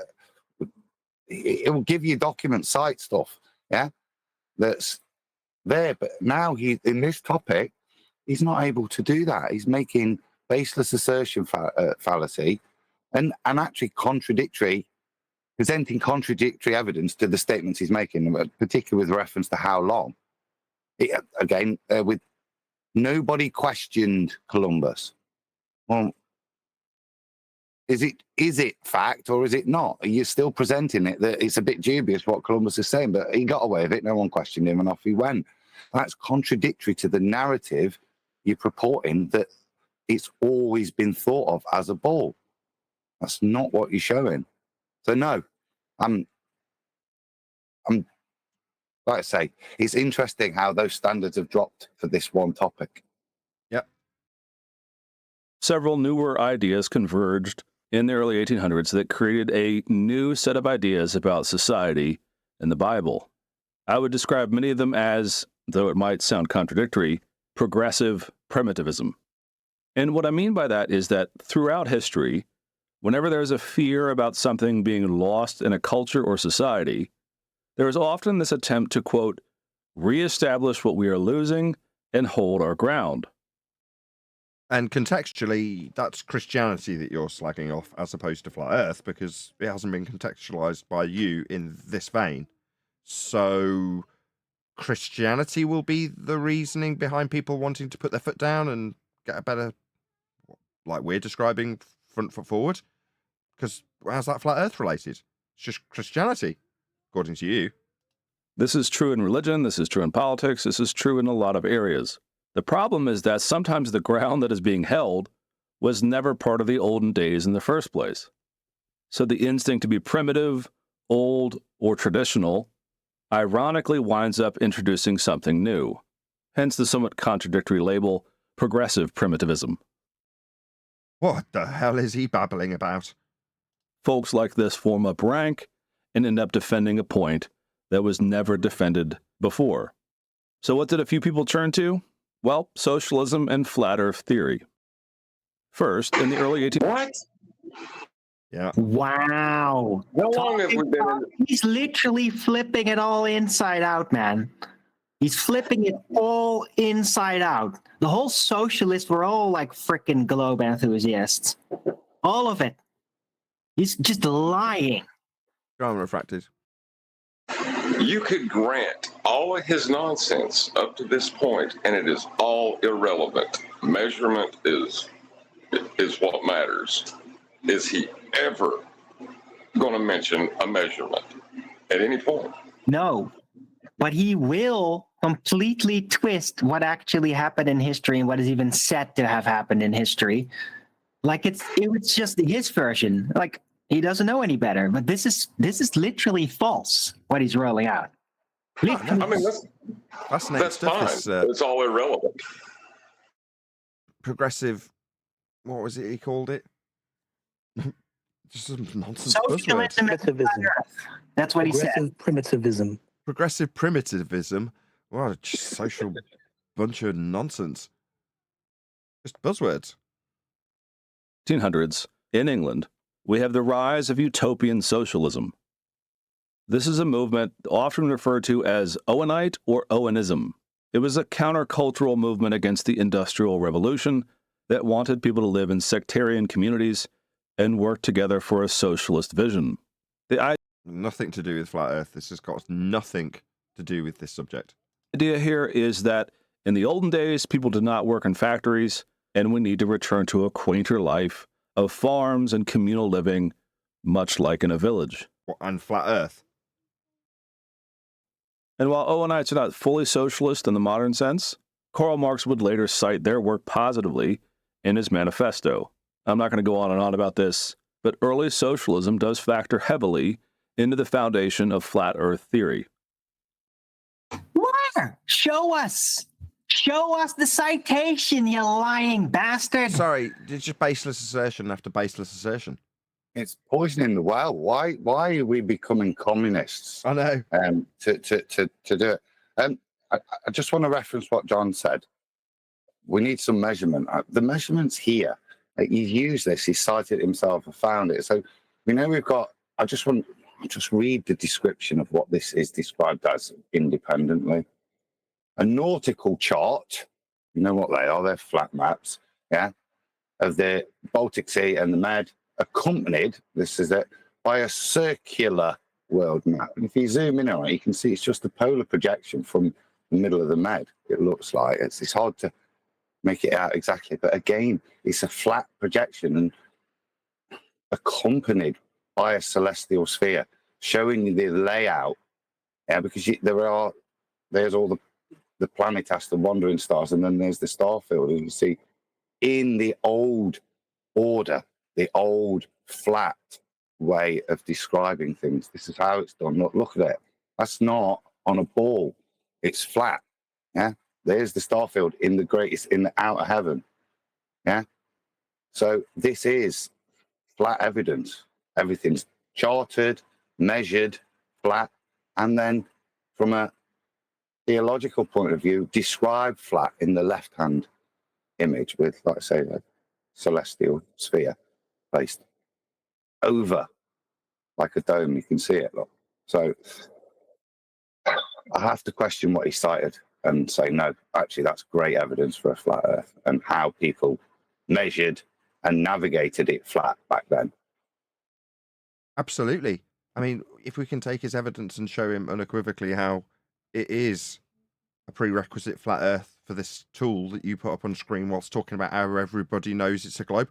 it will give you document site stuff, yeah, that's there. But now he in this topic, he's not able to do that. He's making baseless assertion fallacy and actually presenting contradictory evidence to the statements he's making, particularly with reference to how long. With nobody questioned Columbus. Well, is it fact or is it not? Are you still presenting it that it's a bit dubious what Columbus is saying, but he got away with it, no one questioned him, and off he went. That's contradictory to the narrative you're purporting that it's always been thought of as a ball. That's not what you're showing. So no, I'm like I say, it's interesting how those standards have dropped for this one topic. Yep. Several newer ideas converged in the early 1800s that created a new set of ideas about society and the Bible. I would describe many of them as, though it might sound contradictory, progressive primitivism. And what I mean by that is that throughout history, whenever there's a fear about something being lost in a culture or society, there is often this attempt to, quote, reestablish what we are losing and hold our ground. And contextually, that's Christianity that you're slagging off as opposed to Flat Earth, because it hasn't been contextualized by you in this vein. So Christianity will be the reasoning behind people wanting to put their foot down and get a better, like we're describing, front foot forward? Because how's that Flat Earth related? It's just Christianity, according to you. This is true in religion, this is true in politics, this is true in a lot of areas. The problem is that sometimes the ground that is being held was never part of the olden days in the first place. So the instinct to be primitive, old, or traditional ironically winds up introducing something new. Hence the somewhat contradictory label, progressive primitivism. What the hell is he babbling about? Folks like this form up rank and end up defending a point that was never defended before. So what did a few people turn to? Well, socialism and flat earth theory. First, in the early 1800s... What? Yeah. Wow. How long have we been in? He's literally flipping it all inside out, man. He's flipping it all inside out. The whole socialists were all like freaking globe enthusiasts. All of it. He's just lying. Go on, Refracted. You could grant all of his nonsense up to this point, and it is all irrelevant. Measurement is what matters. Is he ever going to mention a measurement at any point? No, but he will completely twist what actually happened in history and what is even said to have happened in history. Like it's just his version. Like he doesn't know any better. But this is literally false. What he's rolling out. I mean, Fascinating that's stuff. fine. This It's all irrelevant. progressive, what was it he called it? Just some nonsense buzzwords. Socialism is Primitivism. That's what he said. Progressive primitivism. Progressive primitivism. What a social bunch of nonsense. Just buzzwords. 1800s, in England, we have the rise of utopian socialism. This is a movement often referred to as Owenite or Owenism. It was a countercultural movement against the Industrial Revolution that wanted people to live in sectarian communities and work together for a socialist vision. Nothing to do with flat Earth. This has got nothing to do with this subject. The idea here is that in the olden days, people did not work in factories, and we need to return to a quainter life of farms and communal living, much like in a village. And flat Earth. And while Owenites are not fully socialist in the modern sense, Karl Marx would later cite their work positively in his manifesto. I'm not going to go on and on about this, but early socialism does factor heavily into the foundation of flat Earth theory. Where? Show us. Show us the citation, you lying bastard. Sorry, it's just baseless assertion after baseless assertion. It's poisoning the well. Why are we becoming communists? I know. To do it. I just want to reference what John said. We need some measurement. The measurement's here. He's used this. He cited it himself and found it. So we know we've got. I'll just read the description of what this is described as independently. A nautical chart. You know what they are? They're flat maps. Yeah, of the Baltic Sea and the Med, accompanied. This is it by a circular world map. And if you zoom in on it, you can see it's just a polar projection from the middle of the Med. It looks like it's hard to make it out exactly, but again, it's a flat projection and accompanied by a celestial sphere, showing you the layout. Yeah, because there's all the planet, the wandering stars, and then there's the star field. And you see in the old order, the old flat way of describing things. This is how it's done. Look at it. That's not on a ball. It's flat. Yeah. There's the star field in the outer heaven. Yeah. So this is flat evidence. Everything's charted, measured, flat, and then from a theological point of view, described flat in the left-hand image with, like I say, a celestial sphere placed over like a dome. You can see it. Look. So I have to question what he cited and say, no, actually, that's great evidence for a flat Earth and how people measured and navigated it flat back then. Absolutely. I mean, if we can take his evidence and show him unequivocally how it is a prerequisite flat Earth for this tool that you put up on screen whilst talking about how everybody knows it's a globe,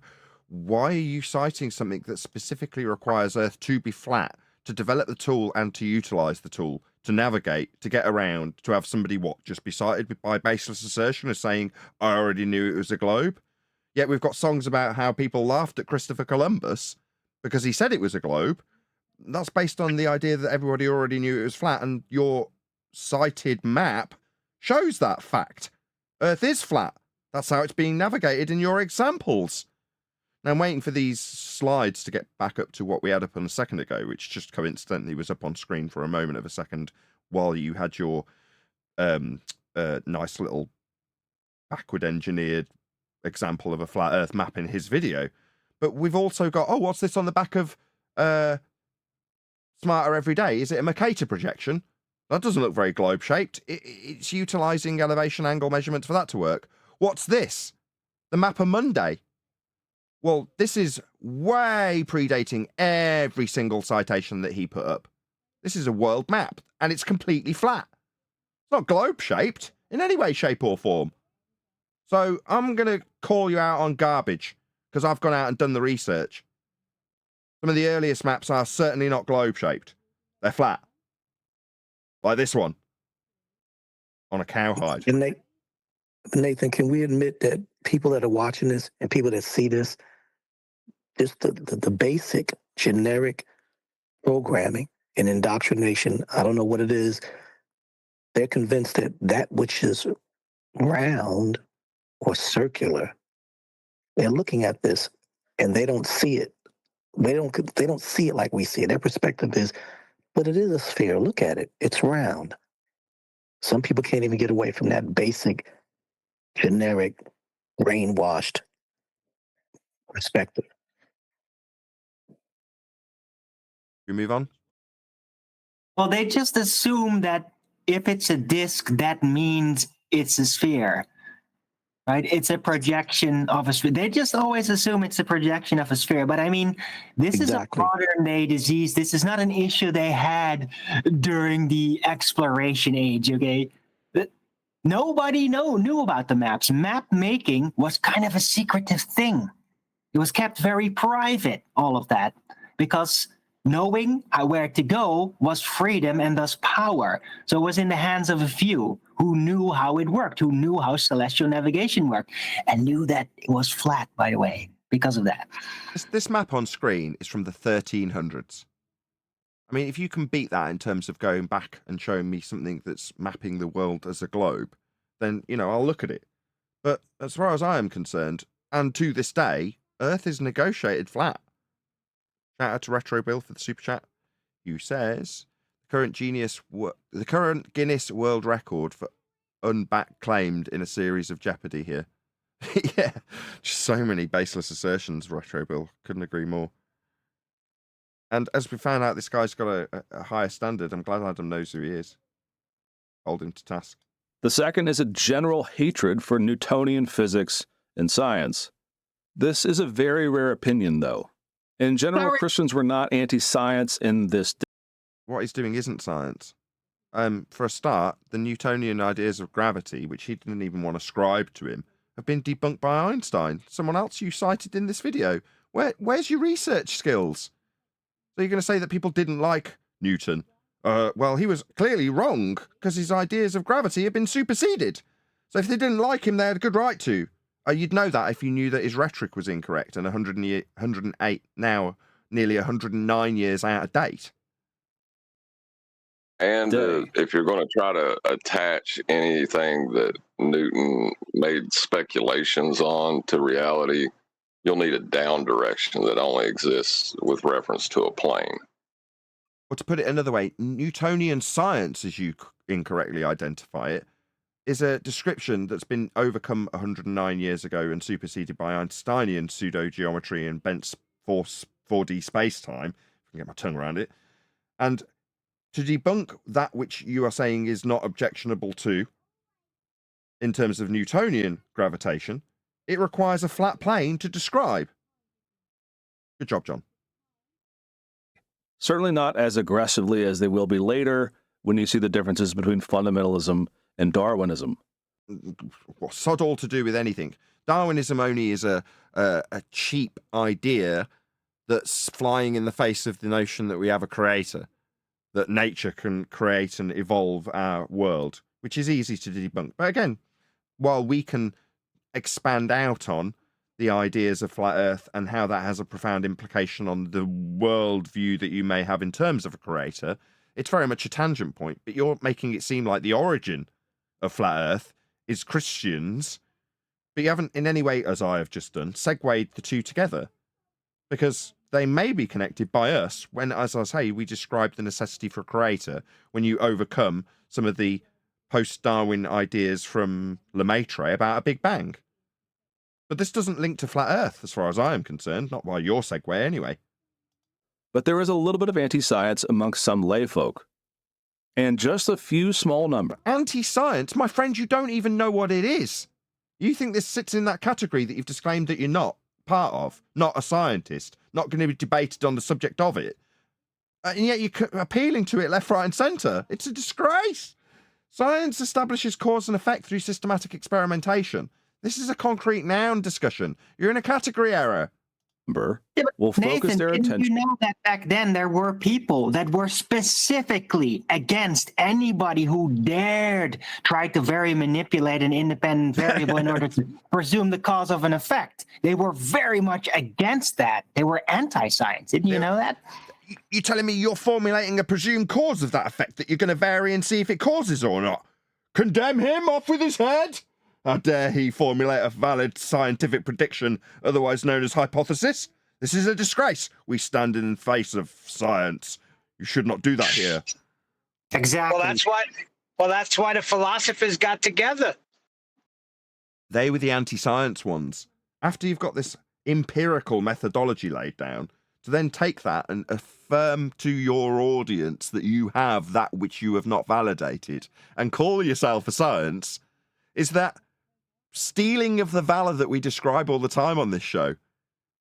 why are you citing something that specifically requires Earth to be flat, to develop the tool and to utilize the tool, to navigate, to get around, to have somebody, just be cited by baseless assertion as saying, I already knew it was a globe? Yet we've got songs about how people laughed at Christopher Columbus because he said it was a globe. That's based on the idea that everybody already knew it was flat, and your cited map shows that fact. Earth is flat. That's how it's being navigated in your examples. Now, I'm waiting for these slides to get back up to what we had up on a second ago, which just coincidentally was up on screen for a moment of a second while you had your nice little backward engineered example of a flat Earth map in his video. But we've also got, what's this on the back of Smarter Every Day? Is it a Mercator projection? That doesn't look very globe-shaped. It's utilizing elevation angle measurements for that to work. What's this? The map of Monday. Well, this is way predating every single citation that he put up. This is a world map, and it's completely flat. It's not globe-shaped in any way, shape, or form. So I'm going to call you out on garbage, because I've gone out and done the research. Some of the earliest maps are certainly not globe-shaped. They're flat. Like this one. On a cowhide. And Nathan, can we admit that people that are watching this and people that see this, just the basic generic programming and indoctrination, I don't know what it is, they're convinced that that which is round or circular, they're looking at this and they don't see it. They don't see it like we see it. Their perspective is, but it is a sphere. Look at it. It's round. Some people can't even get away from that basic, generic, brainwashed perspective. We move on? Well, they just assume that if it's a disk, that means it's a sphere, right? It's a projection of a sphere. They just always assume it's a projection of a sphere. But I mean, this is a modern day disease. This is not an issue they had during the exploration age, okay? Nobody knew about the maps. Map making was kind of a secretive thing. It was kept very private, all of that, because knowing where to go was freedom and thus power. So it was in the hands of a few who knew how it worked, who knew how celestial navigation worked, and knew that it was flat, by the way, because of that. This map on screen is from the 1300s. I mean, if you can beat that in terms of going back and showing me something that's mapping the world as a globe, then, you know, I'll look at it. But as far as I am concerned, and to this day, Earth is negotiated flat. Shout out to Retro Bill for the super chat, who says the current Guinness World Record for unback claimed in a series of Jeopardy here. Yeah, just so many baseless assertions, Retro Bill. Couldn't agree more. And as we found out, this guy's got a higher standard. I'm glad Adam knows who he is. Hold him to task. The second is a general hatred for Newtonian physics and science. This is a very rare opinion, though. In general, Christians were not anti-science in this. What he's doing isn't science. For a start, the Newtonian ideas of gravity, which he didn't even want to ascribe to him, have been debunked by Einstein, someone else you cited in this video. Where's your research skills? So you're going to say that people didn't like Newton? Well, he was clearly wrong, because his ideas of gravity have been superseded. So if they didn't like him, they had a good right to. You'd know that if you knew that his rhetoric was incorrect and 108, now nearly 109 years out of date. And if you're going to try to attach anything that Newton made speculations on to reality, you'll need a down direction that only exists with reference to a plane. Or to put it another way, Newtonian science, as you incorrectly identify it, is a description that's been overcome 109 years ago and superseded by Einsteinian pseudo-geometry and Bent's 4D space-time, if I can get my tongue around it. And to debunk that which you are saying is not objectionable to, in terms of Newtonian gravitation, it requires a flat plane to describe. Good job, John. Certainly not as aggressively as they will be later when you see the differences between fundamentalism and Darwinism. Well, sod all to do with anything. Darwinism only is a cheap idea that's flying in the face of the notion that we have a creator, that nature can create and evolve our world, which is easy to debunk. But again, while we can expand out on the ideas of flat Earth and how that has a profound implication on the world view that you may have in terms of a creator, it's very much a tangent point. But you're making it seem like the origin of flat Earth is Christians, but you haven't in any way, as I have just done, segued the two together, because they may be connected by us when, as I say, we describe the necessity for a creator when you overcome some of the post-Darwin ideas from Lemaitre about a Big Bang. But this doesn't link to flat Earth, as far as I am concerned, not by your segue anyway. But there is a little bit of anti-science amongst some layfolk. And just a few small numbers. Anti-science? My friend, you don't even know what it is. You think this sits in that category that you've disclaimed that you're not part of, not a scientist, not going to be debated on the subject of it. And yet you're appealing to it left, right, and centre. It's a disgrace. Science establishes cause and effect through systematic experimentation. This is a concrete noun discussion. You're in a category error. Will focus Nathan, their didn't attention. you know that back then there were people that were specifically against anybody who dared try to manipulate an independent variable in order to presume the cause of an effect? They were very much against that. They were anti-science. Didn't you know that? You're telling me you're formulating a presumed cause of that effect that you're going to vary and see if it causes or not? Condemn him, off with his head! How dare he formulate a valid scientific prediction, otherwise known as hypothesis? This is a disgrace. We stand in the face of science. You should not do that here. Exactly. Well, that's why the philosophers got together. They were the anti-science ones. After you've got this empirical methodology laid down, to then take that and affirm to your audience that you have that which you have not validated and call yourself a science, is that stealing of the valor that we describe all the time on this show.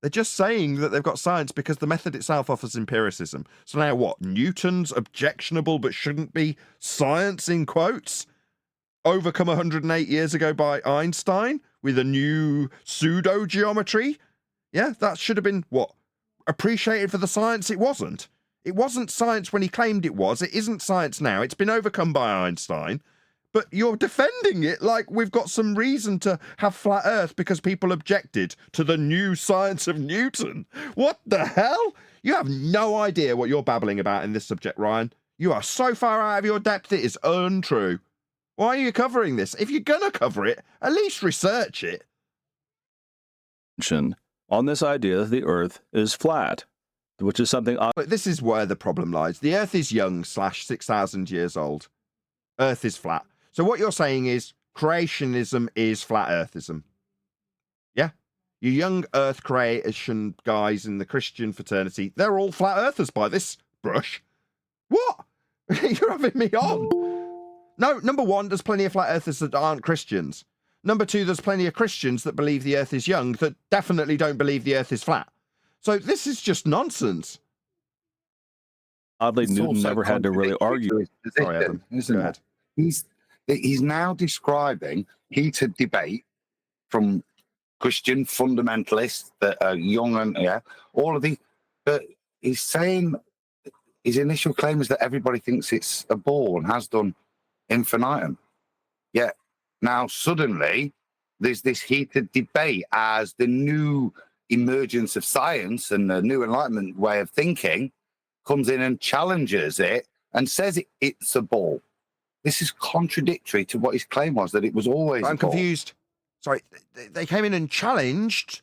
They're just saying that they've got science because the method itself offers empiricism. So now what? Newton's objectionable but shouldn't be science, in quotes, overcome 108 years ago by Einstein with a new pseudo-geometry? Yeah, that should have been, what, appreciated for the science it wasn't. It wasn't science when he claimed it was. It isn't science now. It's been overcome by Einstein. But you're defending it like we've got some reason to have flat Earth because people objected to the new science of Newton. What the hell? You have no idea what you're babbling about in this subject, Ryan. You are so far out of your depth, it is untrue. Why are you covering this? If you're going to cover it, at least research it. On this idea that the Earth is flat, which is something... But this is where the problem lies. The Earth is young / 6,000 years old. Earth is flat. So what you're saying is creationism is flat earthism. Yeah? You young earth creation guys in the Christian fraternity, they're all flat earthers by this brush. What? You're having me on. No, number one, there's plenty of flat earthers that aren't Christians. Number two, there's plenty of Christians that believe the earth is young that definitely don't believe the earth is flat. So this is just nonsense. Oddly, Newton never had to really argue. Sorry, Adam. Isn't it? He's now describing heated debate from Christian fundamentalists that are young and all of these. But he's saying his initial claim is that everybody thinks it's a ball and has done infinitum. Yet now suddenly there's this heated debate as the new emergence of science and the new Enlightenment way of thinking comes in and challenges it and says it's a ball. This is contradictory to what his claim was, that it was always I'm confused. Sorry, they came in and challenged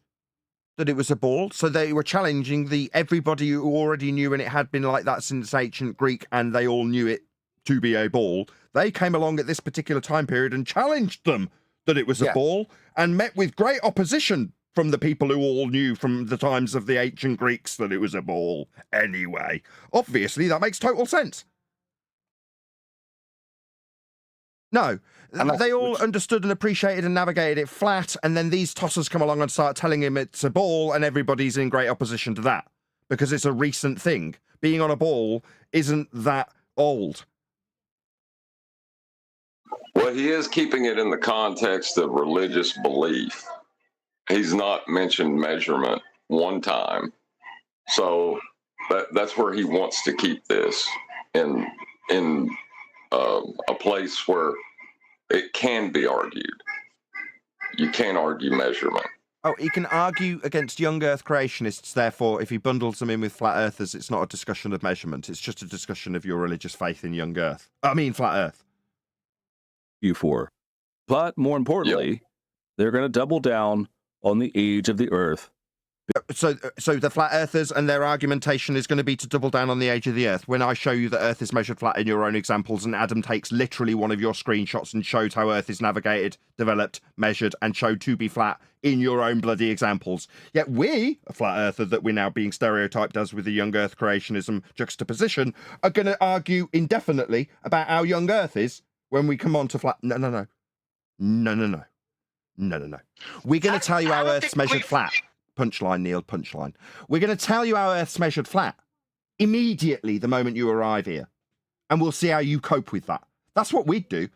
that it was a ball, so they were challenging everybody who already knew, and it had been like that since ancient Greek, and they all knew it to be a ball. They came along at this particular time period and challenged them that it was a ball, and met with great opposition from the people who all knew from the times of the ancient Greeks that it was a ball anyway. Obviously, that makes total sense. No, they all understood and appreciated and navigated it flat, and then these tossers come along and start telling him it's a ball, and everybody's in great opposition to that because it's a recent thing. Being on a ball isn't that old. Well, he is keeping it in the context of religious belief. He's not mentioned measurement one time. So that's where he wants to keep this in a place where it can be argued. You can't argue measurement. Oh, he can argue against young Earth creationists, therefore, if he bundles them in with flat Earthers, it's not a discussion of measurement. It's just a discussion of your religious faith in young Earth. I mean, flat Earth. You four. But more importantly, they're going to double down on the age of the Earth. So the flat earthers and their argumentation is going to be to double down on the age of the Earth. When I show you that Earth is measured flat in your own examples, and Adam takes literally one of your screenshots and shows how Earth is navigated, developed, measured, and showed to be flat in your own bloody examples. Yet we, a flat earther that we're now being stereotyped as with the young Earth creationism juxtaposition, are going to argue indefinitely about how young Earth is when we come on to flat. No. We're going to tell you how Earth's measured flat. Punchline, Neil, punchline. We're going to tell you how Earth's measured flat. immediately the moment you arrive here. And we'll see how you cope with that. That's what we'd do.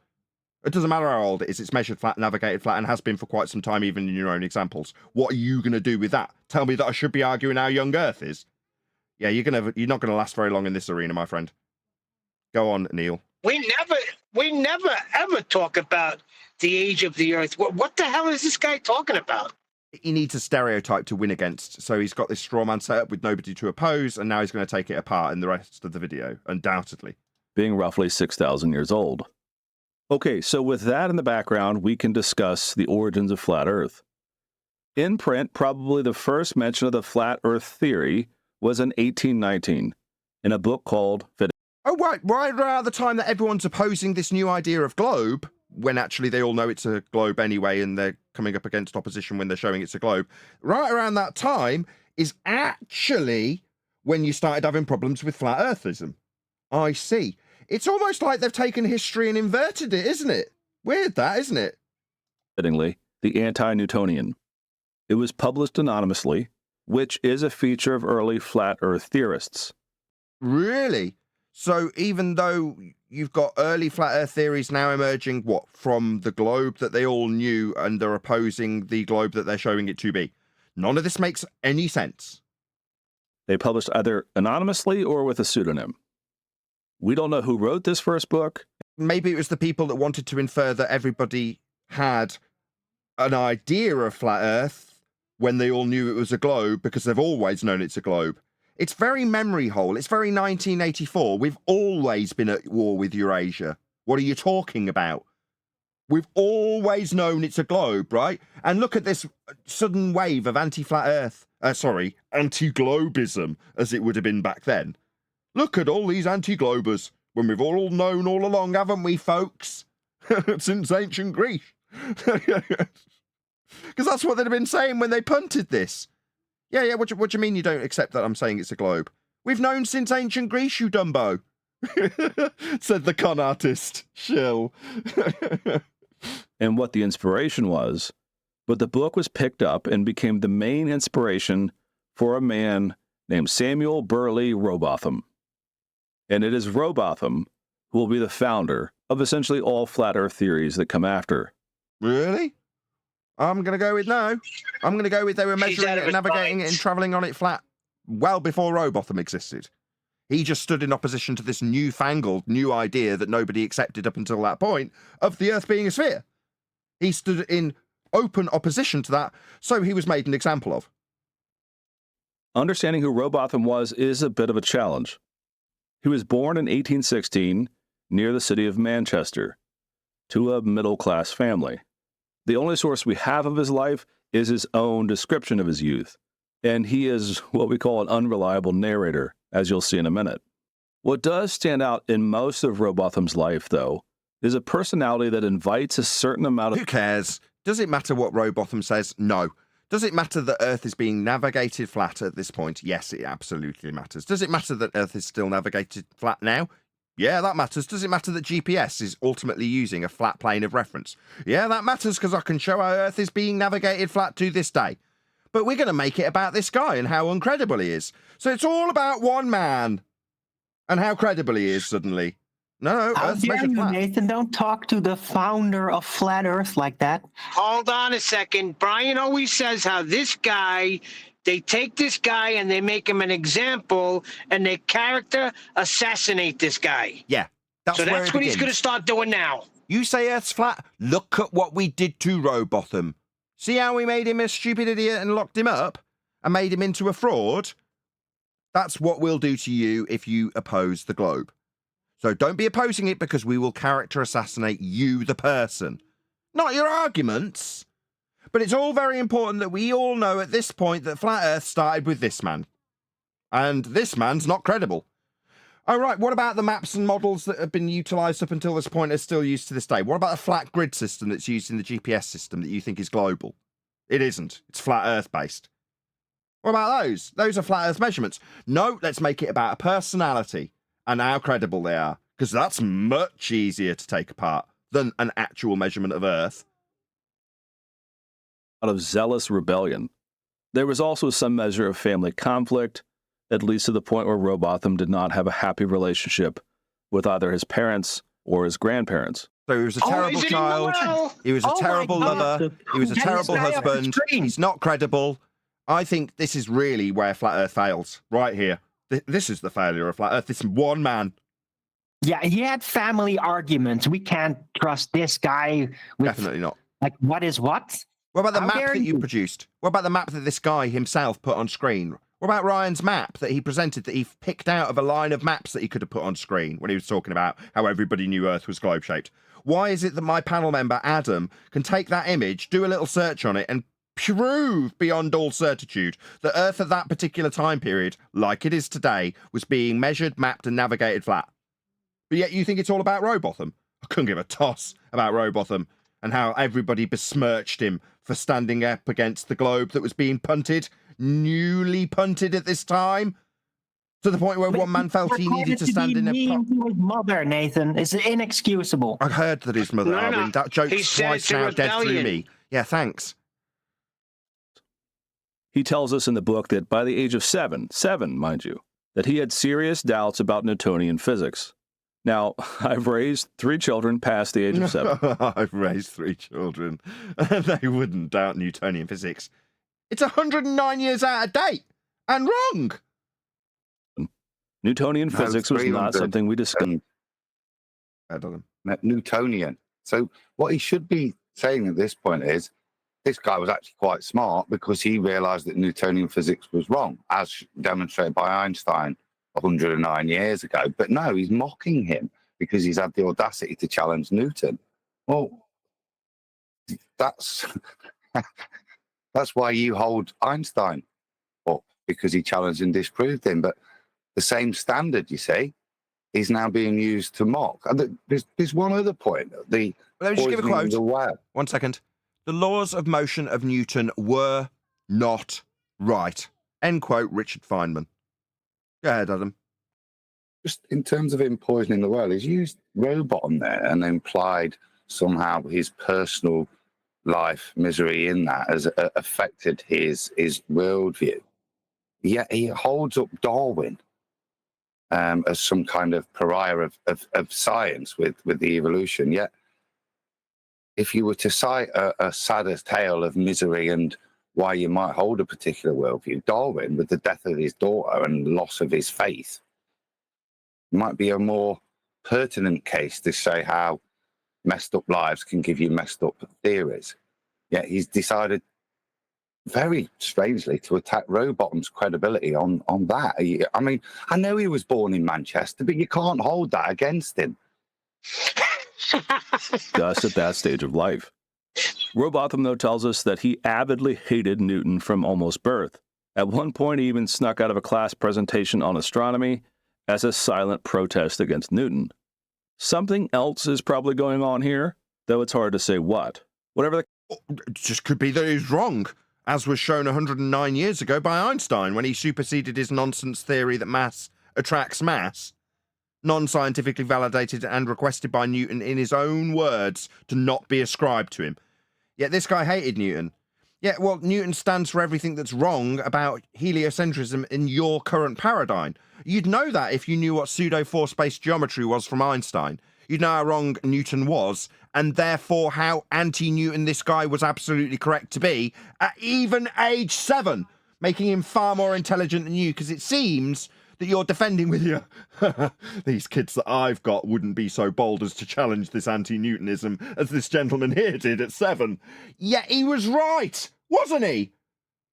It doesn't matter how old it is. It's measured flat, navigated flat, and has been for quite some time, even in your own examples. What are you going to do with that? Tell me that I should be arguing how young Earth is? Yeah, you're not going to last very long in this arena, my friend. Go on, Neil. We never ever talk about the age of the Earth. What the hell is this guy talking about? He needs a stereotype to win against, so he's got this straw man set up with nobody to oppose, and now he's going to take it apart in the rest of the video, undoubtedly. Being roughly 6,000 years old. Okay, so with that in the background, we can discuss the origins of flat Earth. In print, probably the first mention of the flat Earth theory was in 1819 in a book called Oh, right around the time that everyone's opposing this new idea of globe, when actually they all know it's a globe anyway, and they're coming up against opposition when they're showing it's a globe. Right around that time is actually when you started having problems with flat earthism. I see. It's almost like they've taken history and inverted it, isn't it? Weird that, isn't it? fittingly, the Anti-Newtonian. It was published anonymously, which is a feature of early flat Earth theorists. Really? So even though you've got early flat Earth theories now emerging, from the globe that they all knew, and they're opposing the globe that they're showing it to be, none of this makes any sense. They published either anonymously or with a pseudonym. We don't know who wrote this first book. Maybe it was the people that wanted to infer that everybody had an idea of flat Earth when they all knew it was a globe, because they've always known it's a globe. It's very memory hole. It's very 1984. We've always been at war with Eurasia. What are you talking about? We've always known it's a globe, right? And look at this sudden wave of anti-flat Earth. Anti-globism, as it would have been back then. Look at all these anti-globers, when we've all known all along, haven't we, folks? Since ancient Greece. Because that's what they'd have been saying when they punted this. Yeah, what do you mean you don't accept that I'm saying it's a globe? We've known since ancient Greece, you dumbo. Said the con artist. Shill. And what the inspiration was, but the book was picked up and became the main inspiration for a man named Samuel Burley Rowbotham. And it is Rowbotham who will be the founder of essentially all flat Earth theories that come after. Really? I'm going to go with no. I'm going to go with they were measuring it and navigating it and travelling on it flat well before Rowbotham existed. He just stood in opposition to this newfangled new idea that nobody accepted up until that point of the Earth being a sphere. He stood in open opposition to that, so he was made an example of. Understanding who Rowbotham was is a bit of a challenge. He was born in 1816 near the city of Manchester to a middle-class family. The only source we have of his life is his own description of his youth, and he is what we call an unreliable narrator, as you'll see in a minute. What does stand out in most of Rowbotham's life, though, is a personality that invites a certain amount of... Who cares? Does it matter what Rowbotham says? No. Does it matter that Earth is being navigated flat at this point? Yes, it absolutely matters. Does it matter that Earth is still navigated flat now? Yeah, that matters. Does it matter that GPS is ultimately using a flat plane of reference? Yeah, that matters, because I can show how Earth is being navigated flat to this day. But we're going to make it about this guy and how incredible he is. So it's all about one man and how credible he is suddenly. No, How Earth's dare measured you, flat. Nathan? Don't talk to the founder of Flat Earth like that. Hold on a second. Brian always says how this guy, they take this guy and they make him an example, and they character assassinate this guy. Yeah, that's So where that's it what he's begins. going to start doing now. You say Earth's flat? Look at what we did to Rowbotham. See how we made him a stupid idiot and locked him up and made him into a fraud? That's what we'll do to you if you oppose the globe. So don't be opposing it, because we will character assassinate you, the person. Not your arguments. But it's all very important that we all know at this point that Flat Earth started with this man. And this man's not credible. All right, what about the maps and models that have been utilised up until this point are still used to this day? What about the flat grid system that's used in the GPS system that you think is global? It isn't. It's flat Earth based. What about those? Those are flat Earth measurements. No, let's make it about a personality and how credible they are, because that's much easier to take apart than an actual measurement of Earth. Out of zealous rebellion. There was also some measure of family conflict, at least to the point where Robotham did not have a happy relationship with either his parents or his grandparents. So he was a terrible child. He was a terrible lover. He was a terrible husband. He's not credible. I think this is really where Flat Earth fails, right here. This is the failure of Flat Earth. This one man. Yeah, he had family arguments. We can't trust this guy with... Definitely not. Like, what is what? What about the How map dare that you you? produced? What about the map that this guy himself put on screen? What about Ryan's map that he presented, that he picked out of a line of maps that he could have put on screen when he was talking about how everybody knew Earth was globe-shaped? Why is it that my panel member, Adam, can take that image, do a little search on it, and prove beyond all certitude that Earth at that particular time period, like it is today, was being measured, mapped, and navigated flat? But yet you think it's all about Robotham? I couldn't give a toss about Robotham and how everybody besmirched him for standing up against the globe that was being punted, newly punted at this time, to the point where one man felt he needed to stand in a... to his mother, Nathan. It's inexcusable. I heard that his mother, Arwin. That joke's twice now dead through me. Yeah, thanks. He tells us in the book that by the age of seven, mind you, that he had serious doubts about Newtonian physics. Now, I've raised 3 children past the age of 7. I've raised 3 children. They wouldn't doubt Newtonian physics. It's 109 years out of date and wrong. Newtonian physics was not something we discussed. Newtonian. So what he should be saying at this point is, this guy was actually quite smart because he realized that Newtonian physics was wrong, as demonstrated by Einstein 109 years ago. But no, he's mocking him because he's had the audacity to challenge Newton. Well, that's why you hold Einstein up, because he challenged and disproved him. But the same standard, you see, is now being used to mock. And there's one other point. Let me just give a quote. 1 second. The laws of motion of Newton were not right. End quote, Richard Feynman. Go ahead, Adam. Just in terms of him poisoning the world, he's used robot on there and implied somehow his personal life misery in that has affected his worldview. Yet he holds up Darwin as some kind of pariah of science with the evolution. Yet, if you were to cite a sadder tale of misery and why you might hold a particular worldview, Darwin, with the death of his daughter and loss of his faith, might be a more pertinent case to say how messed up lives can give you messed up theories. Yet he's decided, very strangely, to attack Rowbottom's credibility on that. I mean, I know he was born in Manchester, but you can't hold that against him. Just at that stage of life. Robotham, though, tells us that he avidly hated Newton from almost birth. At one point, he even snuck out of a class presentation on astronomy as a silent protest against Newton. Something else is probably going on here, though it's hard to say what. Whatever it just could be that he's wrong, as was shown 109 years ago by Einstein when he superseded his nonsense theory that mass attracts mass, non-scientifically validated and requested by Newton in his own words to not be ascribed to him. Yet this guy hated Newton. Yet, well, Newton stands for everything that's wrong about heliocentrism in your current paradigm. You'd know that if you knew what pseudo-force-based geometry was from Einstein. You'd know how wrong Newton was, and therefore how anti-Newton this guy was absolutely correct to be at even age 7, making him far more intelligent than you, because it seems that you're defending with your... These kids that I've got wouldn't be so bold as to challenge this anti-Newtonism as this gentleman here did at 7. Yet he was right, wasn't he?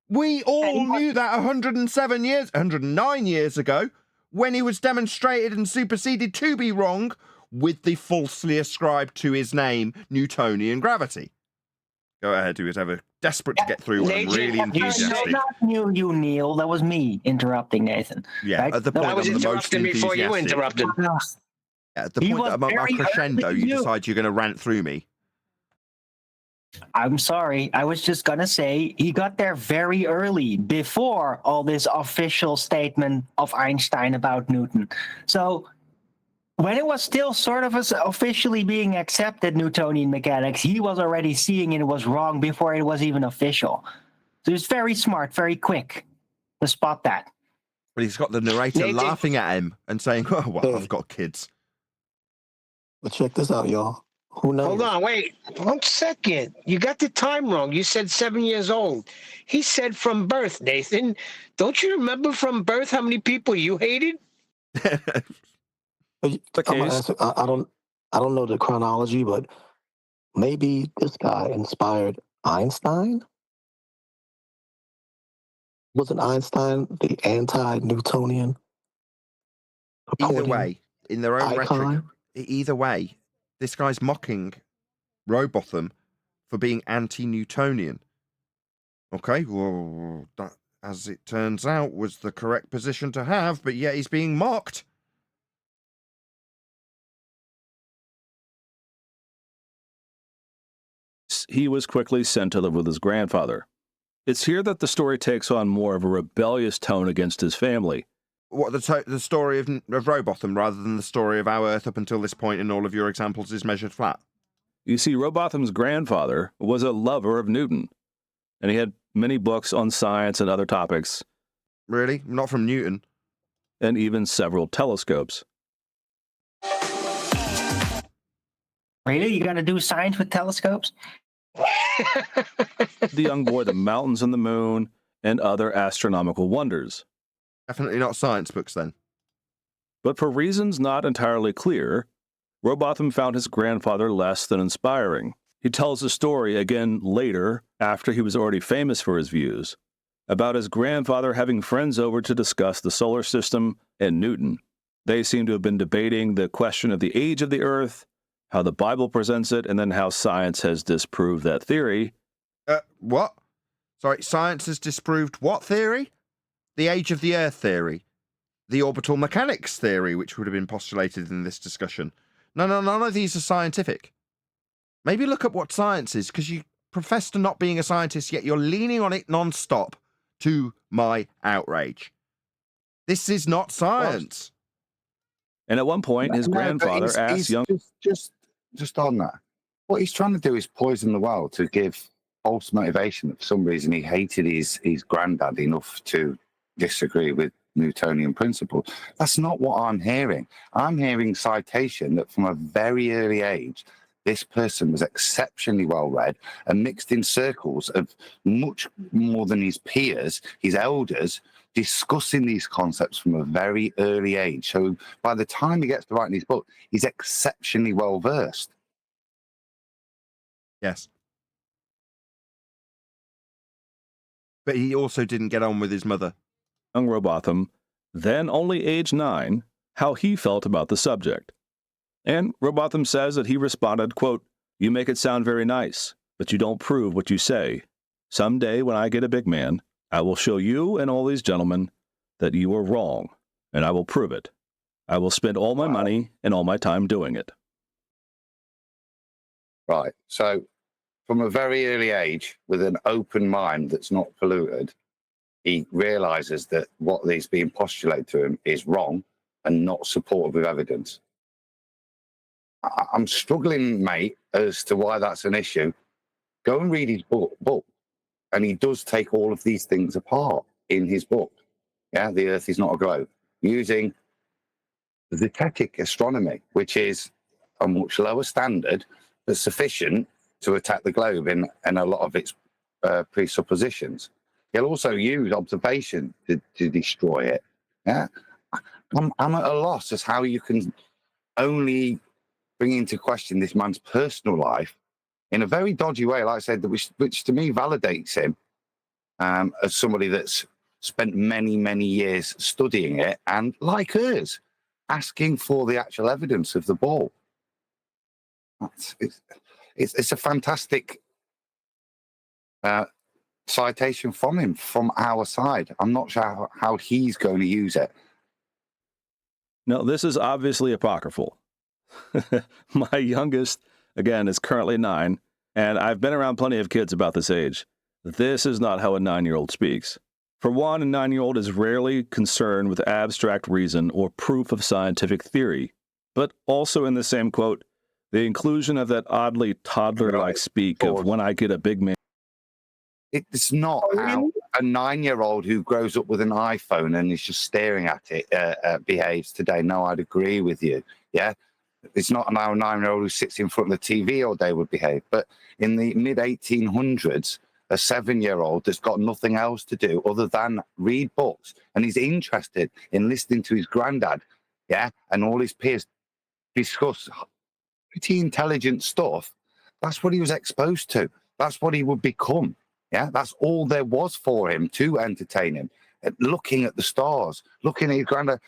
We all knew that 109 years ago, when he was demonstrated and superseded to be wrong with the falsely ascribed to his name Newtonian gravity. Go ahead, do whatever. Desperate to get through when I'm really enthusiastic. Not you, Neil. That was me interrupting Nathan. Yeah, right? at the point I was I'm the most interrupting before you interrupted. At the point that I'm at my crescendo, you decide you're going to rant through me. I'm sorry. I was just going to say he got there very early, before all this official statement of Einstein about Newton. So when it was still sort of officially being accepted, Newtonian mechanics, he was already seeing it was wrong before it was even official. So he was very smart, very quick to spot that. Well, he's got the narrator Nathan- laughing at him and saying, "Oh, well, Hey. I've got kids." But check this out, y'all. Who knows? Hold on, wait 1 second. You got the time wrong. You said 7 years old. He said from birth, Nathan. Don't you remember from birth how many people you hated? But The I'm gonna case. answer, I don't know the chronology, but maybe this guy inspired Einstein. Wasn't Einstein the anti-Newtonian? Either purporting way, in their own rhetoric, icon? either way, this guy's mocking Robotham for being anti-Newtonian. Okay, well, that, as it turns out, was the correct position to have, but yet he's being mocked. He was quickly sent to live with his grandfather. It's here that the story takes on more of a rebellious tone against his family. What, the story of Robotham, rather than the story of our Earth up until this point in all of your examples, is measured flat? You see, Robotham's grandfather was a lover of Newton, and he had many books on science and other topics, Really? Not from Newton. and even several telescopes. Really? You're going to do science with telescopes? The young boy, the mountains and the moon, and other astronomical wonders. Definitely not science books, then. But for reasons not entirely clear, Robotham found his grandfather less than inspiring. He tells a story again later, after he was already famous for his views, about his grandfather having friends over to discuss the solar system and Newton. They seem to have been debating the question of the age of the Earth, how the Bible presents it, and then how science has disproved that theory. What? Sorry, science has disproved what theory? The age of the Earth theory. The orbital mechanics theory, which would have been postulated in this discussion. No, none of these are scientific. Maybe look up what science is, because you profess to not being a scientist, yet you're leaning on it non-stop, to my outrage. This is not science. And at one point, his grandfather asked young... Just on that, what he's trying to do is poison the well to give false motivation that for some reason he hated his granddad enough to disagree with Newtonian principles. That's not what I'm hearing. I'm hearing citation that from a very early age, this person was exceptionally well read and mixed in circles of much more than his peers, his elders, discussing these concepts from a very early age. So by the time he gets to writing his book, he's exceptionally well versed. Yes. But he also didn't get on with his mother. Young Robotham, then only age 9, how he felt about the subject. And Robotham says that he responded, quote, "You make it sound very nice, but you don't prove what you say. Someday when I get a big man, I will show you and all these gentlemen that you are wrong, and I will prove it. I will spend all my money and all my time doing it." Right. So from a very early age, with an open mind that's not polluted, he realizes that what is being postulated to him is wrong and not supported with evidence. I'm struggling, mate, as to why that's an issue. Go and read his book. And he does take all of these things apart in his book. Yeah, the Earth is not a globe, using zetetic astronomy, which is a much lower standard, but sufficient to attack the globe in a lot of its presuppositions. He'll also use observation to destroy it. Yeah, I'm at a loss as how you can only bring into question this man's personal life in a very dodgy way, like I said, which to me validates him as somebody that's spent many, many years studying it and, like us, asking for the actual evidence of the ball. It's a fantastic citation from him, from our side. I'm not sure how he's going to use it. No, this is obviously apocryphal. My youngest, again, is currently 9, and I've been around plenty of kids about this age. This is not how a 9-year-old speaks. For one, a 9-year-old is rarely concerned with abstract reason or proof of scientific theory. But also in the same quote, the inclusion of that oddly toddler-like speak of "when I get a big man." It's not how a 9-year-old who grows up with an iPhone and is just staring at it behaves today. No, I'd agree with you. Yeah. It's not now a 9-year-old who sits in front of the TV all day would behave. But in the mid-1800s, a 7-year-old that's got nothing else to do other than read books, and he's interested in listening to his granddad, yeah, and all his peers discuss pretty intelligent stuff. That's what he was exposed to. That's what he would become. Yeah, that's all there was for him to entertain him. Looking at the stars, looking at his granddad.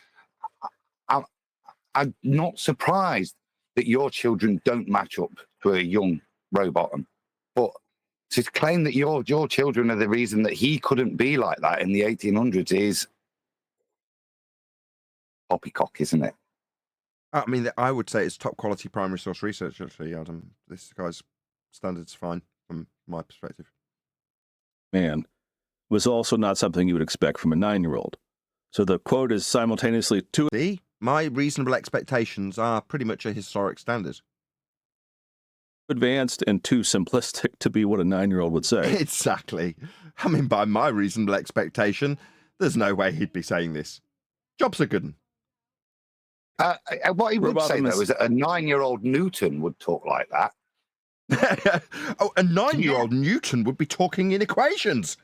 I'm not surprised that your children don't match up to a young Rowbottom. But to claim that your children are the reason that he couldn't be like that in the 1800s is poppycock, isn't it? I mean, I would say it's top quality primary source research, actually, Adam. This guy's standard's fine from my perspective. Man, was also not something you would expect from a 9-year-old. So the quote is simultaneously too... See, my reasonable expectations are pretty much a historic standard. advanced and too simplistic to be what a 9-year-old would say. Exactly. I mean, by my reasonable expectation, there's no way he'd be saying this. Job's a good one. What he would say, though, is that a 9-year-old Newton would talk like that. Oh, a 9-year-old Newton would be talking in equations.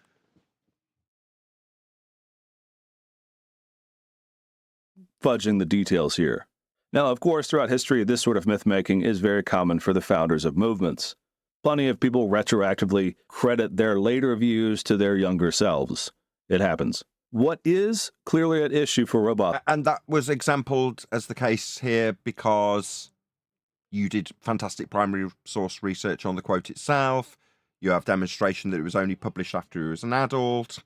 Fudging the details here. Now, of course, throughout history, this sort of myth-making is very common for the founders of movements. Plenty of people retroactively credit their later views to their younger selves. It happens. What is clearly at issue for Robot... And that was exampled as the case here because you did fantastic primary source research on the quote itself. You have demonstration that it was only published after he was an adult.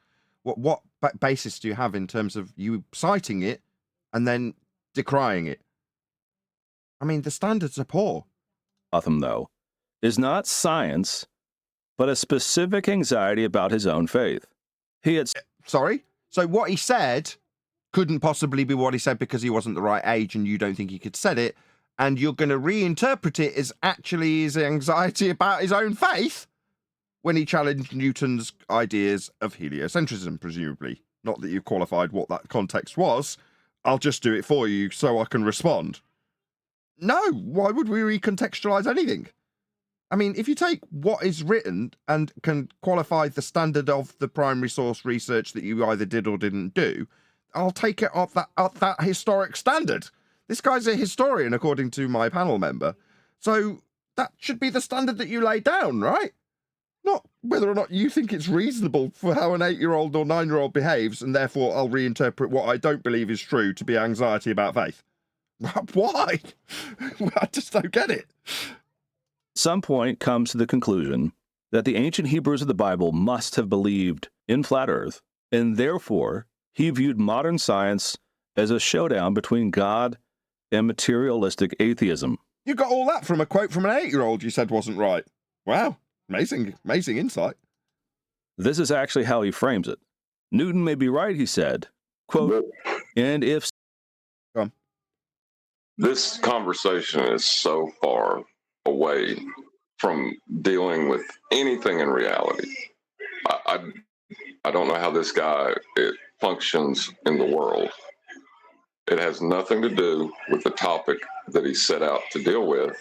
What basis do you have in terms of you citing it and then decrying it? I mean, the standards are poor. Gotham, though, is not science, but a specific anxiety about his own faith. He had... Sorry? So what he said couldn't possibly be what he said because he wasn't the right age and you don't think he could said it, and you're going to reinterpret it as actually his anxiety about his own faith when he challenged Newton's ideas of heliocentrism, presumably. Not that you've qualified what that context was. I'll just do it for you so I can respond. No, why would we recontextualize anything? I mean, if you take what is written and can qualify the standard of the primary source research that you either did or didn't do, I'll take it off that historic standard. This guy's a historian, according to my panel member. So that should be the standard that you lay down, right? Not whether or not you think it's reasonable for how an 8-year-old or 9-year-old behaves, and therefore I'll reinterpret what I don't believe is true to be anxiety about faith. Why? I just don't get it. Some point comes to the conclusion that the ancient Hebrews of the Bible must have believed in flat Earth, and therefore he viewed modern science as a showdown between God and materialistic atheism. You got all that from a quote from an 8-year-old you said wasn't right. Wow, amazing insight. This is actually how he frames it. Newton may be right, he said, quote, and if... This conversation is so far away from dealing with anything in reality. I don't know how this guy functions in the world. It has nothing to do with the topic that he set out to deal with.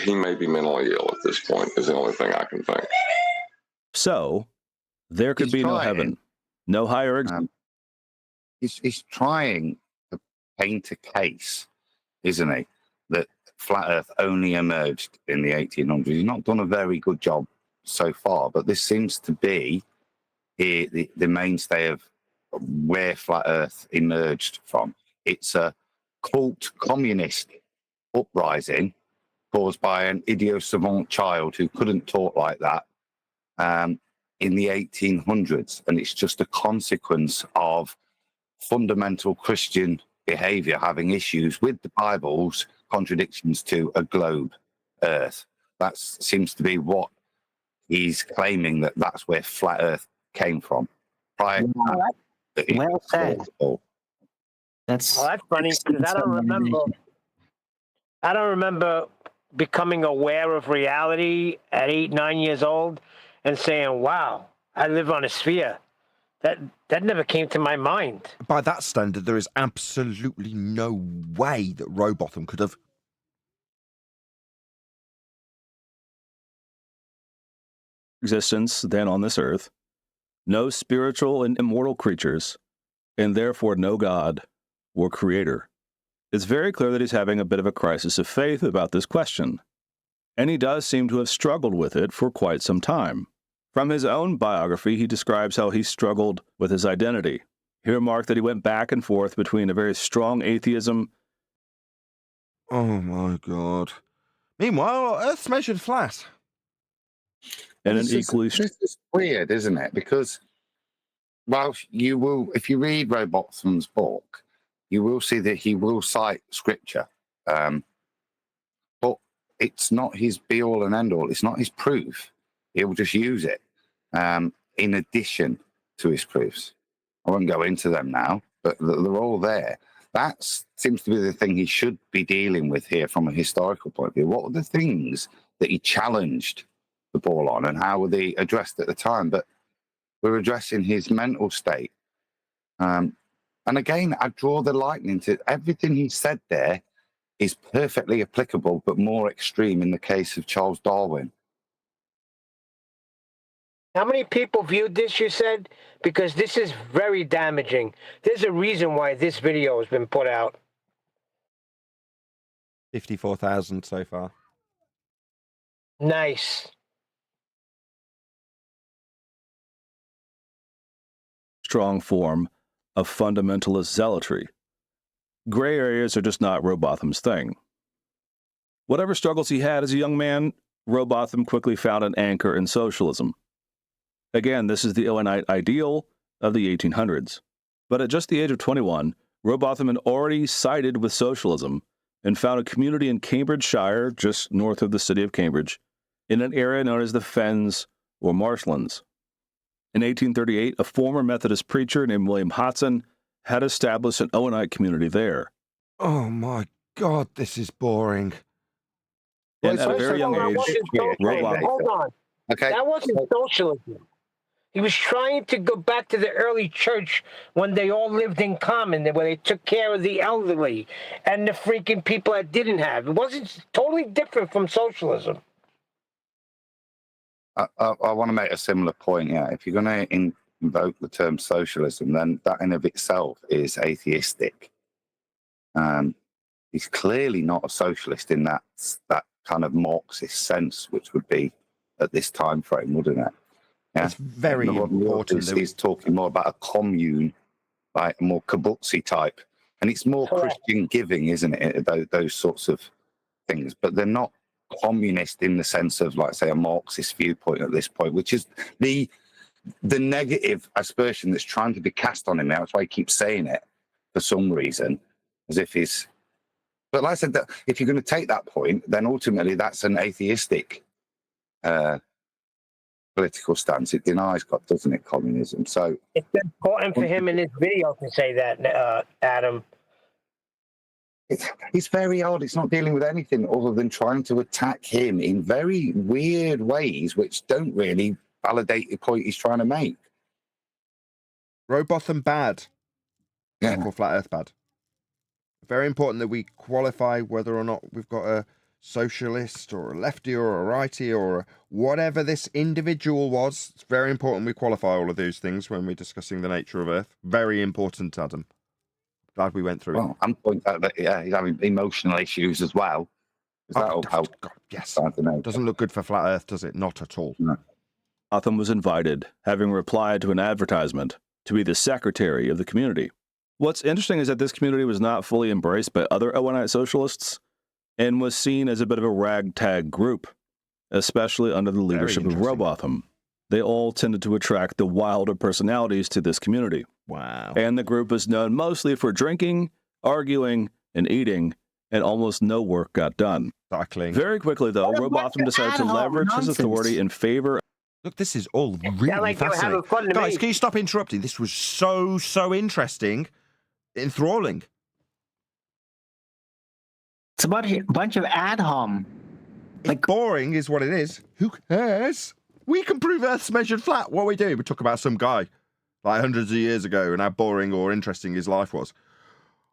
He may be mentally ill at this point, is the only thing I can think. So, there could be no heaven, no higher... He's trying to paint a case, isn't he, that flat Earth only emerged in the 1800s. He's not done a very good job so far, but this seems to be the mainstay of where flat Earth emerged from. It's a cult communist uprising caused by an idiot savant child who couldn't talk like that in the 1800s, and it's just a consequence of fundamental Christian behavior having issues with the Bible's contradictions to a globe Earth. That seems to be what he's claiming, that's where flat Earth came from. Prior to that, well said. That's funny because I don't remember becoming aware of reality at 8, 9 years old and saying, wow, I live on a sphere. That never came to my mind. By that standard, there is absolutely no way that Robotham could have... Existence than on this earth, no spiritual and immortal creatures, and therefore no God or creator. It's very clear that he's having a bit of a crisis of faith about this question, and he does seem to have struggled with it for quite some time. From his own biography, he describes how he struggled with his identity. He remarked that he went back and forth between a very strong atheism. Oh my God. Meanwhile, Earth's measured flat. And an This equally is weird, isn't it? Because, well, you will, if you read Robotham's book, you will see that he will cite scripture, but it's not his be-all and end-all. It's not his proof. He'll just use it in addition to his proofs. I won't go into them now, but they're all there. That seems to be the thing he should be dealing with here from a historical point of view. What were the things that he challenged the ball on, and how were they addressed at the time? But we're addressing his mental state. And again, I draw the lightning to everything he said there is perfectly applicable, but more extreme in the case of Charles Darwin. How many people viewed this, you said? Because this is very damaging. There's a reason why this video has been put out. 54,000 so far. Nice. strong form of fundamentalist zealotry. Gray areas are just not Robotham's thing. Whatever struggles he had as a young man, Robotham quickly found an anchor in socialism. Again, this is the Owenite ideal of the 1800s. But at just the age of 21, Robotham had already sided with socialism and found a community in Cambridgeshire, just north of the city of Cambridge, in an area known as the Fens or Marshlands. In 1838, a former Methodist preacher named William Hodson had established an Owenite community there. Oh my God, this is boring. And at a very young age, Robotham... Hold on. Okay. That wasn't socialism. He was trying to go back to the early church when they all lived in common, where they took care of the elderly and the freaking people that didn't have. It wasn't totally different from socialism. I want to make a similar point. Yeah, if you're going to invoke the term socialism, then that in of itself is atheistic. He's clearly not a socialist in that kind of Marxist sense, which would be at this time frame, wouldn't it? Yeah. It's very important. He's talking more about a commune, like a more kibbutzi type, and it's more Christian giving, isn't it? Those sorts of things, but they're not communist in the sense of, like, say, a Marxist viewpoint at this point, which is the negative aspersion that's trying to be cast on him now. That's why he keeps saying it for some reason, as if he's. But like I said, that if you're going to take that point, then ultimately that's an atheistic political stance. It denies God, doesn't it, communism? So it's important for him in this video to say that, Adam. It's very odd. It's not dealing with anything other than trying to attack him in very weird ways, which don't really validate the point he's trying to make. Robotham bad. Yeah. Or Flat Earth bad. Very important that we qualify whether or not we've got a socialist or a lefty or a righty or whatever this individual was. It's very important we qualify all of those things when we're discussing the nature of Earth. Very important, Adam. Glad we went through it. Well, I'm pointing out that he's having emotional issues as well. That'll help. God, yes. Doesn't look good for Flat Earth, does it? Not at all. No. Robotham was invited, having replied to an advertisement, to be the secretary of the community. What's interesting is that this community was not fully embraced by other Owenite socialists and was seen as a bit of a ragtag group, especially under the leadership of Robotham. They all tended to attract the wilder personalities to this community. Wow. And the group was known mostly for drinking, arguing, and eating, and almost no work got done. Cycling. Very quickly, though, Robotham decided to leverage his authority in favor. Look, this is all really fascinating. Guys, can you stop interrupting? This was so interesting, enthralling. It's about a bunch of ad hom. Like boring is what it is. Who cares? We can prove Earth's measured flat. What are we doing? We talk about some guy like hundreds of years ago and how boring or interesting his life was.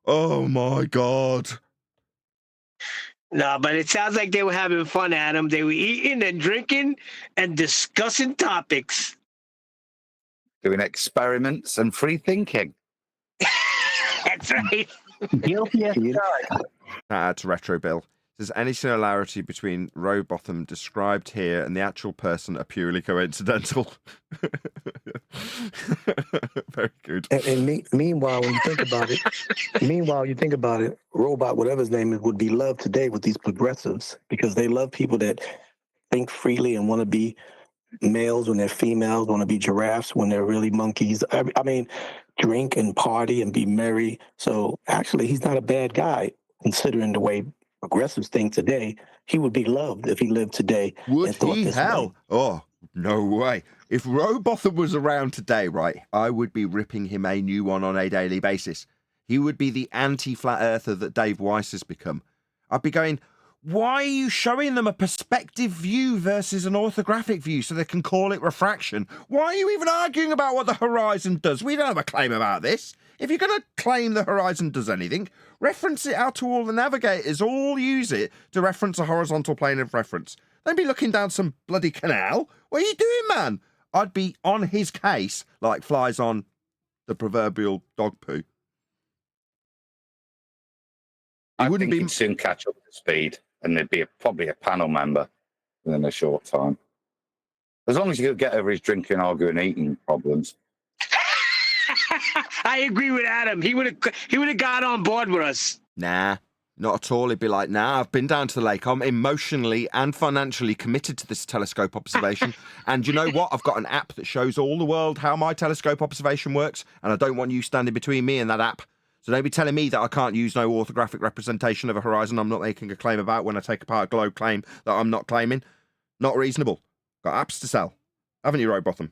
Oh my God. No, but it sounds like they were having fun, Adam. They were eating and drinking and discussing topics. Doing experiments and free thinking. That's right. Guilty as Yeah. charged. Add to Retro Bill. There's any similarity between Rowbotham described here and the actual person are purely coincidental. Very good. And meanwhile, when you think about it, Robot, whatever his name is, would be loved today with these progressives because they love people that think freely and want to be males when they're females, want to be giraffes when they're really monkeys. I mean, drink and party and be merry. So actually, he's not a bad guy considering the way progressives think today. He would be loved if he lived today. Would and thought he? this Hell. way. Oh, no way. If Rowbotham was around today, right, I would be ripping him a new one on a daily basis. He would be the anti-flat earther that Dave Weiss has become. I'd be going, why are you showing them a perspective view versus an orthographic view so they can call it refraction? Why are you even arguing about what the horizon does? We don't have a claim about this. If you're going to claim the horizon does anything, reference it out to all the navigators. All use it to reference a horizontal plane of reference. Don't be looking down some bloody canal. What are you doing, man? I'd be on his case like flies on the proverbial dog poo. I wouldn't think be- he'd soon catch up to speed, and there'd be probably a panel member within a short time. As long as he could get over his drinking, arguing, eating problems. I agree with Adam. He would have got on board with us. Nah, not at all. He'd be like, nah, I've been down to the lake. I'm emotionally and financially committed to this telescope observation. And you know what? I've got an app that shows all the world how my telescope observation works. And I don't want you standing between me and that app. So don't be telling me that I can't use no orthographic representation of a horizon I'm not making a claim about when I take apart a globe claim that I'm not claiming. Not reasonable. Got apps to sell. Haven't you, Rowbotham?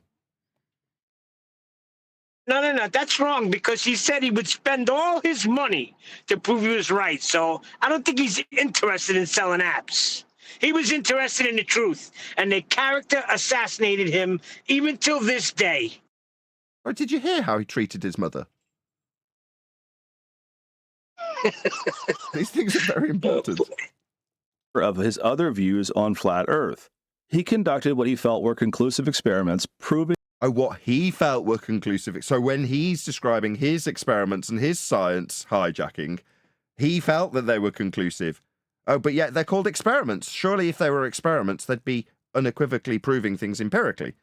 No. That's wrong because he said he would spend all his money to prove he was right. So I don't think he's interested in selling apps. He was interested in the truth, and the character assassinated him even till this day. Or did you hear how he treated his mother? These things are very important. Of his other views on flat Earth. He conducted what he felt were conclusive experiments proving What he felt were conclusive. So when he's describing his experiments and his science hijacking, he felt that they were conclusive. Oh, but yet they're called experiments. Surely if they were experiments, they'd be unequivocally proving things empirically.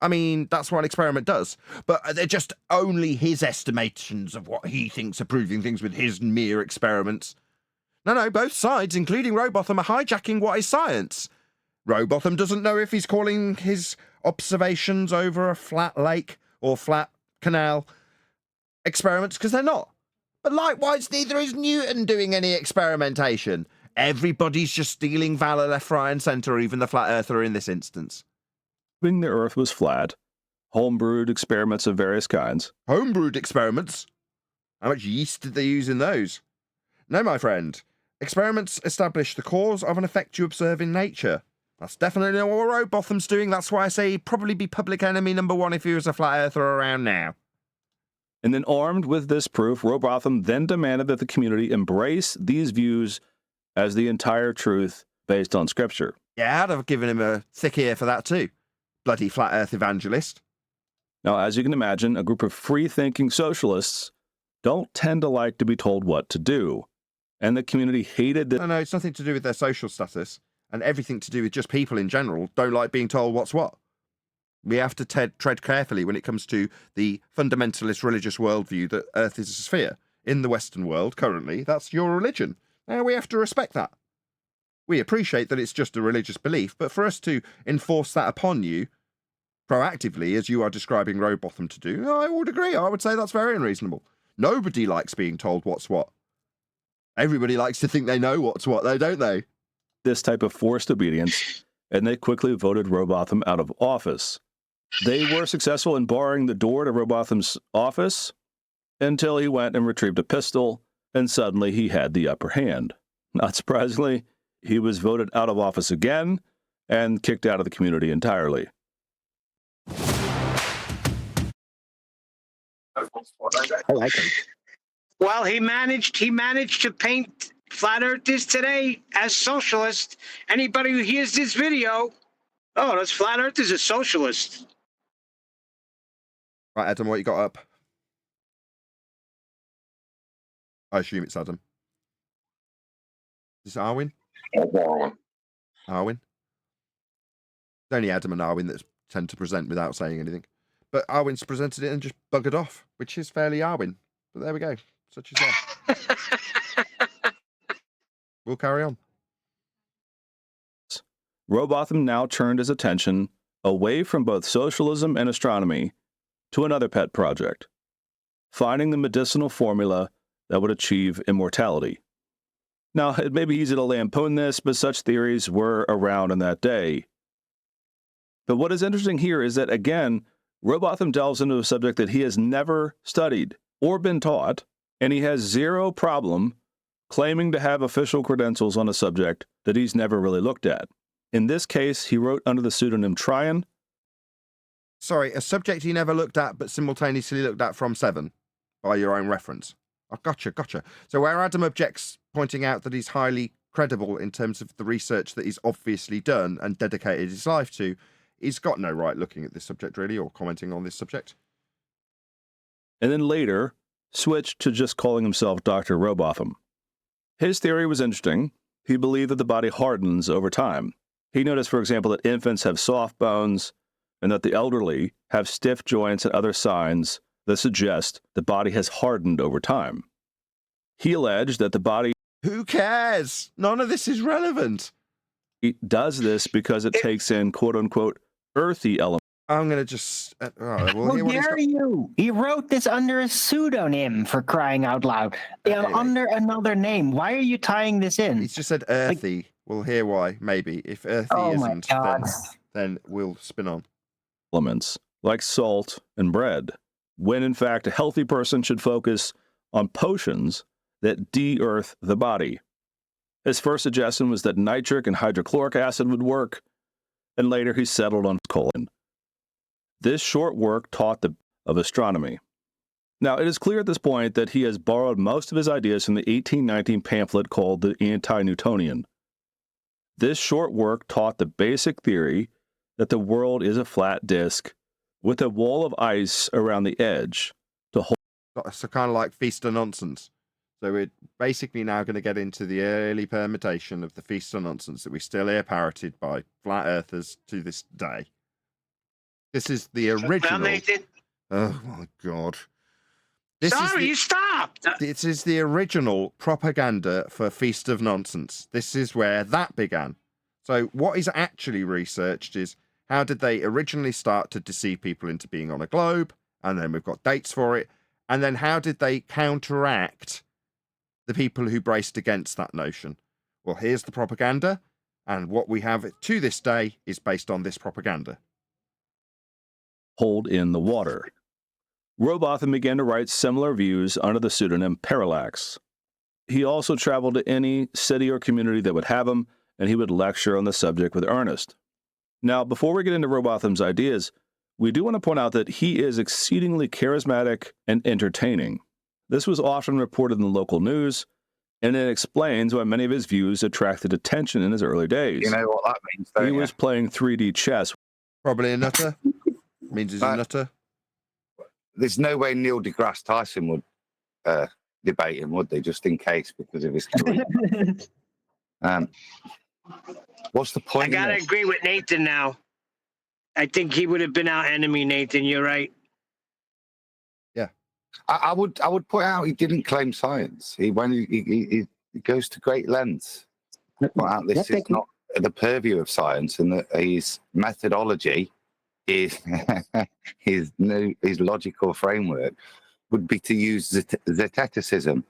I mean, that's what an experiment does. But they're just only his estimations of what he thinks are proving things with his mere experiments. No, both sides, including Rowbotham, are hijacking what is science. Rowbotham doesn't know if he's calling his observations over a flat lake or flat canal experiments because they're not. But likewise, neither is Newton doing any experimentation. Everybody's just stealing valor left, right, and centre, even the flat earther in this instance. the Earth was flat, homebrewed experiments of various kinds. Homebrewed experiments? How much yeast did they use in those? No, my friend. Experiments establish the cause of an effect you observe in nature. That's definitely not what Rowbotham's doing. That's why I say he'd probably be public enemy number one if he was a flat earther around now. And then, armed with this proof, Rowbotham then demanded that the community embrace these views as the entire truth based on Scripture. Yeah, I'd have given him a thick ear for that too. Bloody flat earth evangelist. Now, as you can imagine, a group of free-thinking socialists don't tend to like to be told what to do. And the community hated this. No, it's nothing to do with their social status and everything to do with just people in general don't like being told what's what. We have to tread carefully when it comes to the fundamentalist religious worldview that Earth is a sphere. In the Western world, currently, that's your religion. Now, we have to respect that. We appreciate that it's just a religious belief, but for us to enforce that upon you proactively, as you are describing Rowbotham to do, I would agree. I would say that's very unreasonable. Nobody likes being told what's what. Everybody likes to think they know what's what, though, don't they? This type of forced obedience, and they quickly voted Rowbotham out of office. They were successful in barring the door to Rowbotham's office until he went and retrieved a pistol, and suddenly he had the upper hand. Not surprisingly, he was voted out of office again and kicked out of the community entirely. I like him. Well, he managed to paint flat earthers today as socialists. Anybody who hears this video, oh, those flat earthers are socialists. Right, Adam, what you got up? I assume it's Adam. Is this Arwin? Darwin. Arwin? It's only Adam and Arwin that tend to present without saying anything. But Arwin's presented it and just buggered off, which is fairly Arwin. But there we go. Such is life. We'll carry on. Robotham now turned his attention away from both socialism and astronomy to another pet project, finding the medicinal formula that would achieve immortality. Now, it may be easy to lampoon this, but such theories were around in that day. But what is interesting here is that, again, Robotham delves into a subject that he has never studied or been taught, and he has zero problem claiming to have official credentials on a subject that he's never really looked at. In this case, he wrote under the pseudonym Tryon. Sorry, a subject he never looked at, but simultaneously looked at from 7, by your own reference. Oh, gotcha. So where Adam objects, pointing out that he's highly credible in terms of the research that he's obviously done and dedicated his life to, he's got no right looking at this subject, really, or commenting on this subject. And then later, switched to just calling himself Dr. Robotham. His theory was interesting. He believed that the body hardens over time. He noticed, for example, that infants have soft bones and that the elderly have stiff joints and other signs that suggest the body has hardened over time. He alleged that the body... Who cares? None of this is relevant. ...does this because it takes in quote-unquote earthy elements. I'm going to just... How dare you? He wrote this under a pseudonym, for crying out loud. Anyway. Under another name. Why are you tying this in? He's just said earthy. We'll hear why, maybe. If earthy isn't, then we'll spin on. Elements like salt and bread, when in fact a healthy person should focus on potions that de-earth the body. His first suggestion was that nitric and hydrochloric acid would work, and later he settled on colon. This short work taught of astronomy. Now, it is clear at this point that he has borrowed most of his ideas from the 1819 pamphlet called the Anti-Newtonian. This short work taught the basic theory that the world is a flat disk with a wall of ice around the edge to hold. So kind of like Feast of Nonsense. So we're basically now going to get into the early permutation of the Feast of Nonsense that we still hear parroted by flat earthers to this day. This is the original. Oh my God. You stopped. This is the original propaganda for Feast of Nonsense. This is where that began. So what is actually researched is how did they originally start to deceive people into being on a globe? And then we've got dates for it. And then how did they counteract the people who braced against that notion? Well, here's the propaganda. And what we have to this day is based on this propaganda. Hold in the water. Robotham began to write similar views under the pseudonym Parallax. He also traveled to any city or community that would have him, and he would lecture on the subject with earnest. Now, before we get into Robotham's ideas, we do want to point out that he is exceedingly charismatic and entertaining. This was often reported in the local news, and it explains why many of his views attracted attention in his early days. You know what that means, don't He you? was playing 3D chess. Probably a nutter. Means he's a nutter. There's no way Neil deGrasse Tyson would debate him, would they? Just in case, because of his career. What's the point? I gotta agree with Nathan now. I think he would have been our enemy, Nathan. You're right. Yeah, I would point out he didn't claim science. He goes to great lengths to point out this is not the purview of science, and that his methodology is his logical framework would be to use Zeticism.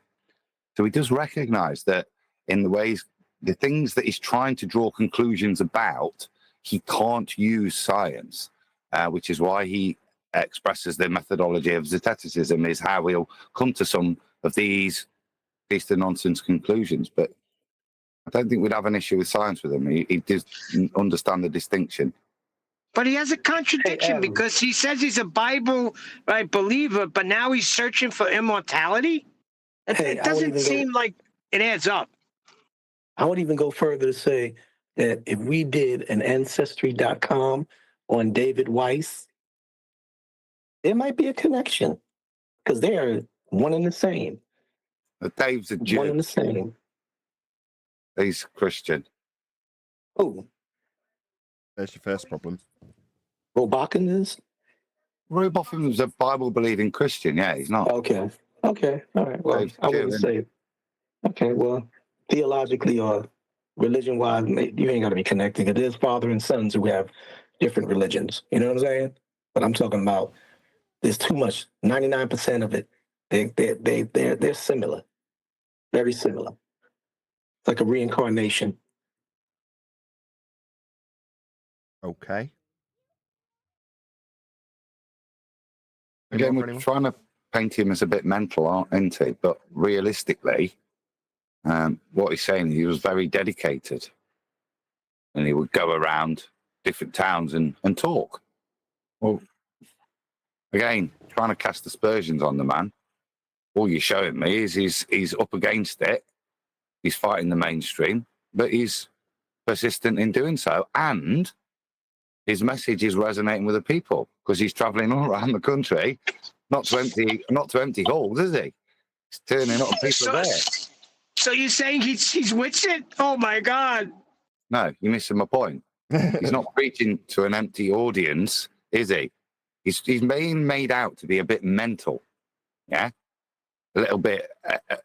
So he does recognize that in the things that he's trying to draw conclusions about, he can't use science, which is why he expresses the methodology of Zeticism is how he'll come to some of these Feast of Nonsense conclusions. But I don't think we'd have an issue with science with him. He does understand the distinction. But he has a contradiction Adam. because he says he's a Bible believer, but now he's searching for immortality. Hey, It doesn't seem like it adds up. I would even go further to say that if we did an Ancestry.com on David Weiss, there might be a connection because they are one and the same. But Dave's a One Jew. and the same. He's Christian. Oh, There's your first problem. Robokin is? Roy Botham's a Bible-believing Christian. Yeah, he's not. Okay. Okay. All right. Well, Dave's I wouldn't Jew, say. Okay. Well, theologically or religion-wise, you ain't got to be connected. It is father and sons who have different religions. You know what I'm saying? But I'm talking about there's too much. 99% of it, they're similar, very similar. It's like a reincarnation. Okay. Again, we're trying to paint him as a bit mental, aren't he? But realistically, what he's saying, he was very dedicated. And he would go around different towns and talk. Well, again, trying to cast aspersions on the man. All you're showing me is he's up against it. He's fighting the mainstream, but he's persistent in doing so. And his message is resonating with the people because he's traveling all around the country, not to empty halls, is he? He's turning up and people are there. So you're saying he's with it? Oh my God! No, you're missing my point. He's not preaching to an empty audience, is he? He's being made out to be a bit mental, yeah, a little bit,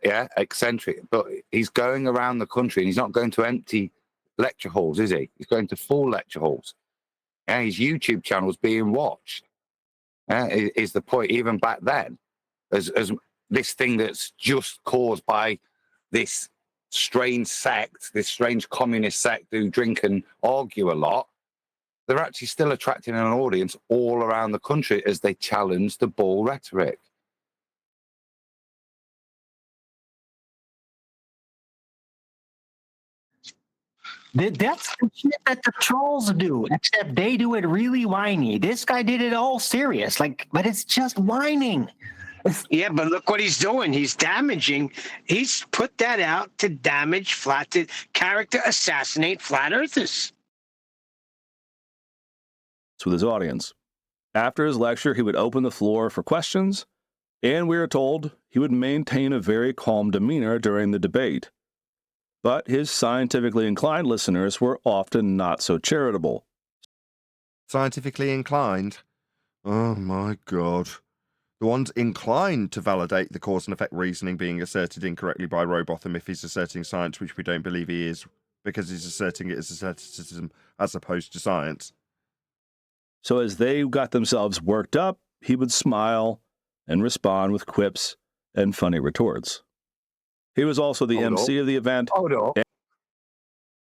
eccentric. But he's going around the country and he's not going to empty lecture halls, is he? He's going to full lecture halls. Yeah, his YouTube channel is being watched. Is the point even back then? As this thing that's just caused by this strange sect, this strange communist sect who drink and argue a lot, they're actually still attracting an audience all around the country as they challenge the bull rhetoric. That's the shit that the trolls do, except they do it really whiny. This guy did it all serious, but it's just whining. Yeah, but look what he's doing. He's damaging. He's put that out to damage to character assassinate flat earthers. With his audience. After his lecture, he would open the floor for questions, and we are told he would maintain a very calm demeanor during the debate. But his scientifically inclined listeners were often not so charitable. Scientifically inclined? Oh my God. The ones inclined to validate the cause and effect reasoning being asserted incorrectly by Robotham if he's asserting science, which we don't believe he is, because he's asserting it as asceticism as opposed to science. So as they got themselves worked up, he would smile and respond with quips and funny retorts. He was also the MC of the event. Hold up.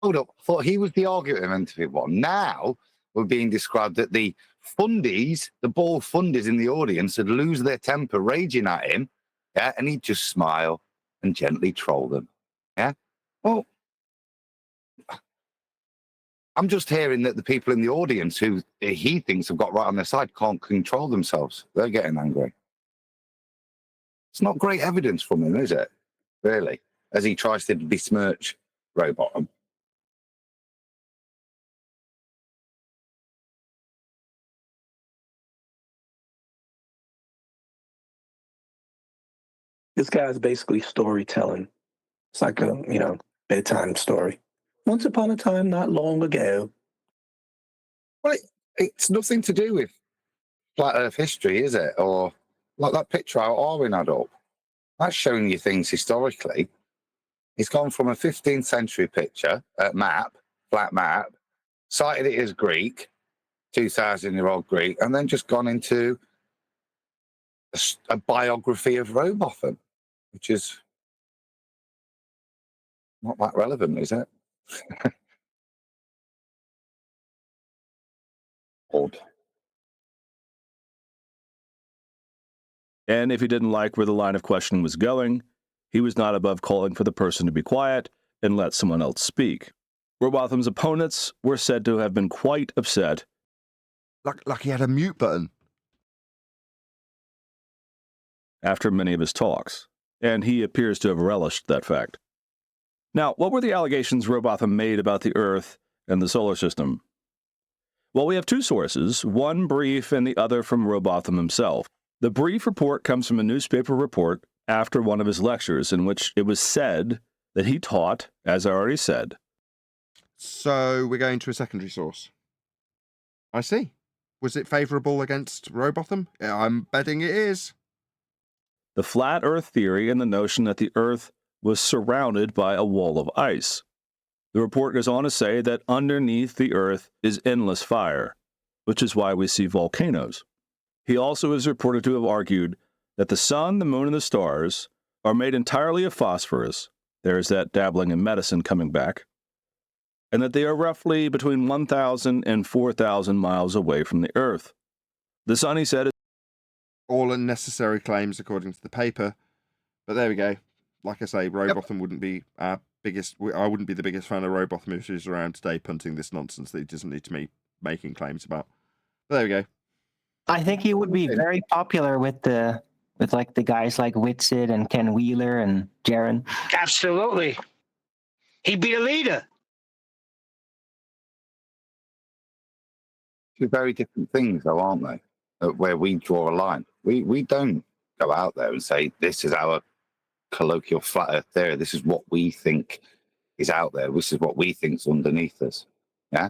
I thought he was the argumentative one. Now we're being described that the fundies, the ball fundies in the audience, would lose their temper raging at him, yeah, and he'd just smile and gently troll them. Yeah? Well, I'm just hearing that the people in the audience who he thinks have got right on their side can't control themselves. They're getting angry. It's not great evidence from him, is it? Really? As he tries to besmirch Robotham. This guy's basically storytelling. It's like a, bedtime story. Once upon a time, not long ago. Well, it's nothing to do with flat Earth history, is it? Or like that picture Arwin had up. That's showing you things historically. He's gone from a 15th century picture, flat map, cited it as Greek, 2,000-year-old Greek, and then just gone into a biography of Robotham, which is not that relevant, is it? Odd. And if he didn't like where the line of questioning was going, he was not above calling for the person to be quiet and let someone else speak. Robotham's opponents were said to have been quite upset Like he had a mute button. After many of his talks, and he appears to have relished that fact. Now, what were the allegations Robotham made about the Earth and the solar system? Well, we have two sources, one brief and the other from Robotham himself. The brief report comes from a newspaper report after one of his lectures, in which it was said that he taught, as I already said. So we're going to a secondary source. I see. Was it favourable against Robotham? I'm betting it is. The flat Earth theory and the notion that the Earth was surrounded by a wall of ice. The report goes on to say that underneath the Earth is endless fire, which is why we see volcanoes. He also is reported to have argued that the sun, the moon, and the stars are made entirely of phosphorus. There's that dabbling in medicine coming back. And that they are roughly between 1,000 and 4,000 miles away from the Earth. The sun, he said, is all unnecessary claims according to the paper. But there we go. Like I say, Robotham wouldn't be our biggest... I wouldn't be the biggest fan of Robotham if he was around today punting this nonsense that he doesn't need to be making claims about. But there we go. I think he would be very popular with the guys like Whitsid and Ken Wheeler and Jaron. Absolutely. He'd be a leader. Two very different things, though, aren't they? Where we draw a line. We don't go out there and say, this is our colloquial flat earth theory. This is what we think is out there. This is what we think is underneath us. Yeah?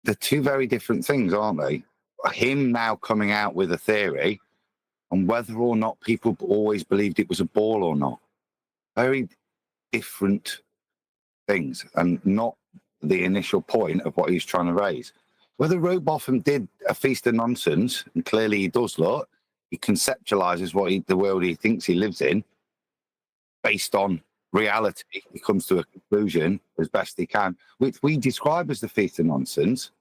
They're two very different things, aren't they? Him now coming out with a theory and whether or not people always believed it was a ball or not. Very different things, and not the initial point of what he's trying to raise. Whether Robotham did a feast of nonsense, and clearly he does look, he conceptualizes the world he thinks he lives in based on reality. He comes to a conclusion as best he can, which we describe as the feast of nonsense,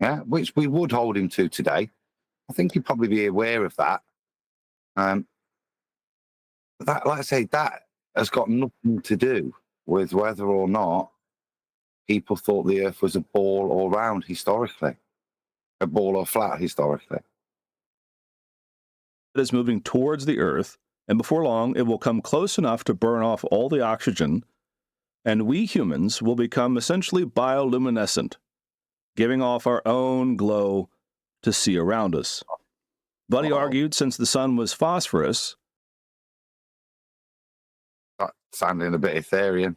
yeah, which we would hold him to today. I think he'd probably be aware of that. That, like I say, that has got nothing to do with whether or not people thought the Earth was a ball or round historically, a ball or flat historically. It is moving towards the Earth, and before long it will come close enough to burn off all the oxygen, and we humans will become essentially bioluminescent, giving off our own glow to see around us. But he argued since the sun was phosphorus... That sounding a bit Ethereum.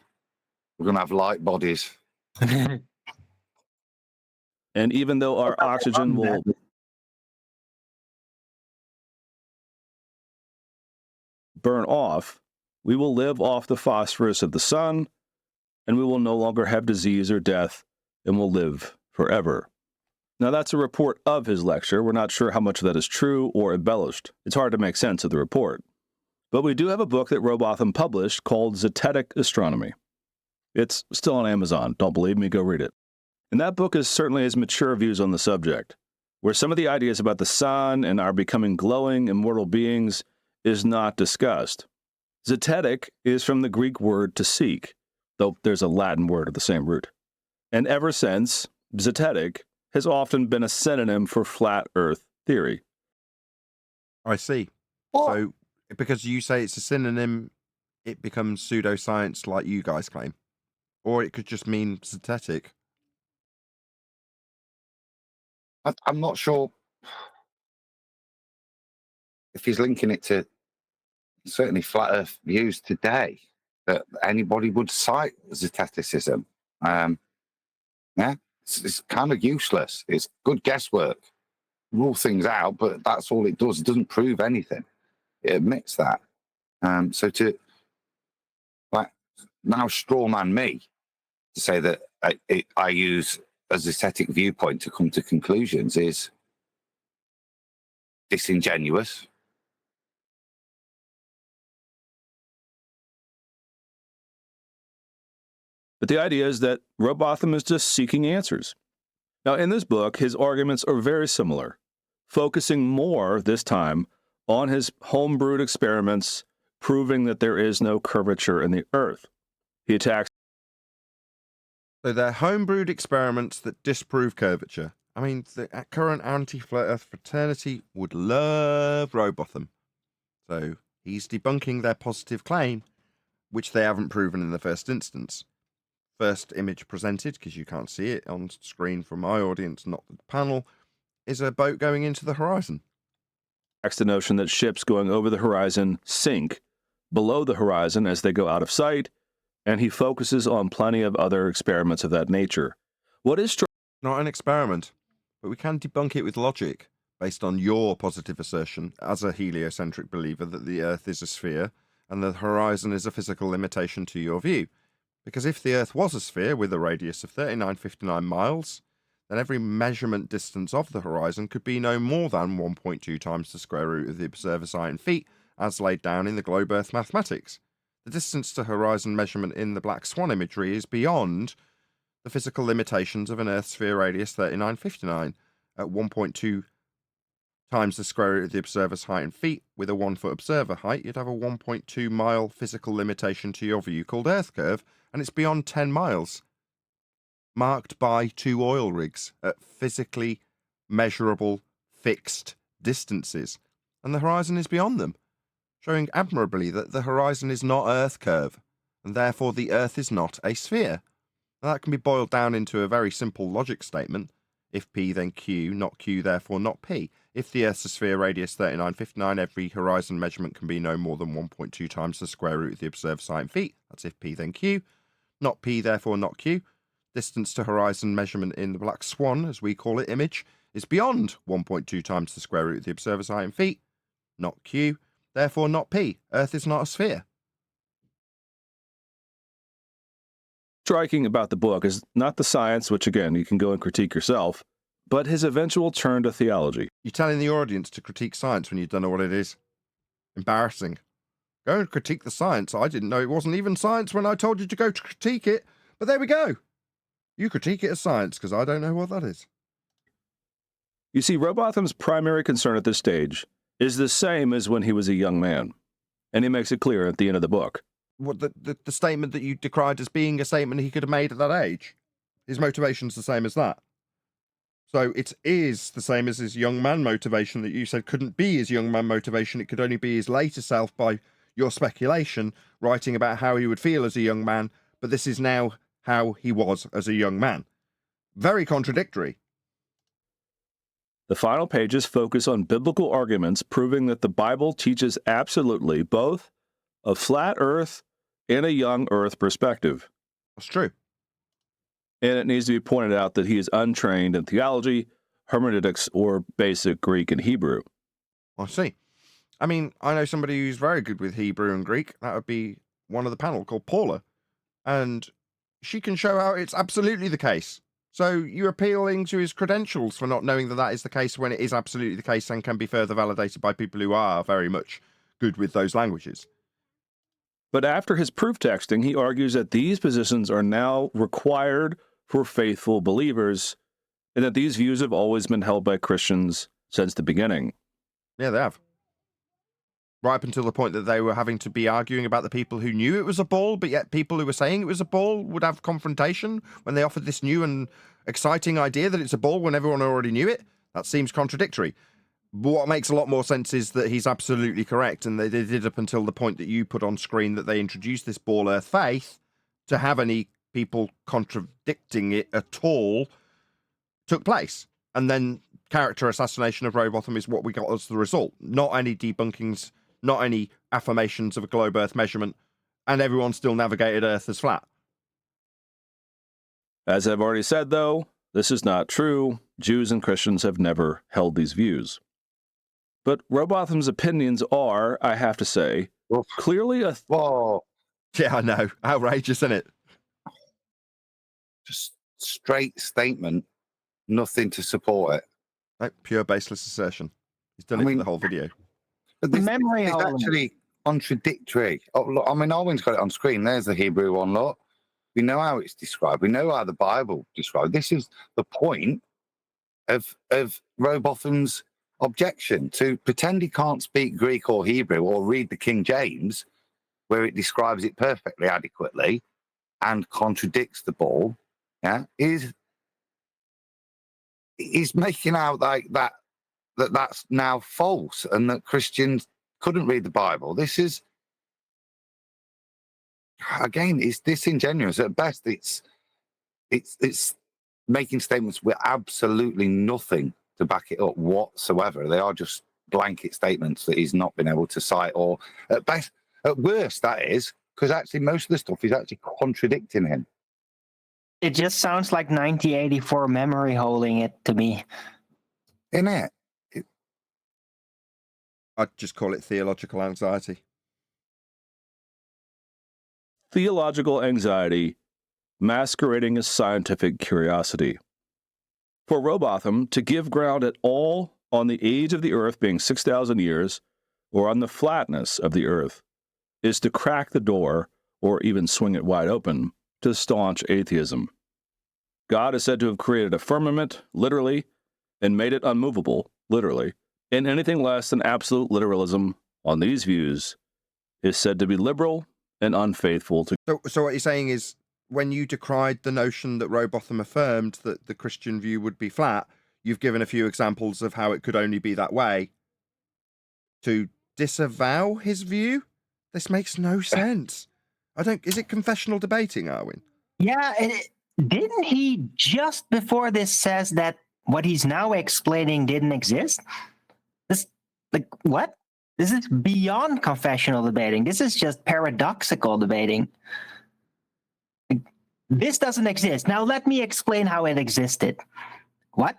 We're going to have light bodies. And even though our oxygen will burn off, we will live off the phosphorus of the sun, and we will no longer have disease or death, and will live forever. Now, that's a report of his lecture. We're not sure how much of that is true or embellished. It's hard to make sense of the report. But we do have a book that Robotham published called Zetetic Astronomy. It's still on Amazon. Don't believe me? Go read it. And that book is certainly his mature views on the subject, where some of the ideas about the sun and our becoming glowing, immortal beings is not discussed. Zetetic is from the Greek word to seek, though there's a Latin word of the same root. And ever since, zetetic has often been a synonym for flat Earth theory. I see. So, because you say it's a synonym, it becomes pseudoscience like you guys claim. Or it could just mean zetetic. I'm not sure if he's linking it to certainly flat Earth views today that anybody would cite Zeteticism. Yeah, it's kind of useless. It's good guesswork. Rule things out, but that's all it does. It doesn't prove anything. It admits that. So to now straw man me to say that I use a zetetic viewpoint to come to conclusions is disingenuous. But the idea is that Robotham is just seeking answers. Now, in this book, his arguments are very similar, focusing more this time on his homebrewed experiments proving that there is no curvature in the Earth. He attacks... So they're homebrewed experiments that disprove curvature, I mean, the current anti-flat Earth fraternity would love Robotham. So he's debunking their positive claim, which they haven't proven in the first instance. First image presented, because you can't see it on screen from my audience, not the panel, is a boat going into the horizon. The notion that ships going over the horizon sink below the horizon as they go out of sight, and he focuses on plenty of other experiments of that nature. What is not an experiment, but we can debunk it with logic, based on your positive assertion as a heliocentric believer that the Earth is a sphere and the horizon is a physical limitation to your view. Because if the Earth was a sphere with a radius of 3959 miles, then every measurement distance of the horizon could be no more than 1.2 times the square root of the observer's height in feet, as laid down in the globe Earth mathematics. The distance to horizon measurement in the black swan imagery is beyond the physical limitations of an Earth sphere radius 3959 at 1.2 times the square root of the observer's height in feet. With a 1 foot observer height, you'd have a 1.2 mile physical limitation to your view called Earth curve, and it's beyond 10 miles. Marked by 2 oil rigs at physically measurable, fixed distances, and the horizon is beyond them, showing admirably that the horizon is not Earth curve, and therefore the Earth is not a sphere. Now, that can be boiled down into a very simple logic statement. If P, then Q, not Q, therefore not P. If the Earth's a sphere radius 3959, every horizon measurement can be no more than 1.2 times the square root of the observed height in feet. That's if P, then Q. Not P, therefore not Q. Distance to horizon measurement in the black swan, as we call it, image, is beyond 1.2 times the square root of the observer's height in feet. Not Q, therefore not P. Earth is not a sphere. striking about the book is not the science, which again, you can go and critique yourself, but his eventual turn to theology. You're telling the audience to critique science when you don't know what it is. Embarrassing. Go and critique the science. I didn't know it wasn't even science when I told you to go to critique it. But there we go. You critique it as science, because I don't know what that is. You see, Robotham's primary concern at this stage is the same as when he was a young man, and he makes it clear at the end of the book. What, the statement that you decried as being a statement he could have made at that age? His motivation's the same as that. So it is the same as his young man motivation that you said couldn't be his young man motivation. It could only be his later self by your speculation, writing about how he would feel as a young man, but this is now how he was as a young man. Very contradictory. The final pages focus on biblical arguments proving that the Bible teaches absolutely both a flat earth and a young earth perspective. That's true. And it needs to be pointed out that he is untrained in theology, hermeneutics, or basic Greek and Hebrew. I see. I mean, I know somebody who's very good with Hebrew and Greek. That would be one of the panel called Paula. And she can show how it's absolutely the case. So you're appealing to his credentials for not knowing that that is the case when it is absolutely the case and can be further validated by people who are very much good with those languages. But after his proof texting, he argues that these positions are now required for faithful believers and that these views have always been held by Christians since the beginning. Yeah, they have. Right up until the point that they were having to be arguing about the people who knew it was a ball, but yet people who were saying it was a ball would have confrontation when they offered this new and exciting idea that it's a ball when everyone already knew it. That seems contradictory. But what makes a lot more sense is that he's absolutely correct, and they did up until the point that you put on screen that they introduced this ball earth faith to have any people contradicting it at all took place. And then character assassination of Robotham is what we got as the result. Not any debunkings, not any affirmations of a globe earth measurement, and everyone still navigated earth as flat. As I've already said, though, this is not true. Jews and Christians have never held these views. But Robotham's opinions are, I have to say, clearly a... Whoa. Yeah, I know. Outrageous, isn't it? Just straight statement, nothing to support it. No, pure baseless assertion. He's done it for the whole video. But The memory is element. actually contradictory. Oh, look, I mean, Owen's got it on screen. There's the Hebrew one, look. We know how it's described. We know how the Bible described. This is the point of Robotham's objection, to pretend he can't speak Greek or Hebrew or read the King James, where it describes it perfectly adequately and contradicts the ball, yeah, is he's making out like that's now false and that Christians couldn't read the Bible. This is, again, it's disingenuous. At best, it's making statements with absolutely nothing to back it up whatsoever. They are just blanket statements that he's not been able to cite, or at best, at worst, that is, because actually most of the stuff is actually contradicting him. It just sounds like 1984 memory holding it to me. Isn't it? I'd just call it theological anxiety. Theological anxiety masquerading as scientific curiosity. For Robotham to give ground at all on the age of the Earth being 6,000 years, or on the flatness of the Earth, is to crack the door, or even swing it wide open, to staunch atheism. God is said to have created a firmament, literally, and made it unmovable, literally, and anything less than absolute literalism on these views is said to be liberal and unfaithful to. So what you're saying is, when you decried the notion that Robotham affirmed that the Christian view would be flat, you've given a few examples of how it could only be that way. To disavow his view? This makes no sense. Is it confessional debating, Arwin? Yeah, didn't he just before this says that what he's now explaining didn't exist? This, like, what? This is beyond confessional debating. This is just paradoxical debating. This doesn't exist. Now let me explain how it existed. What?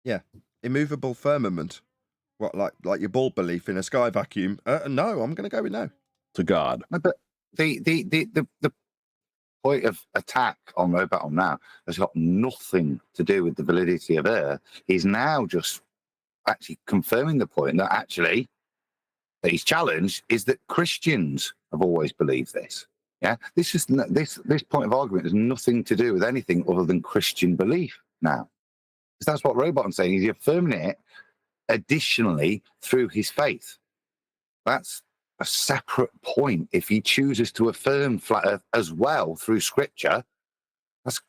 Yeah, immovable firmament. What, like your bulb belief in a sky vacuum? No, I'm going to go with no. To God. But the point of attack on Robotham now has got nothing to do with the validity of Earth. He's now just actually confirming the point that actually that he's challenged is that Christians have always believed this. Yeah, this point of argument has nothing to do with anything other than Christian belief now. Because that's what Robotham's saying. He's affirming it additionally through his faith. That's a separate point. If he chooses to affirm flat Earth as well through Scripture, that's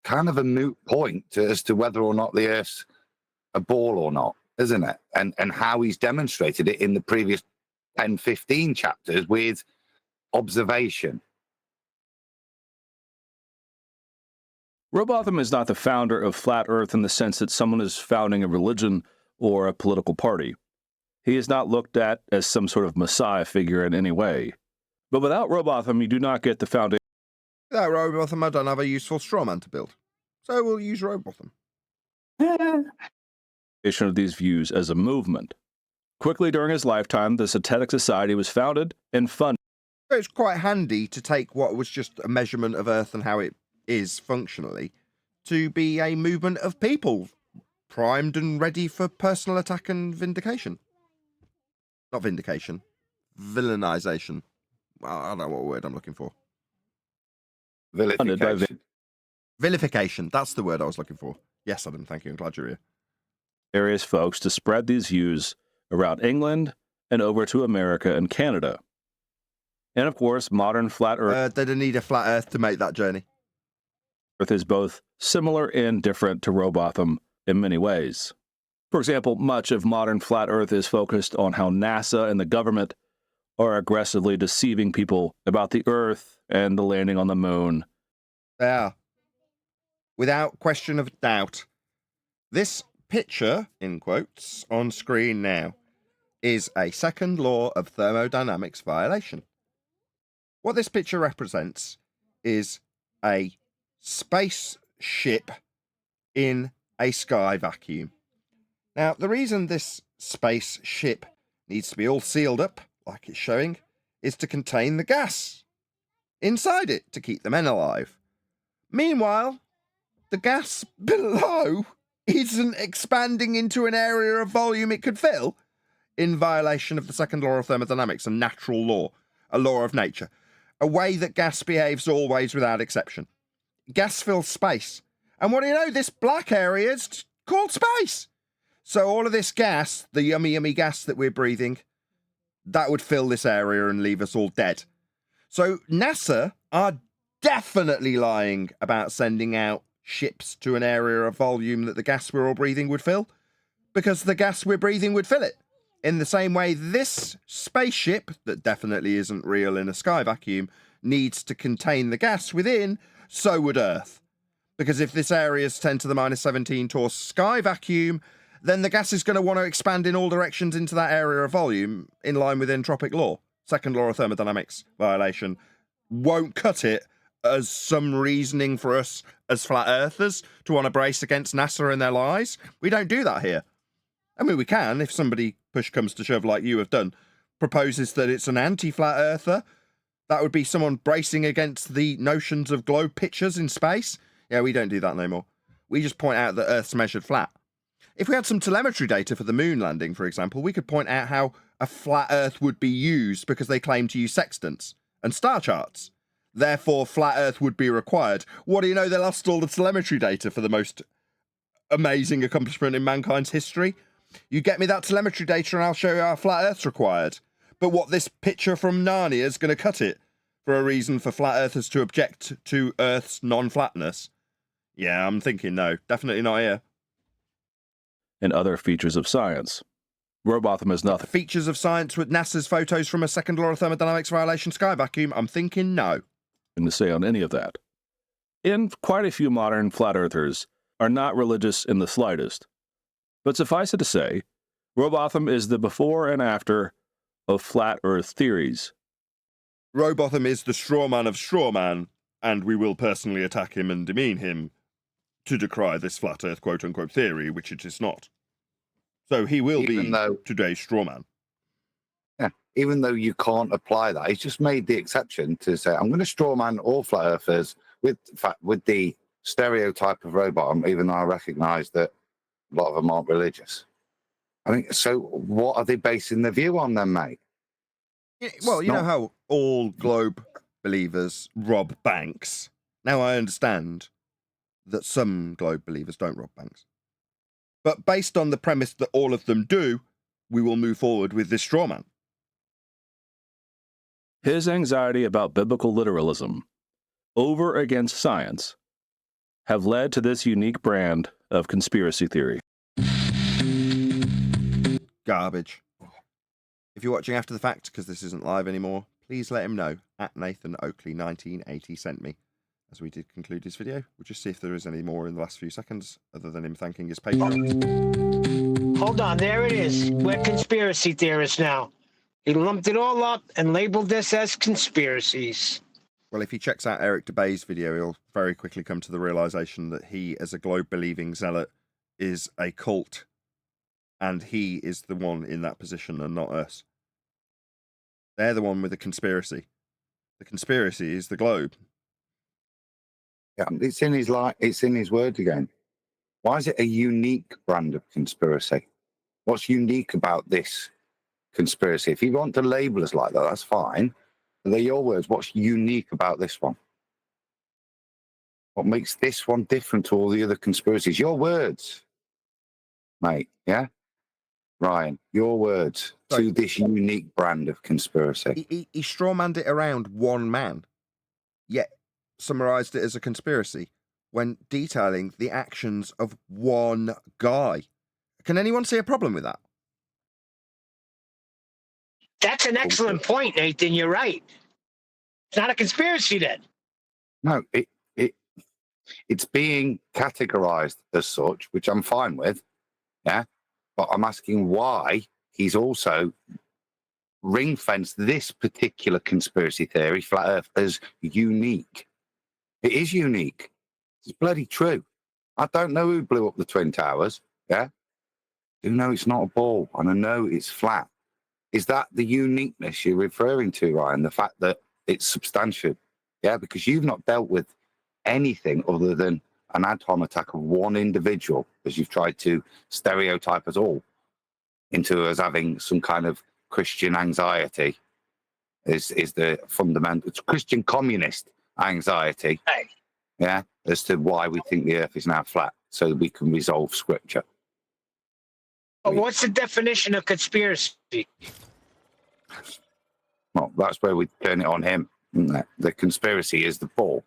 kind of a moot point as to whether or not the Earth's a ball or not, isn't it? And how he's demonstrated it in the previous 10, 15 chapters with observation. Robotham is not the founder of Flat Earth in the sense that someone is founding a religion or a political party. He is not looked at as some sort of messiah figure in any way. But without Robotham, you do not get the foundation. Without Robotham, I don't have a useful straw man to build. So we'll use Robotham. Of these views as a movement. Quickly during his lifetime, the Satanic Society was founded and funded. So it's quite handy to take what was just a measurement of Earth and how it is functionally to be a movement of people primed and ready for personal attack and vindication. Not vindication, villainization. I don't know what word I'm looking for. Vilification. Vilification. That's the word I was looking for. Yes, Adam, thank you. I'm glad you're here. Various folks to spread these views around England and over to America and Canada. And of course, modern flat Earth. They don't need a flat Earth to make that journey. Earth is both similar and different to Robotham in many ways. For example, much of modern flat Earth is focused on how NASA and the government are aggressively deceiving people about the Earth and the landing on the moon. Yeah. Without question of doubt. This picture, in quotes, on screen now, is a second law of thermodynamics violation. What this picture represents is a spaceship in a sky vacuum. Now, the reason this spaceship needs to be all sealed up, like it's showing, is to contain the gas inside it to keep the men alive. Meanwhile, the gas below isn't expanding into an area of volume it could fill, in violation of the second law of thermodynamics, a natural law, a law of nature, a way that gas behaves always without exception. Gas fills space. And what do you know? This black area is called space. So all of this gas, the yummy, yummy gas that we're breathing, that would fill this area and leave us all dead. So NASA are definitely lying about sending out ships to an area of volume that the gas we're all breathing would fill? Because the gas we're breathing would fill it. In the same way, this spaceship, that definitely isn't real in a sky vacuum, needs to contain the gas within, so would Earth. Because if this area is 10 to the minus 17 torr sky vacuum, then the gas is going to want to expand in all directions into that area of volume, in line with entropic law. Second law of thermodynamics violation. Won't cut it as some reasoning for us as flat earthers to want to brace against NASA and their lies. We don't do that here. I mean, we can, if somebody, push comes to shove like you have done, proposes that it's an anti-flat earther. That would be someone bracing against the notions of globe pictures in space. Yeah, we don't do that no more. We just point out that Earth's measured flat. If we had some telemetry data for the moon landing, for example, we could point out how a flat Earth would be used because they claim to use sextants and star charts. Therefore, flat Earth would be required. What do you know? They lost all the telemetry data for the most amazing accomplishment in mankind's history. You get me that telemetry data and I'll show you how flat Earth's required. But what, this picture from Narnia is going to cut it for a reason for flat earthers to object to Earth's non-flatness? Yeah, I'm thinking no. Definitely not here. And other features of science. Robotham is nothing. Features of science with NASA's photos from a second law of thermodynamics violation sky vacuum? I'm thinking no. To say on any of that. And quite a few modern flat earthers are not religious in the slightest. But suffice it to say, Robotham is the before and after of flat earth theories. Robotham is the straw man of straw man, and we will personally attack him and demean him to decry this flat earth quote-unquote theory, which it is not. So he will be today's straw man. Yeah, even though you can't apply that, he's just made the exception to say, I'm going to straw man all flat earthers with the stereotype of Robotham, even though I recognise that a lot of them aren't religious. I mean, so what are they basing their view on then, mate? Well, you know how all globe believers rob banks. Now I understand that some globe believers don't rob banks. But based on the premise that all of them do, we will move forward with this straw man. His anxiety about biblical literalism over against science have led to this unique brand of conspiracy theory. Garbage. If you're watching after the fact, because this isn't live anymore, please let him know at Nathan Oakley 1980 sent me. As we did conclude his video, we'll just see if there is any more in the last few seconds, other than him thanking his patron. Hold on, there it is. We're conspiracy theorists now. He lumped it all up and labeled this as conspiracies. Well, if he checks out Eric DeBay's video, he'll very quickly come to the realization that he, as a globe-believing zealot, is a cult. And he is the one in that position and not us. They're the one with the conspiracy. The conspiracy is the globe. Yeah, it's in his words again. Why is it a unique brand of conspiracy? What's unique about this conspiracy? If you want to label us like that, that's fine. But they're your words. What's unique about this one? What makes this one different to all the other conspiracies? Your words, mate. Yeah? Ryan, your words to this unique brand of conspiracy. He strawmanned it around one man, yet summarized it as a conspiracy when detailing the actions of one guy. Can anyone see a problem with that? That's an excellent point, Nathan. You're right. It's not a conspiracy then. No, it's being categorized as such, which I'm fine with. Yeah. But I'm asking why he's also ring-fenced this particular conspiracy theory, flat Earth, as unique. It is unique. It's bloody true. I don't know who blew up the Twin Towers. Yeah. I do know it's not a ball, and I know it's flat. Is that the uniqueness you're referring to, Ryan? The fact that it's substantial? Yeah, because you've not dealt with anything other than an ad hom attack of one individual, as you've tried to stereotype us all into us having some kind of Christian anxiety. Is the fundamental Christian communist anxiety? Hey. Yeah, as to why we think the Earth is now flat, so that we can resolve Scripture. But what's the definition of conspiracy? Well, that's where we turn it on him. Isn't it? The conspiracy is the ball.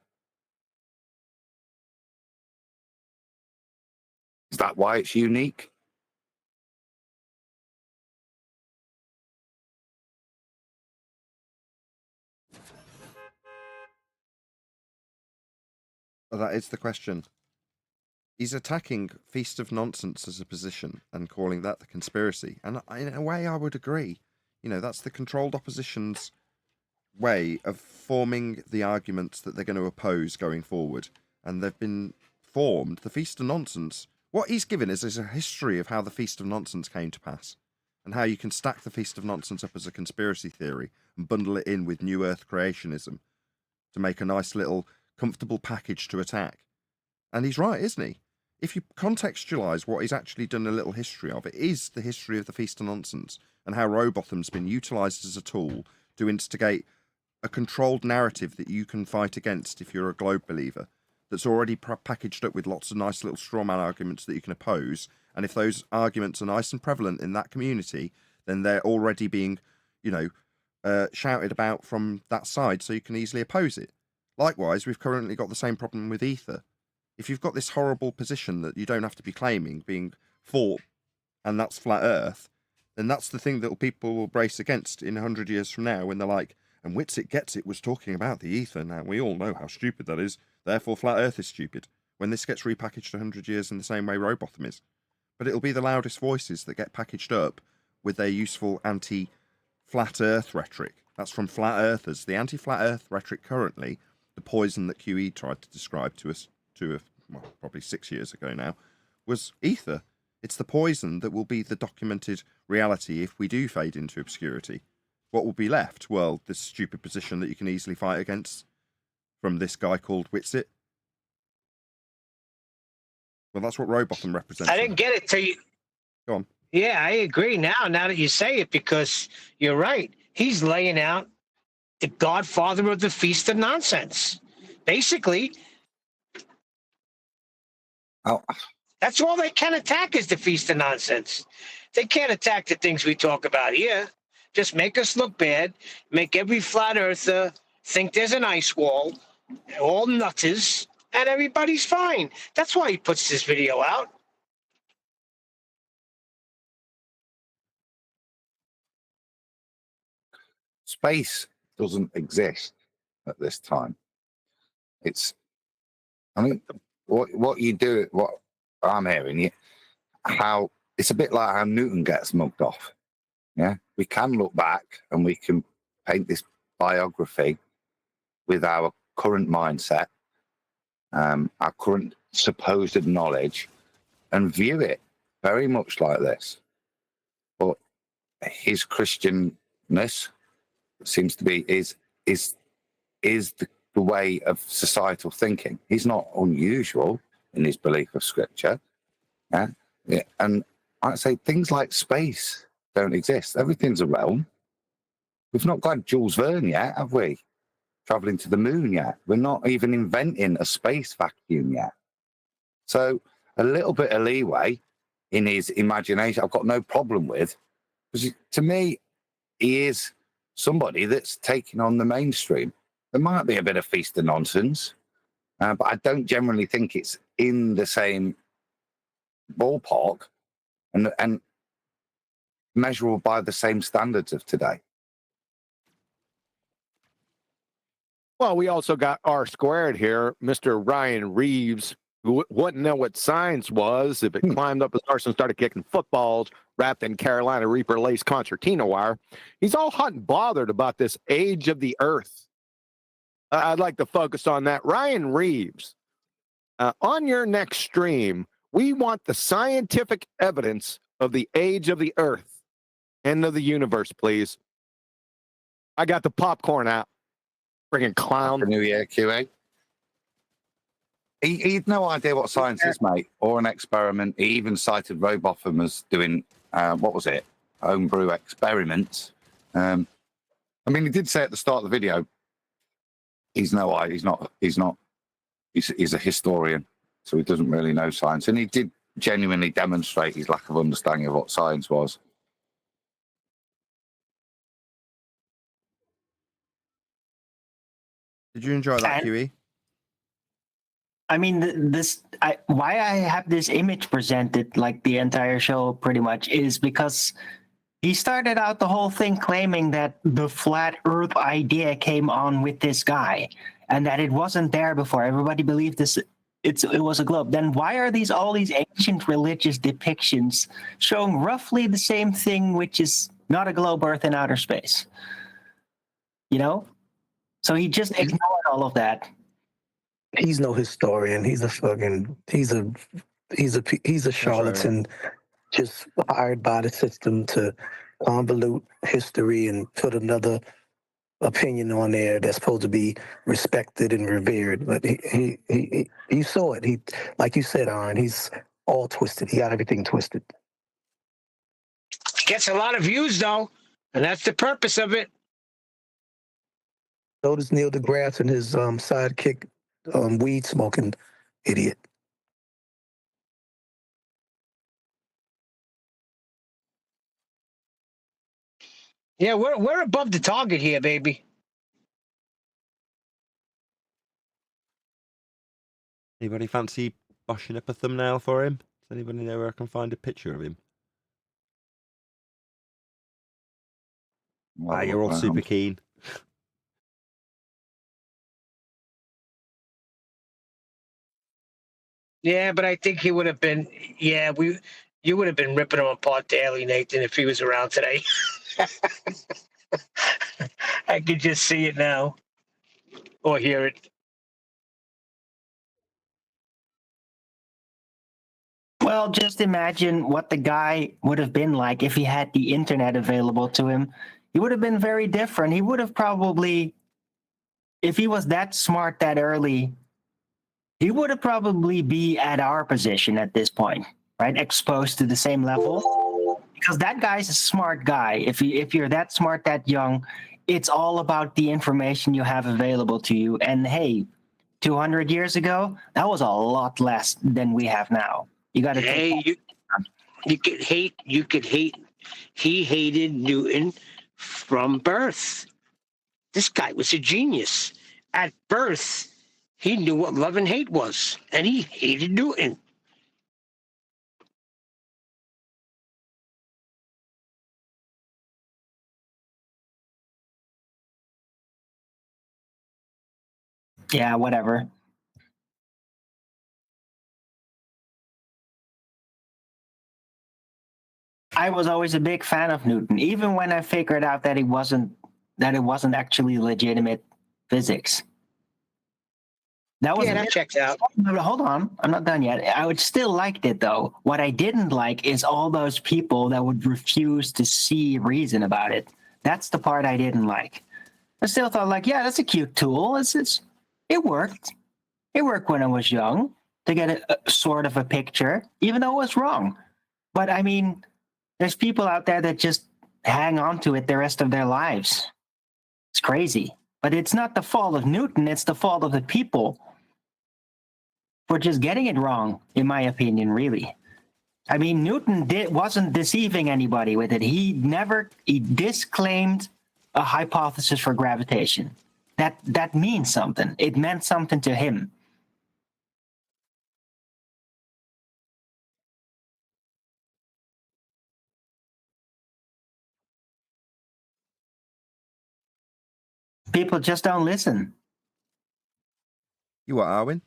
Is that why it's unique? Well, that is the question. He's attacking Feast of Nonsense as a position and calling that the conspiracy. And in a way, I would agree. You know, that's the controlled opposition's way of forming the arguments that they're going to oppose going forward. And they've been formed. The Feast of Nonsense, what he's given is a history of how the Feast of Nonsense came to pass and how you can stack the Feast of Nonsense up as a conspiracy theory and bundle it in with New Earth creationism to make a nice little comfortable package to attack. And he's right, isn't he? If you contextualise what he's actually done a little history of, it is the history of the Feast of Nonsense and how Rowbotham's been utilised as a tool to instigate a controlled narrative that you can fight against if you're a globe believer that's already packaged up with lots of nice little straw man arguments that you can oppose. And if those arguments are nice and prevalent in that community, then they're already being, shouted about from that side so you can easily oppose it. Likewise, we've currently got the same problem with Ether. If you've got this horrible position that you don't have to be claiming being fought, and that's flat Earth, then that's the thing that people will brace against in 100 years from now when they're like, and Witsit Gets It was talking about the Ether. Now, we all know how stupid that is, therefore flat Earth is stupid, when this gets repackaged 100 years in the same way Rowbotham is. But it'll be the loudest voices that get packaged up with their useful anti-flat Earth rhetoric. That's from flat Earthers. The anti-flat Earth rhetoric currently, the poison that QE tried to describe to us probably 6 years ago now, was Ether. It's the poison that will be the documented reality if we do fade into obscurity. What will be left? Well, this stupid position that you can easily fight against from this guy called Witsit. Well, that's what Rowbotham represents. I didn't get it till you. Go on. Yeah, I agree now that you say it, because you're right. He's laying out the godfather of the Feast of Nonsense. Basically, that's all they can attack is the Feast of Nonsense. They can't attack the things we talk about here. Just make us look bad, make every flat earther think there's an ice wall, all nutters, and everybody's fine. That's why he puts this video out. Space doesn't exist at this time. What you do, what I'm hearing, how it's a bit like how Newton gets mugged off. Yeah, we can look back and we can paint this biography with our current mindset, our current supposed knowledge, and view it very much like this. But his Christianness seems to be is the way of societal thinking. He's not unusual in his belief of scripture. Yeah. And I'd say things like space don't exist. Everything's a realm. We've not got Jules Verne yet, have we? Traveling to the moon yet. We're not even inventing a space vacuum yet. So a little bit of leeway in his imagination, I've got no problem with. Because to me, he is somebody that's taking on the mainstream. There might be a bit of Feast of Nonsense, but I don't generally think it's in the same ballpark and measurable by the same standards of today. Well, we also got R squared here, Mr. Ryan Reeves, who wouldn't know what science was if it climbed up his arse and started kicking footballs wrapped in Carolina Reaper lace concertina wire. He's all hot and bothered about this age of the earth. I'd like to focus on that. Ryan Reeves, on your next stream, we want the scientific evidence of the age of the earth and of the universe, please. I got the popcorn out. Friggin' clown. Happy New Year, QA. He'd no idea what science is, mate, or an experiment. He even cited Rowbotham as doing, what was it, homebrew experiments. I mean, he did say at the start of the video, he's a historian, so he doesn't really know science. And he did genuinely demonstrate his lack of understanding of what science was. Did you enjoy that, QE? I mean, why I have this image presented like the entire show pretty much is because he started out the whole thing claiming that the flat Earth idea came on with this guy, and that it wasn't there before. Everybody believed this. It was a globe. Then why are all these ancient religious depictions showing roughly the same thing, which is not a globe, Earth in outer space? You know, so he just ignored all of that. He's no historian. He's a charlatan, just hired by the system to convolute history and put another opinion on there that's supposed to be respected and revered. But he saw it. He, like you said, Aaron, he's all twisted. He got everything twisted. Gets a lot of views though, and that's the purpose of it. So does Neil deGrasse and his sidekick, weed smoking idiot. Yeah, we're above the target here, baby. Anybody fancy boshing up a thumbnail for him? Does anybody know where I can find a picture of him? You're all super keen. Yeah, but I think he would have been. Yeah, you would have been ripping him apart daily, Nathan, if he was around today. I could just see it now, or hear it. Well, just imagine what the guy would have been like if he had the internet available to him. He would have been very different. He would have probably, if he was that smart that early, he would have probably be at our position at this point, right? Exposed to the same level. Because that guy's a smart guy. If you're that smart, that young, it's all about the information you have available to you. And hey, 200 years ago, that was a lot less than we have now. You got to you could hate. He hated Newton from birth. This guy was a genius. At birth, he knew what love and hate was, and he hated Newton. Yeah, whatever. I was always a big fan of Newton, even when I figured out that it wasn't actually legitimate physics. That checks out. Hold on, I'm not done yet. I would still liked it though. What I didn't like is all those people that would refuse to see reason about it. That's the part I didn't like. I still thought like, yeah, that's a cute tool. It worked. It worked when I was young to get a sort of a picture, even though it was wrong. But I mean, there's people out there that just hang on to it the rest of their lives. It's crazy. But it's not the fault of Newton, it's the fault of the people for just getting it wrong, in my opinion, really. I mean, Newton wasn't deceiving anybody with it. He disclaimed a hypothesis for gravitation. That means something. It meant something to him. People just don't listen. You what, Arwin?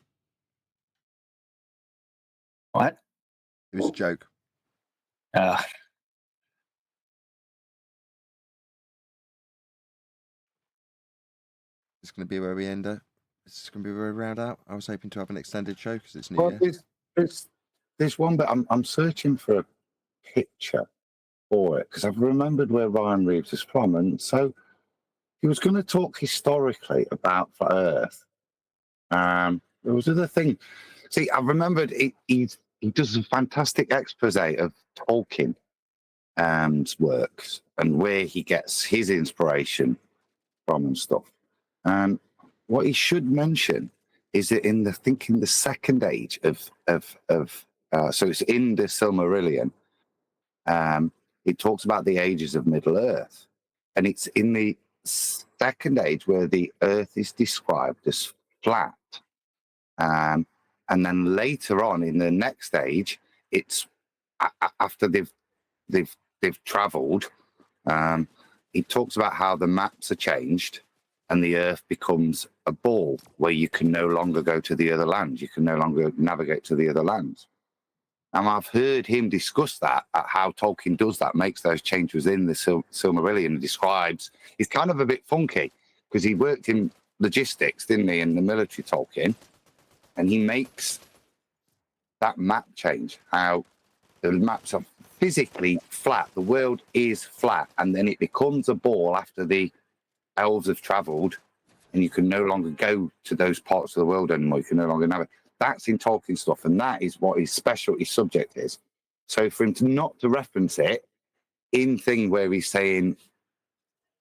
What? It was a joke. It's going to be where we end up. It's going to be where we round out. I was hoping to have an extended show because it's New Year. There's one, but I'm searching for a picture for it because I've remembered where Ryan Reeves is from, and so he was going to talk historically about the Earth. There was another thing. See, I remembered he does a fantastic expose of Tolkien's works and where he gets his inspiration from and stuff. And what he should mention is that in the second age of so it's in the Silmarillion. It talks about the ages of Middle Earth, and it's in the second age where the Earth is described as flat. And then later on in the next stage, it's after they've travelled. He talks about how the maps are changed, and the Earth becomes a ball where you can no longer go to the other lands. You can no longer navigate to the other lands. And I've heard him discuss that, how Tolkien does that, makes those changes in the Silmarillion, and describes. It's kind of a bit funky because he worked in logistics, didn't he, in the military Tolkien, and he makes that map change, how the maps are physically flat. The world is flat, and then it becomes a ball after the elves have travelled, and you can no longer go to those parts of the world anymore. You can no longer navigate. That's in Tolkien stuff, and that is what his specialty subject is. So for him to not to reference it in thing where he's saying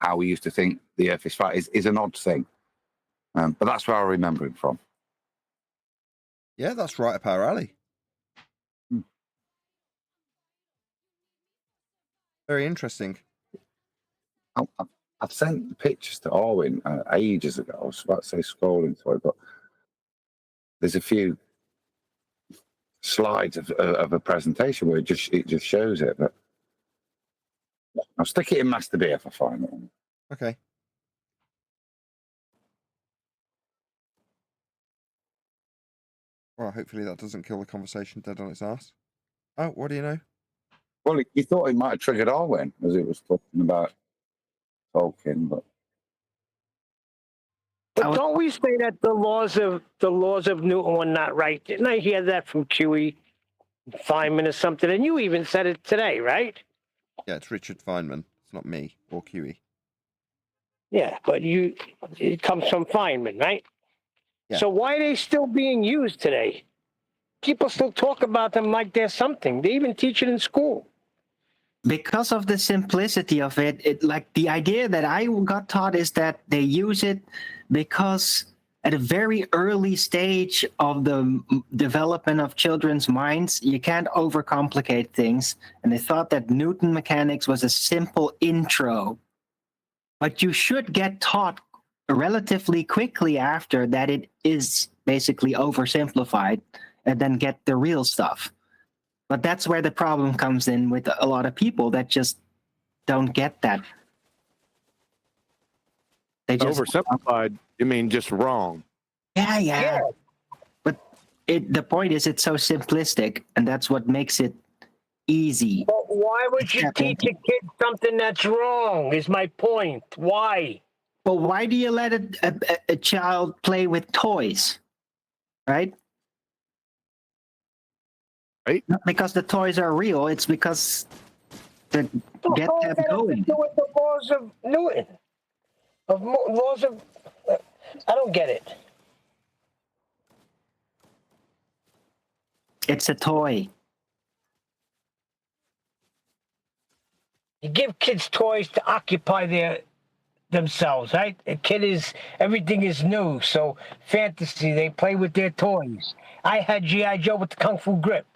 how we used to think the Earth is flat is an odd thing. But that's where I remember him from. Yeah, that's right up our alley. Very interesting. I've sent pictures to Owen ages ago. I was about to say scrolling through, but there's a few slides of a presentation where it just shows it. But I'll stick it in Master B if I find it. Okay. Well, hopefully that doesn't kill the conversation dead on its ass. Oh, what do you know? Well, he thought it might have triggered Owen as it was talking about Tolkien, but don't we say that the laws of Newton were not right? Didn't I hear that from QE Feynman or something? And you even said it today, right? Yeah, it's Richard Feynman. It's not me or QE. Yeah, but it comes from Feynman, right? Yeah. So why are they still being used today? People still talk about them like they're something. They even teach it in school. Because of the simplicity of it, like the idea that I got taught is that they use it because at a very early stage of the development of children's minds, you can't overcomplicate things. And they thought that Newton mechanics was a simple intro. But you should get taught relatively quickly after that it is basically oversimplified, and then get the real stuff. But that's where the problem comes in with a lot of people that just don't get that. They just oversimplified. You mean just wrong? Yeah. But the point is, it's so simplistic, and that's what makes it easy. But why would you teach a kid something that's wrong? Is my point. Why? Well, why do you let a child play with toys, right? Right. Not because the toys are real. It's because to get them going. Do with the laws of Newton, laws of. I don't get it. It's a toy. You give kids toys to occupy themselves, right? A kid everything is new, so fantasy. They play with their toys. I had G.I. Joe with the Kung Fu grip.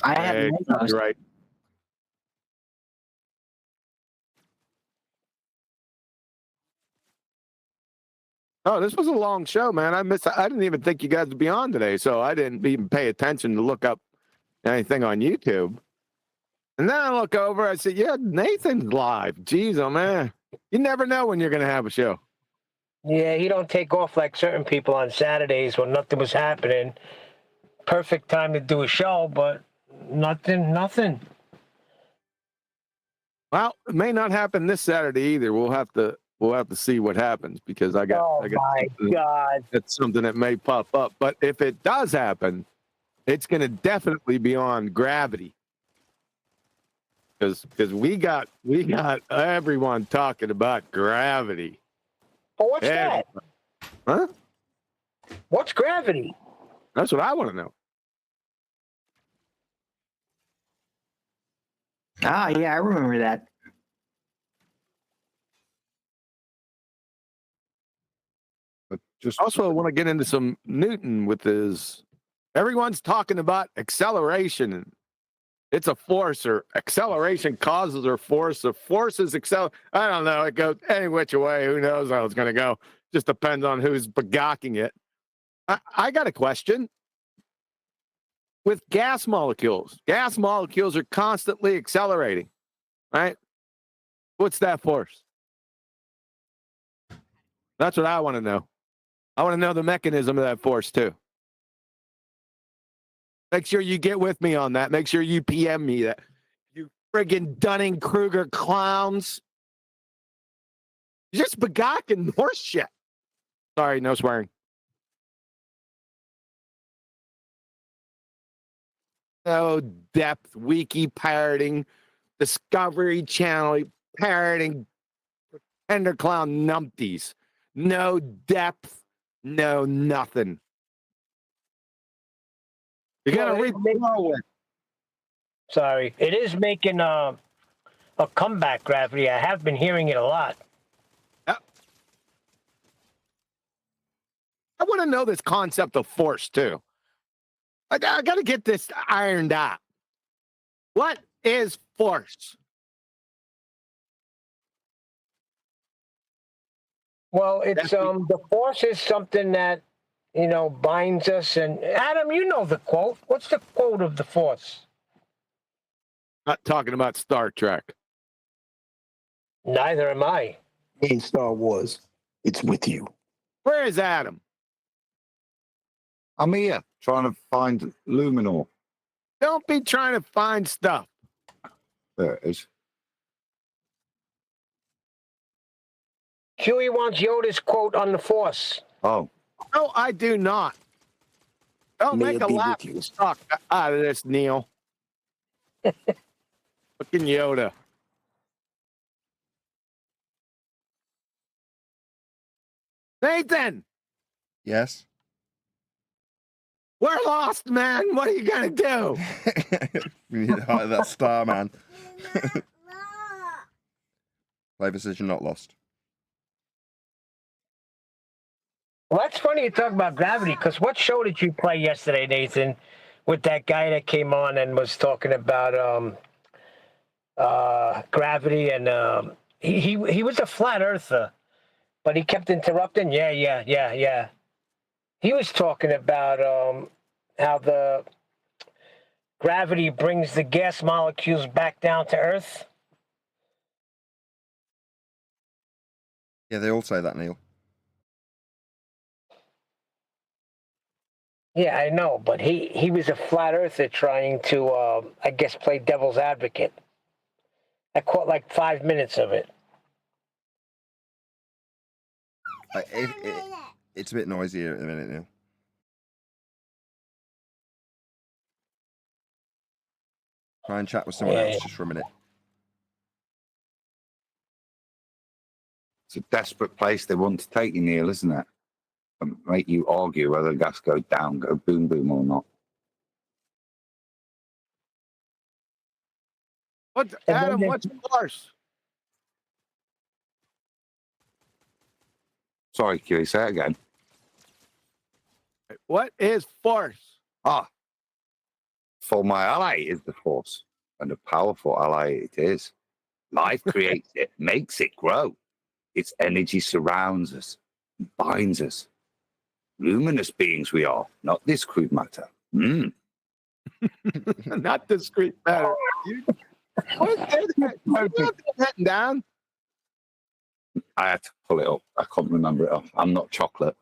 I had Legos. You're right. Oh, this was a long show, man. I didn't even think you guys would be on today, so I didn't even pay attention to look up anything on YouTube. And then I look over, I said, yeah, Nathan's live. Jeez, oh man. You never know when you're going to have a show. Yeah, he don't take off like certain people on Saturdays when nothing was happening. Perfect time to do a show, but nothing. Well, it may not happen this Saturday either. We'll have to see what happens, because I got my God. That's something that may pop up. But if it does happen, it's going to definitely be on Gravity. Because we got everyone talking about Gravity. But what's that? Huh? What's Gravity? That's what I want to know. Ah, yeah, I remember that. But just Also, I want to get into some Newton with his. Everyone's talking about acceleration, and it's a force, or acceleration causes or force. Or forces I don't know. It goes any which way. Who knows how it's going to go? Just depends on who's begawking it. I got a question. With gas molecules are constantly accelerating, right? What's that force? That's what I want to know. I want to know the mechanism of that force too. Make sure you get with me on that. Make sure you PM me that. You friggin' Dunning-Kruger clowns. You're just begocking horse shit. Sorry, no swearing. No depth, wiki parroting, Discovery Channel parroting, pretender clown numpties. No depth, no nothing. You're gonna read forward. Sorry, it is making a comeback, Gravity. I have been hearing it a lot. I want to know this concept of force too. I got to get this ironed out. What is force? Well, it's the force is something that binds us. And Adam, you know the quote. What's the quote of the force? Not talking about Star Trek. Neither am I. In Star Wars, it's with you. Where is Adam? I'm here trying to find Luminor. Don't be trying to find stuff. There it is. Huey wants Yoda's quote on the force. Oh. No, I do not. Don't May make it a be laugh with you. suck out of this, Neil. Fucking Yoda. Nathan, Yes. we're lost, man. What are you gonna do? We need to hire that star, man. Flavor says you're not lost. Well, that's funny you talk about Gravity, because what show did you play yesterday, Nathan, with that guy that came on and was talking about Gravity, and he was a flat earther, but he kept interrupting. Yeah. He was talking about how the gravity brings the gas molecules back down to Earth. Yeah, they all say that, Neil. Yeah, I know, but he was a flat earther trying to, I guess, play devil's advocate. I caught like 5 minutes of it. It's a bit noisy here at the minute, Neil. Try and chat with someone else just for a minute. It's a desperate place they want to take you, Neil, isn't it? And make you argue whether the gas goes down, go boom boom or not. Adam, what's force? Sorry, Q, say it again. What is force? For my ally is the force, and a powerful ally it is. Life creates it, makes it grow. Its energy surrounds us, binds us. Luminous beings we are, not this crude matter. Not discrete matter. What's down? I had to pull it up. I can't remember it off. I'm not chocolate.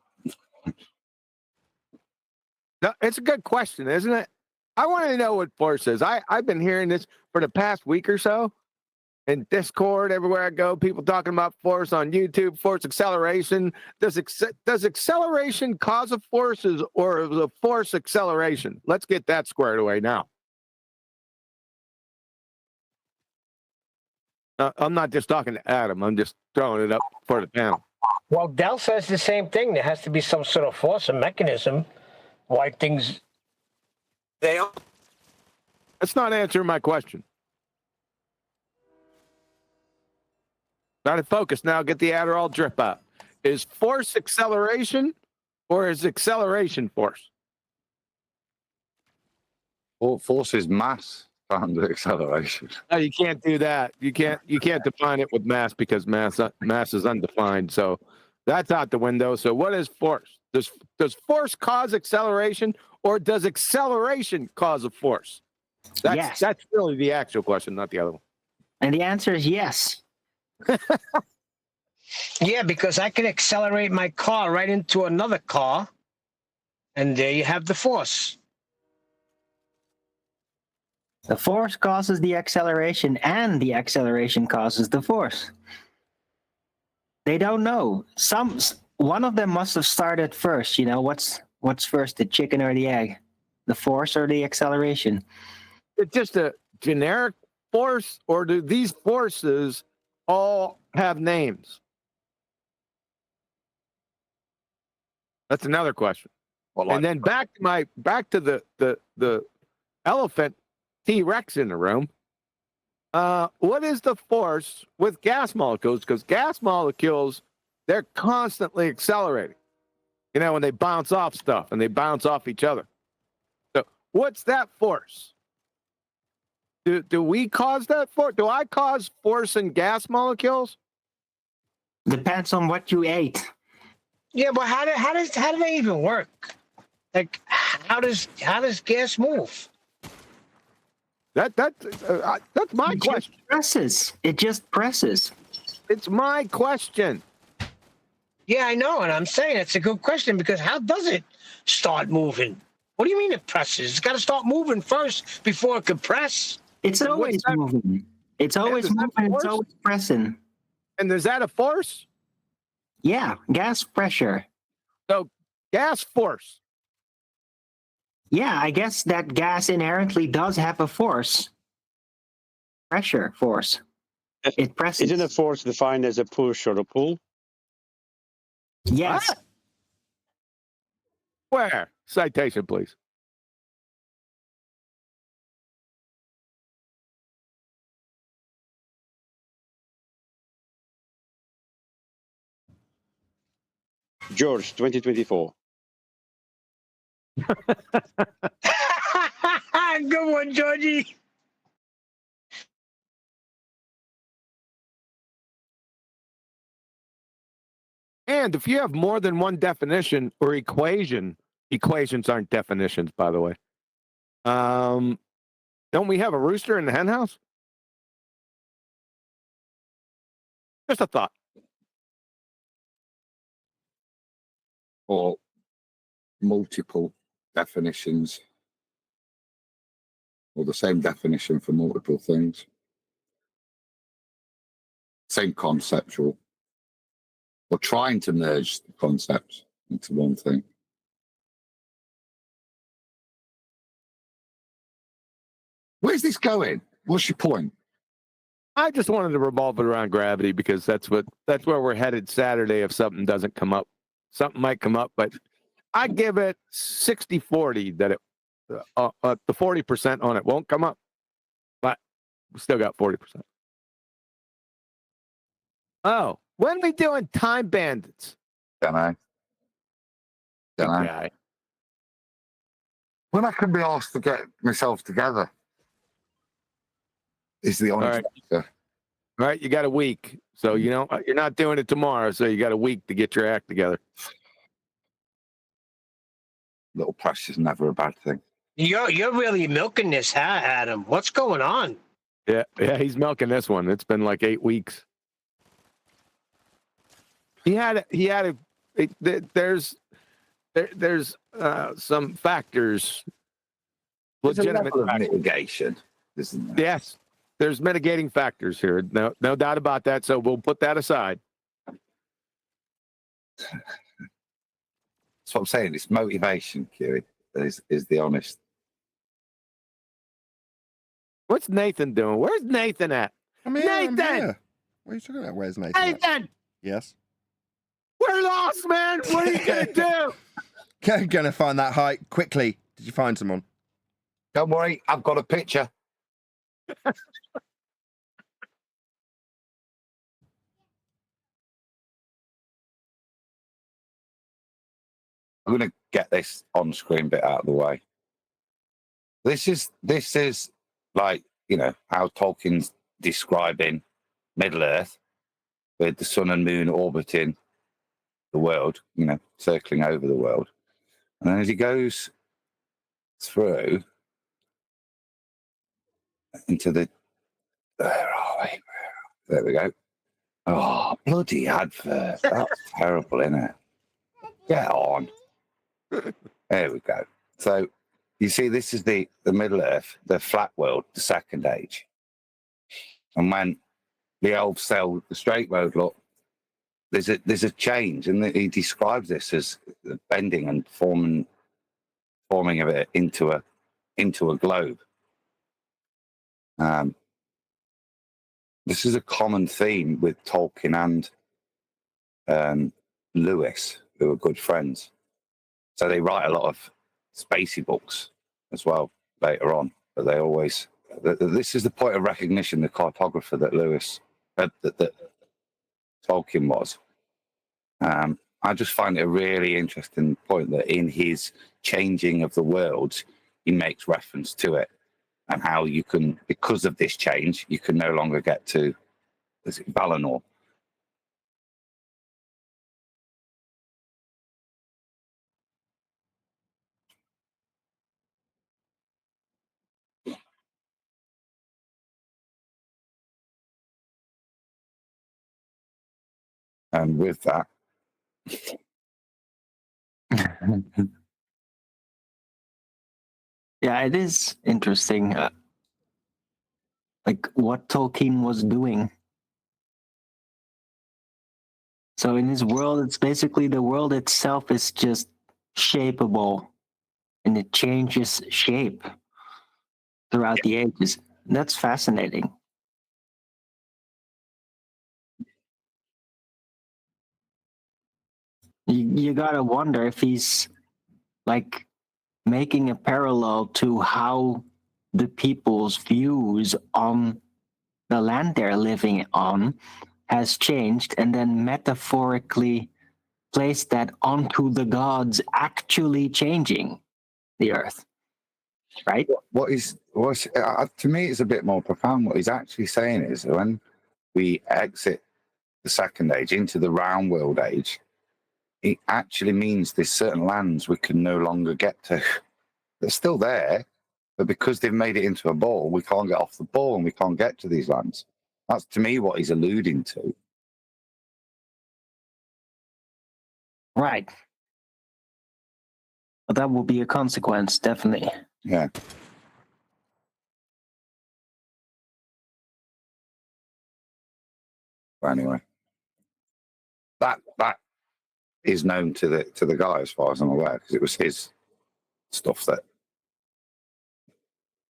No, it's a good question, isn't it? I want to know what force is. I've been hearing this for the past week or so. In Discord, everywhere I go, people talking about force on YouTube, force acceleration. Does acceleration cause a forces, or is a force acceleration? Let's get that squared away now. I'm not just talking to Adam. I'm just throwing it up for the panel. Well, Dell says the same thing. There has to be some sort of force or mechanism why things... That's not answering my question. Try to focus now. Get the Adderall drip out. Is force acceleration, or is acceleration force? Well, force is mass times acceleration. No, you can't do that. You can't define it with mass, because mass is undefined. So that's out the window. So what is force? Does force cause acceleration, or does acceleration cause a force? Yes. That's really the actual question, not the other one. And the answer is yes. Yeah, because I can accelerate my car right into another car, and there you have the force. The force causes the acceleration, and the acceleration causes the force. They don't know. One of them must have started first. You know, what's first, the chicken or the egg? The force or the acceleration? It's just a generic force, or do these forces all have names? That's another question. Well, like, And then back to the elephant T-Rex in the room. What is the force with gas molecules? Because gas molecules, they're constantly accelerating. You know, when they bounce off stuff and they bounce off each other. So what's that force? Do we cause that force? Do I cause force in gas molecules? Depends on what you ate. Yeah, but how do they even work? Like, how does gas move? That's my question. It just presses. It's my question. Yeah, I know, and I'm saying it's a good question, because how does it start moving? What do you mean it presses? It's got to start moving first before it can press. It's always moving. It's always moving. It's always pressing. And is that a force? Yeah, gas pressure. So gas force. Yeah, I guess that gas inherently does have a force. Pressure force. It presses. Isn't a force defined as a push or a pull? Yes. Where? Citation, please. George, 2024. Good one, Georgie. And if you have more than one definition or equation, equations aren't definitions, by the way. Don't we have a rooster in the hen house? Just a thought. or multiple definitions, or the same definition for multiple things. Same conceptual, or trying to merge the concepts into one thing. Where's this going? What's your point? I just wanted to revolve it around gravity because that's where we're headed Saturday if something doesn't come up. Something might come up, but I give it 60-40 that the 40% on it won't come up, but we still got 40%. Oh, when we doing Time Bandits? Don't know. Okay. When I can be asked to get myself together is the honest answer. All right, you got a week. So, you know, you're not doing it tomorrow, so you got a week to get your act together. Little press is never a bad thing. You're really milking this, huh, Adam? What's going on? Yeah, he's milking this one. It's been like 8 weeks. There's some factors, legitimate factors. Mitigation, isn't there? Yes, there's mitigating factors here. No doubt about that. So we'll put that aside. That's what I'm saying. It's motivation, Kiri, is the honest. What's Nathan doing? Where's Nathan at? I'm here, Nathan! I'm here. What are you talking about? Where's Nathan? Nathan! Yes. We're lost, man. What are you gonna do? Gonna find that height quickly. Did you find someone? Don't worry, I've got a picture. I'm going to get this on-screen bit out of the way. This is like, you know, how Tolkien's describing Middle-earth with the sun and moon orbiting the world, circling over the world. And then as he goes through into the, where are we? There we go. Oh, bloody advert. That's terrible, isn't it? Get on. There we go. So you see, this is the Middle Earth, the flat world, the second age. And when the elves tell the straight road, look, there's a change, and he describes this as the bending and forming of it into a globe. This is a common theme with Tolkien and Lewis, who are good friends. So they write a lot of spacey books as well later on, but they always. This is the point of recognition, the cartographer that Lewis, that Tolkien was. I just find it a really interesting point that in his changing of the worlds, he makes reference to it and how you can, because of this change, you can no longer get to, is it Valinor? And with that, Yeah, it is interesting, like what Tolkien was doing. So in his world, it's basically the world itself is just shapeable, and it changes shape throughout the ages. That's fascinating. You gotta wonder if he's like making a parallel to how the people's views on the land they're living on has changed, and then metaphorically place that onto the gods actually changing the earth, right? To me, it's a bit more profound. What he's actually saying is when we exit the second age into the round world age, it actually means there's certain lands we can no longer get to. They're still there, but because they've made it into a ball, we can't get off the ball and we can't get to these lands. That's, to me, what he's alluding to. Right. But that will be a consequence, definitely. Yeah. But anyway, that is known to the guy, as far as I'm aware, because it was his stuff that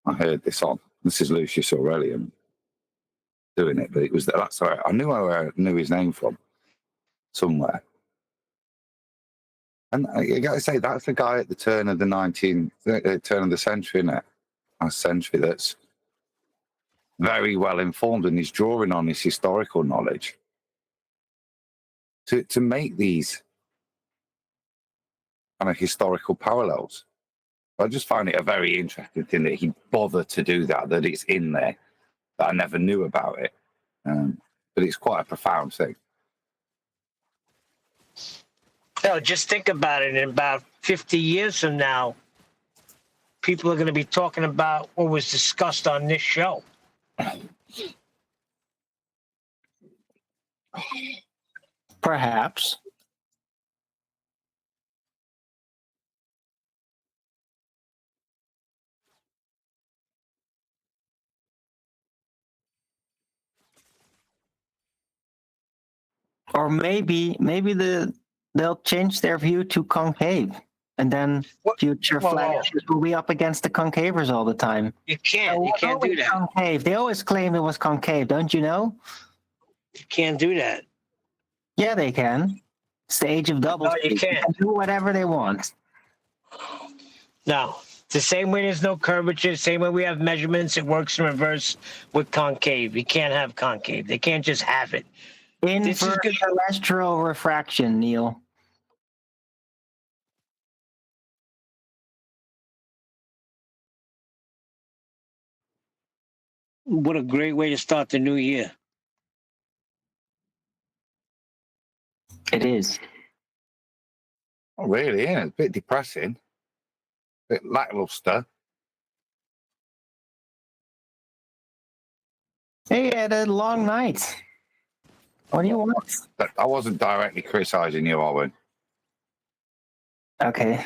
I heard this on. This is Lucius Aurelian doing it, but it was that's all right. I knew where I knew his name from somewhere. And I got to say, that's the guy at the turn of the turn of the century, isn't it? Last century, that's very well informed, and he's drawing on his historical knowledge to make these kind of historical parallels. I just find it a very interesting thing that he bothered to do that it's in there, that I never knew about it. But it's quite a profound thing. No, just think about it. In about 50 years from now, people are going to be talking about what was discussed on this show. Perhaps. Or maybe they'll change their view to concave, and then future flat earthers will be up against the concavers all the time. You can't do that. Concave. They always claim it was concave, don't you know? You can't do that. Yeah, they can. It's the age of double. No, you can't. They can do whatever they want. No. The same way there's no curvature, same way we have measurements, it works in reverse with concave. You can't have concave. They can't just have it. Inverse terrestrial refraction, Neil. What a great way to start the new year. It is. Not really, yeah. It's a bit depressing. A bit lackluster. Hey, you had a long night. What do you want? But I wasn't directly criticising you, Owen. Okay.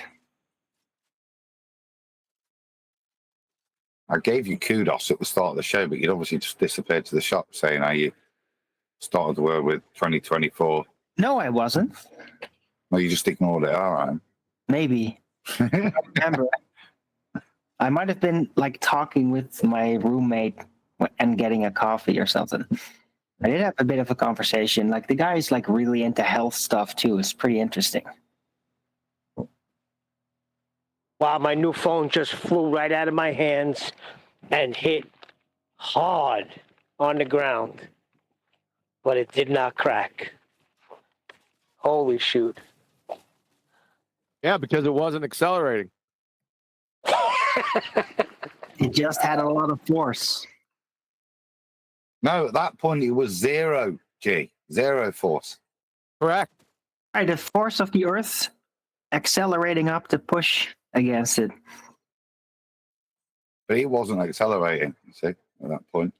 I gave you kudos at the start of the show, but you'd obviously just disappeared to the shop saying how you started the world with 2024. No, I wasn't. Well, you just ignored it. All right. Maybe. I don't remember. I might have been like talking with my roommate and getting a coffee or something. I did have a bit of a conversation. Like the guy's like really into health stuff too. It's pretty interesting. Wow, my new phone just flew right out of my hands and hit hard on the ground, but it did not crack. Holy shoot. Yeah, because it wasn't accelerating. It just had a lot of force. No, at that point it was zero force. Correct. Right, the force of the Earth accelerating up to push against it. But he wasn't accelerating, you see, at that point.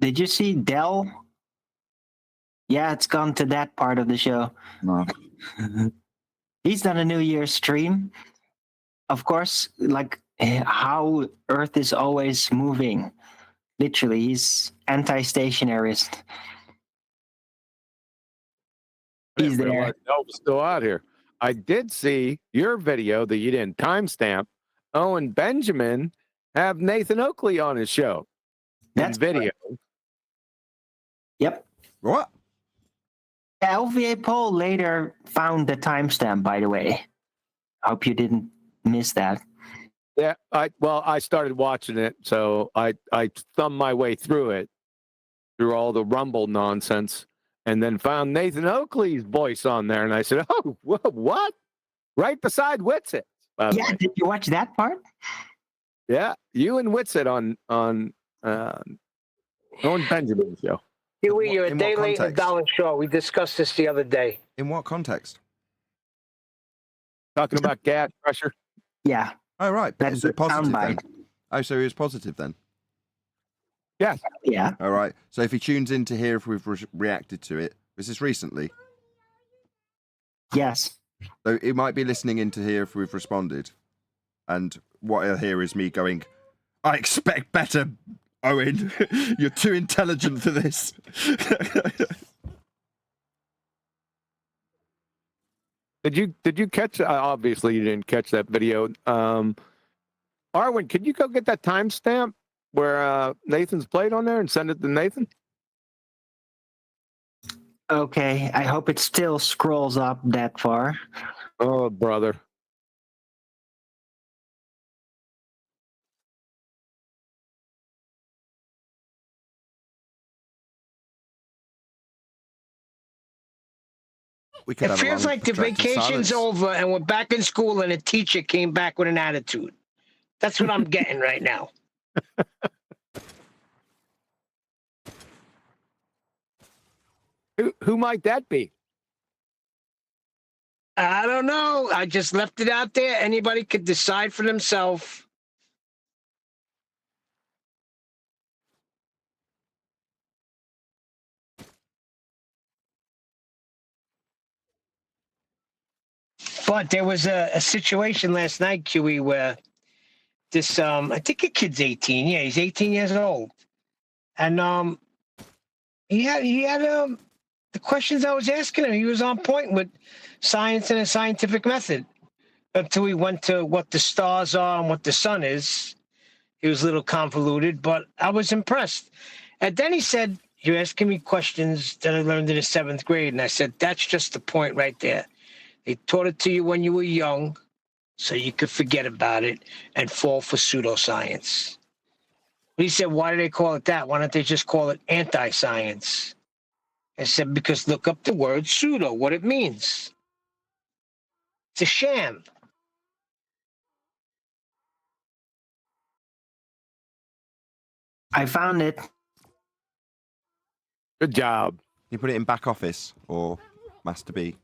Did you see Dell? Yeah, it's gone to that part of the show. No. He's done a New Year's stream. Of course, like how Earth is always moving. Literally, he's anti-stationarist. He's there. Elf is still out here. I did see your video that you didn't timestamp. Owen Benjamin have Nathan Oakley on his show. That's video. Yep. What? LVA poll later found the timestamp, by the way. Hope you didn't miss that. Yeah, I started watching it, so I thumbed my way through it, through all the Rumble nonsense, and then found Nathan Oakley's voice on there, and I said, "Oh, what? Right beside Whitsitt." Yeah, did you watch that part? Yeah, you and Whitsitt on Owen Benjamin's show. Huey, you're a In day what late and a context? dollar short. We discussed this the other day. In what context? Talking about gas pressure. Yeah. Oh, right. That's Is it the positive then? soundbite. Oh, so he was positive then? Yes. Yeah. All right. So if he tunes in to hear if we've reacted to it, was this recently? Yes. So he might be listening in to hear if we've responded. And what he'll hear is me going, I expect better, Owen. You're too intelligent for this. Did you catch? Obviously, you didn't catch that video. Arwen, could you go get that timestamp where Nathan's played on there and send it to Nathan? Okay. I hope it still scrolls up that far. Oh, brother. We could It have a feels long, like the protracted vacation's silence. over and we're back in school and a teacher came back with an attitude. That's what I'm getting right now. Who might that be? I don't know. I just left it out there. Anybody could decide for themselves. But there was a situation last night, QE, where this I think a kid's 18. Yeah, he's 18 years old. And he had the questions I was asking him, he was on point with science and a scientific method. Until we went to what the stars are and what the sun is. He was a little convoluted, but I was impressed. And then he said, you're asking me questions that I learned in the 7th grade. And I said, that's just the point right there. They taught it to you when you were young, so you could forget about it and fall for pseudoscience. He said, why do they call it that? Why don't they just call it anti-science? I said, because look up the word pseudo, what it means. It's a sham. I found it. Good job. You put it in back office or Master B?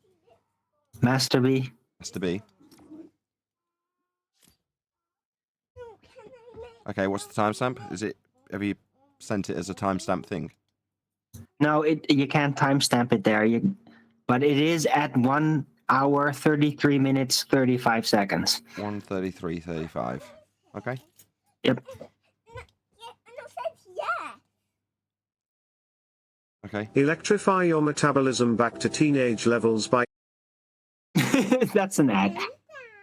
Master B. Master B. Okay, what's the timestamp? Is it? Have you sent it as a timestamp thing? No, you can't timestamp it there. But it is at 1 hour, 33 minutes, 35 seconds. 1:33:35. Okay. Yep. Okay. Electrify your metabolism back to teenage levels by. That's an ad.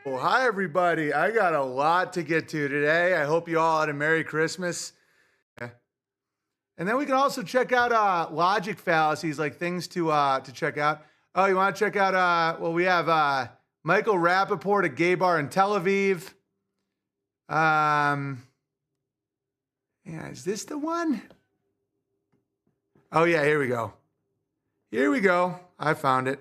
Well, hi, everybody. I got a lot to get to today. I hope you all had a Merry Christmas. And then we can also check out logic fallacies, like things to check out. Oh, you want to check out, well, we have Michael Rappaport, a gay bar in Tel Aviv. Yeah, is this the one? Oh, yeah, here we go. Here we go. I found it.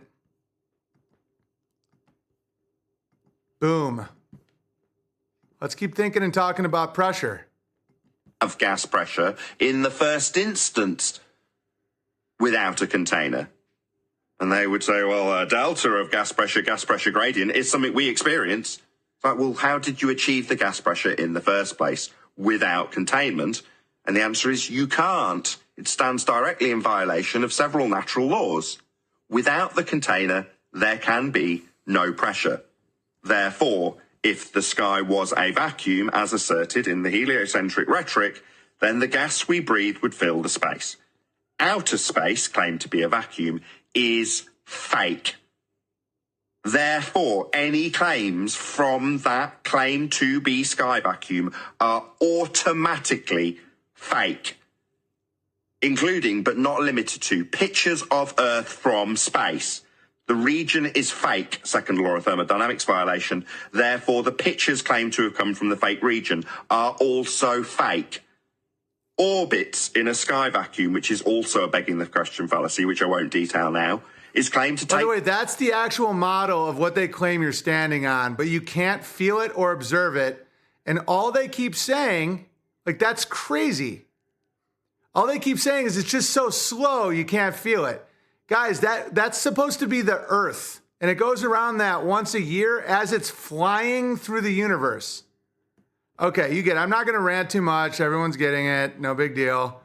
Boom. Let's keep thinking and talking about pressure. Of gas pressure in the first instance without a container. And they would say, well, delta of gas pressure gradient is something we experience. It's like, well, how did you achieve the gas pressure in the first place without containment? And the answer is you can't. It stands directly in violation of several natural laws. Without the container, there can be no pressure. Therefore, if the sky was a vacuum, as asserted in the heliocentric rhetoric, then the gas we breathe would fill the space. Outer space, claimed to be a vacuum, is fake. Therefore, any claims from that claim to be sky vacuum are automatically fake, including but not limited to pictures of Earth from space. The region is fake, second law of thermodynamics violation. Therefore, the pictures claimed to have come from the fake region are also fake. Orbits in a sky vacuum, which is also a begging the question fallacy, which I won't detail now, is claimed to take... By the way, that's the actual model of what they claim you're standing on, but you can't feel it or observe it. And all they keep saying, like, that's crazy. All they keep saying is it's just so slow you can't feel it. Guys, that's supposed to be the Earth, and it goes around that once a year as it's flying through the universe. Okay, you get it. I'm not going to rant too much. Everyone's getting it. No big deal.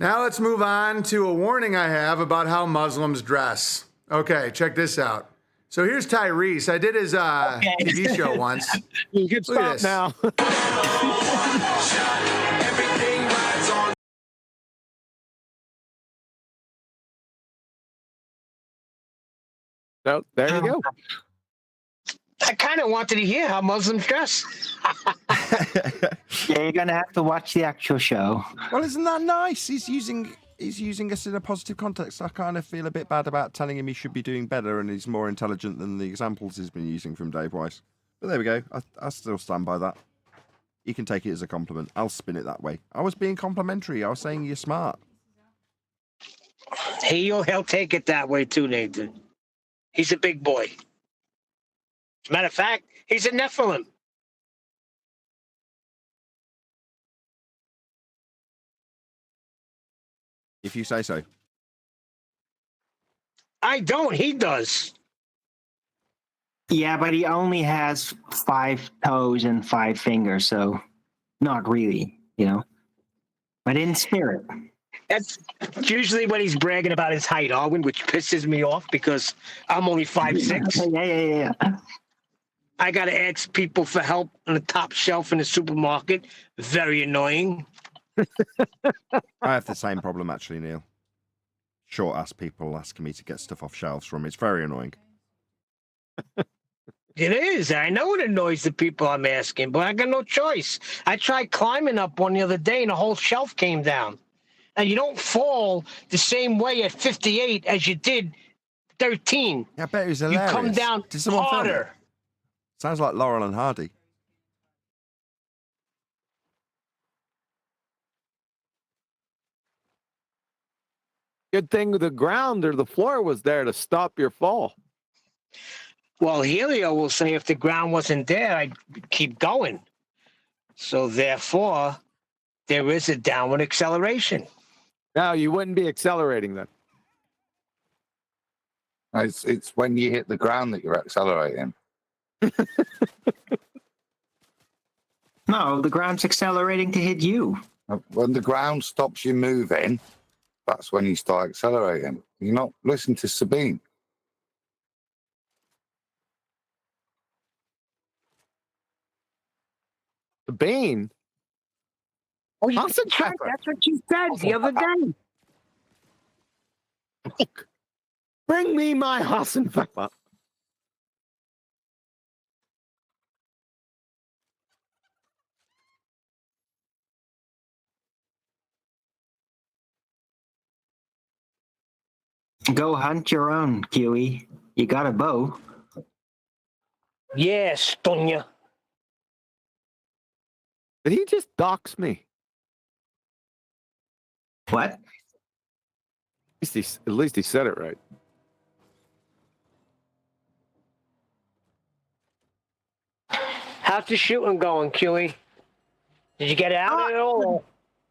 Now let's move on to a warning I have about how Muslims dress. Okay, check this out. So here's Tyrese. I did his TV show once. You can stop now. So there you go. I kind of wanted to hear how Muslims dress. Yeah, you're gonna have to watch the actual show. Well, isn't that nice? He's using us in a positive context. I kind of feel a bit bad about telling him he should be doing better and he's more intelligent than the examples he's been using from Dave Weiss. But there we go. I still stand by that. You can take it as a compliment. I'll spin it that way. I was being complimentary. I was saying you're smart. He'll take it that way too, Nathan. He's a big boy. As a matter of fact, he's a Nephilim. If you say so. I don't. He does. Yeah, but he only has 5 toes and 5 fingers, so not really, you know. But in spirit. That's usually when he's bragging about his height, Arwen, which pisses me off because I'm only 5'6". Yeah. I got to ask people for help on the top shelf in the supermarket. Very annoying. I have the same problem, actually, Neil. Short-ass people asking me to get stuff off shelves from me. It's very annoying. It is. I know it annoys the people I'm asking, but I got no choice. I tried climbing up one the other day and the whole shelf came down. And you don't fall the same way at 58 as you did 13. Yeah, I bet it was hilarious. You come down Did someone film it? harder. Sounds like Laurel and Hardy. Good thing the ground or the floor was there to stop your fall. Well, Helio will say if the ground wasn't there, I'd keep going. So therefore, there is a downward acceleration. No, you wouldn't be accelerating then. It's when you hit the ground that you're accelerating. No, the ground's accelerating to hit you. When the ground stops you moving, that's when you start accelerating. You're not listening to Sabine. Sabine? Oh, yeah, Hassenpfeffer. that's what you said the other day. Bring me my Hassenpfeffer. Go hunt your own, Kiwi. You got a bow. Yeah, Stunya. Did he just dox me? What? At least he said it right. How's the shooting going, Kiwi? Did you get out at all?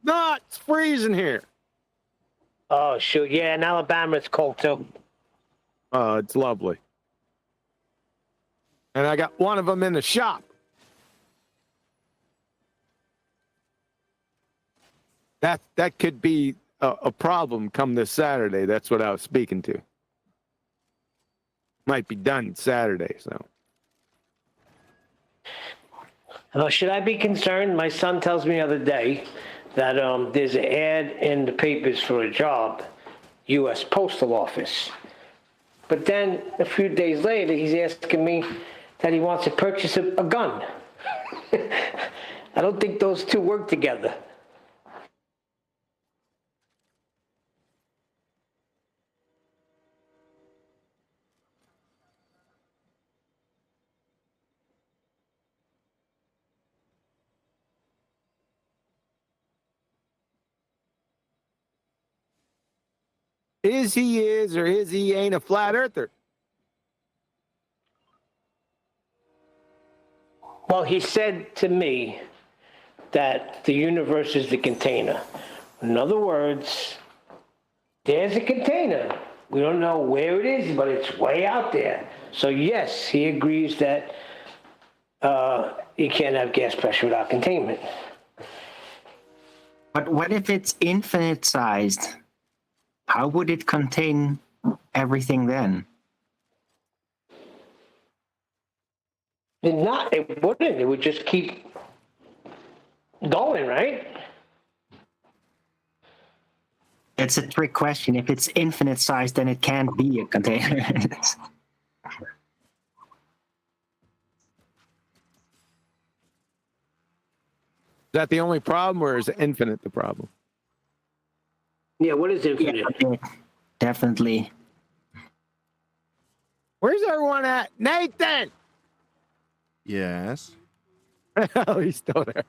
No, it's freezing here. Oh, shoot. Yeah, in Alabama it's cold, too. Oh, it's lovely. And I got one of them in the shop. That could be a problem come this Saturday. That's what I was speaking to. Might be done Saturday, so. Should I be concerned? My son tells me the other day that there's an ad in the papers for a job, U.S. Postal Office. But then a few days later, he's asking me that he wants to purchase a gun. I don't think those two work together. Is he is or is he ain't a flat earther? Well, he said to me that the universe is the container. In other words, there's a container. We don't know where it is, but it's way out there. So yes, he agrees that you can't have gas pressure without containment. But what if it's infinite sized? How would it contain everything then? It wouldn't. It would just keep going, right? It's a trick question. If it's infinite size, then it can't be a container. Is that the only problem, or is infinite the problem? Yeah, what is infinite? Yeah, definitely. Where's everyone at? Nathan! Yes. Oh, he's still there.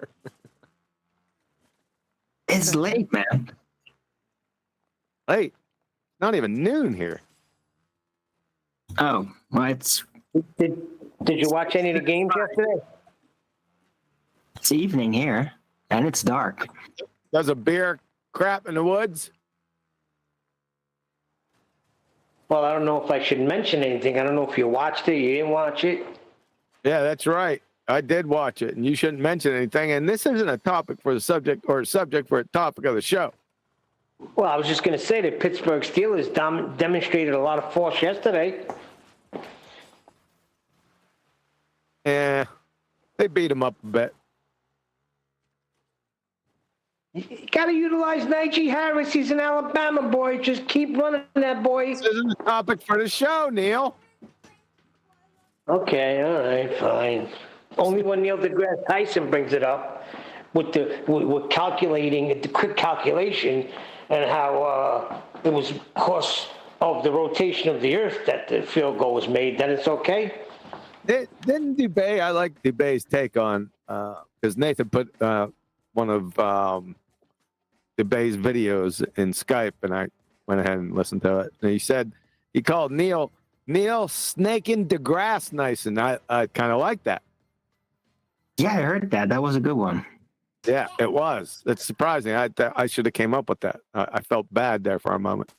It's late, man. Late? Not even noon here. Oh, well, it's... Did you watch any of the games yesterday? It's evening here, and it's dark. Does a beer crap in the woods? Well, I don't know if I should mention anything. I don't know if you watched it, you didn't watch it. Yeah, that's right. I did watch it, and you shouldn't mention anything. And this isn't a topic for the subject or a subject for a topic of the show. Well, I was just going to say that Pittsburgh Steelers demonstrated a lot of force yesterday. Yeah, they beat him up a bit. You got to utilize Najee Harris. He's an Alabama boy. Just keep running that boy. This isn't a topic for the show, Neil. Okay, all right, fine. Only when Neil deGrasse Tyson brings it up with calculating the quick calculation and how it was because of the rotation of the Earth that the field goal was made. Then it's okay. Didn't Dubay? I like Dubay's take on because Nathan put one of Dubay's videos in Skype, and I went ahead and listened to it. And he said he called Neil snaking DeGrasse nice, and I kind of like that. Yeah, I heard that. That was a good one. Yeah, it was. It's surprising. I should have came up with that. I felt bad there for a moment.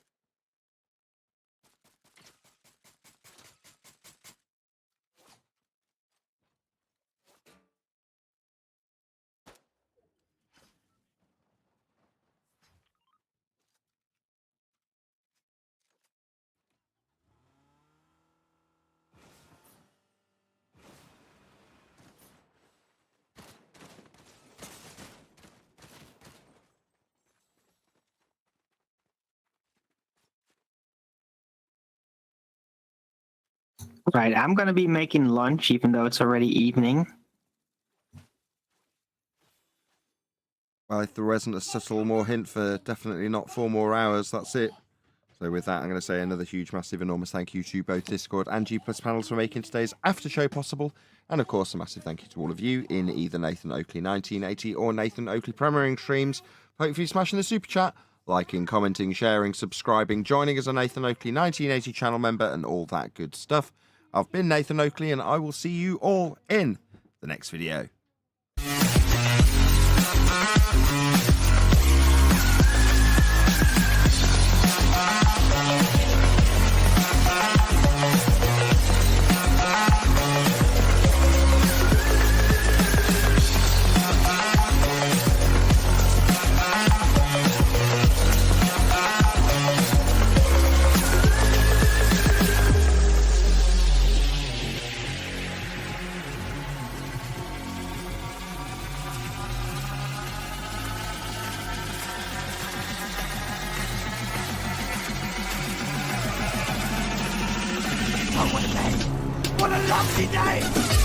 Right, I'm gonna be making lunch, even though it's already evening. Well, if there wasn't a subtle more hint for definitely not 4 more hours, that's it. So with that, I'm going to say another huge, massive, enormous thank you to both Discord and G Plus panels for making today's after show possible. And of course, a massive thank you to all of you in either Nathan Oakley 1980 or Nathan Oakley premiering streams. Hopefully smashing the super chat, liking, commenting, sharing, subscribing, joining as a Nathan Oakley 1980 channel member and all that good stuff. I've been Nathan Oakley and I will see you all in the next video. What a lovely day!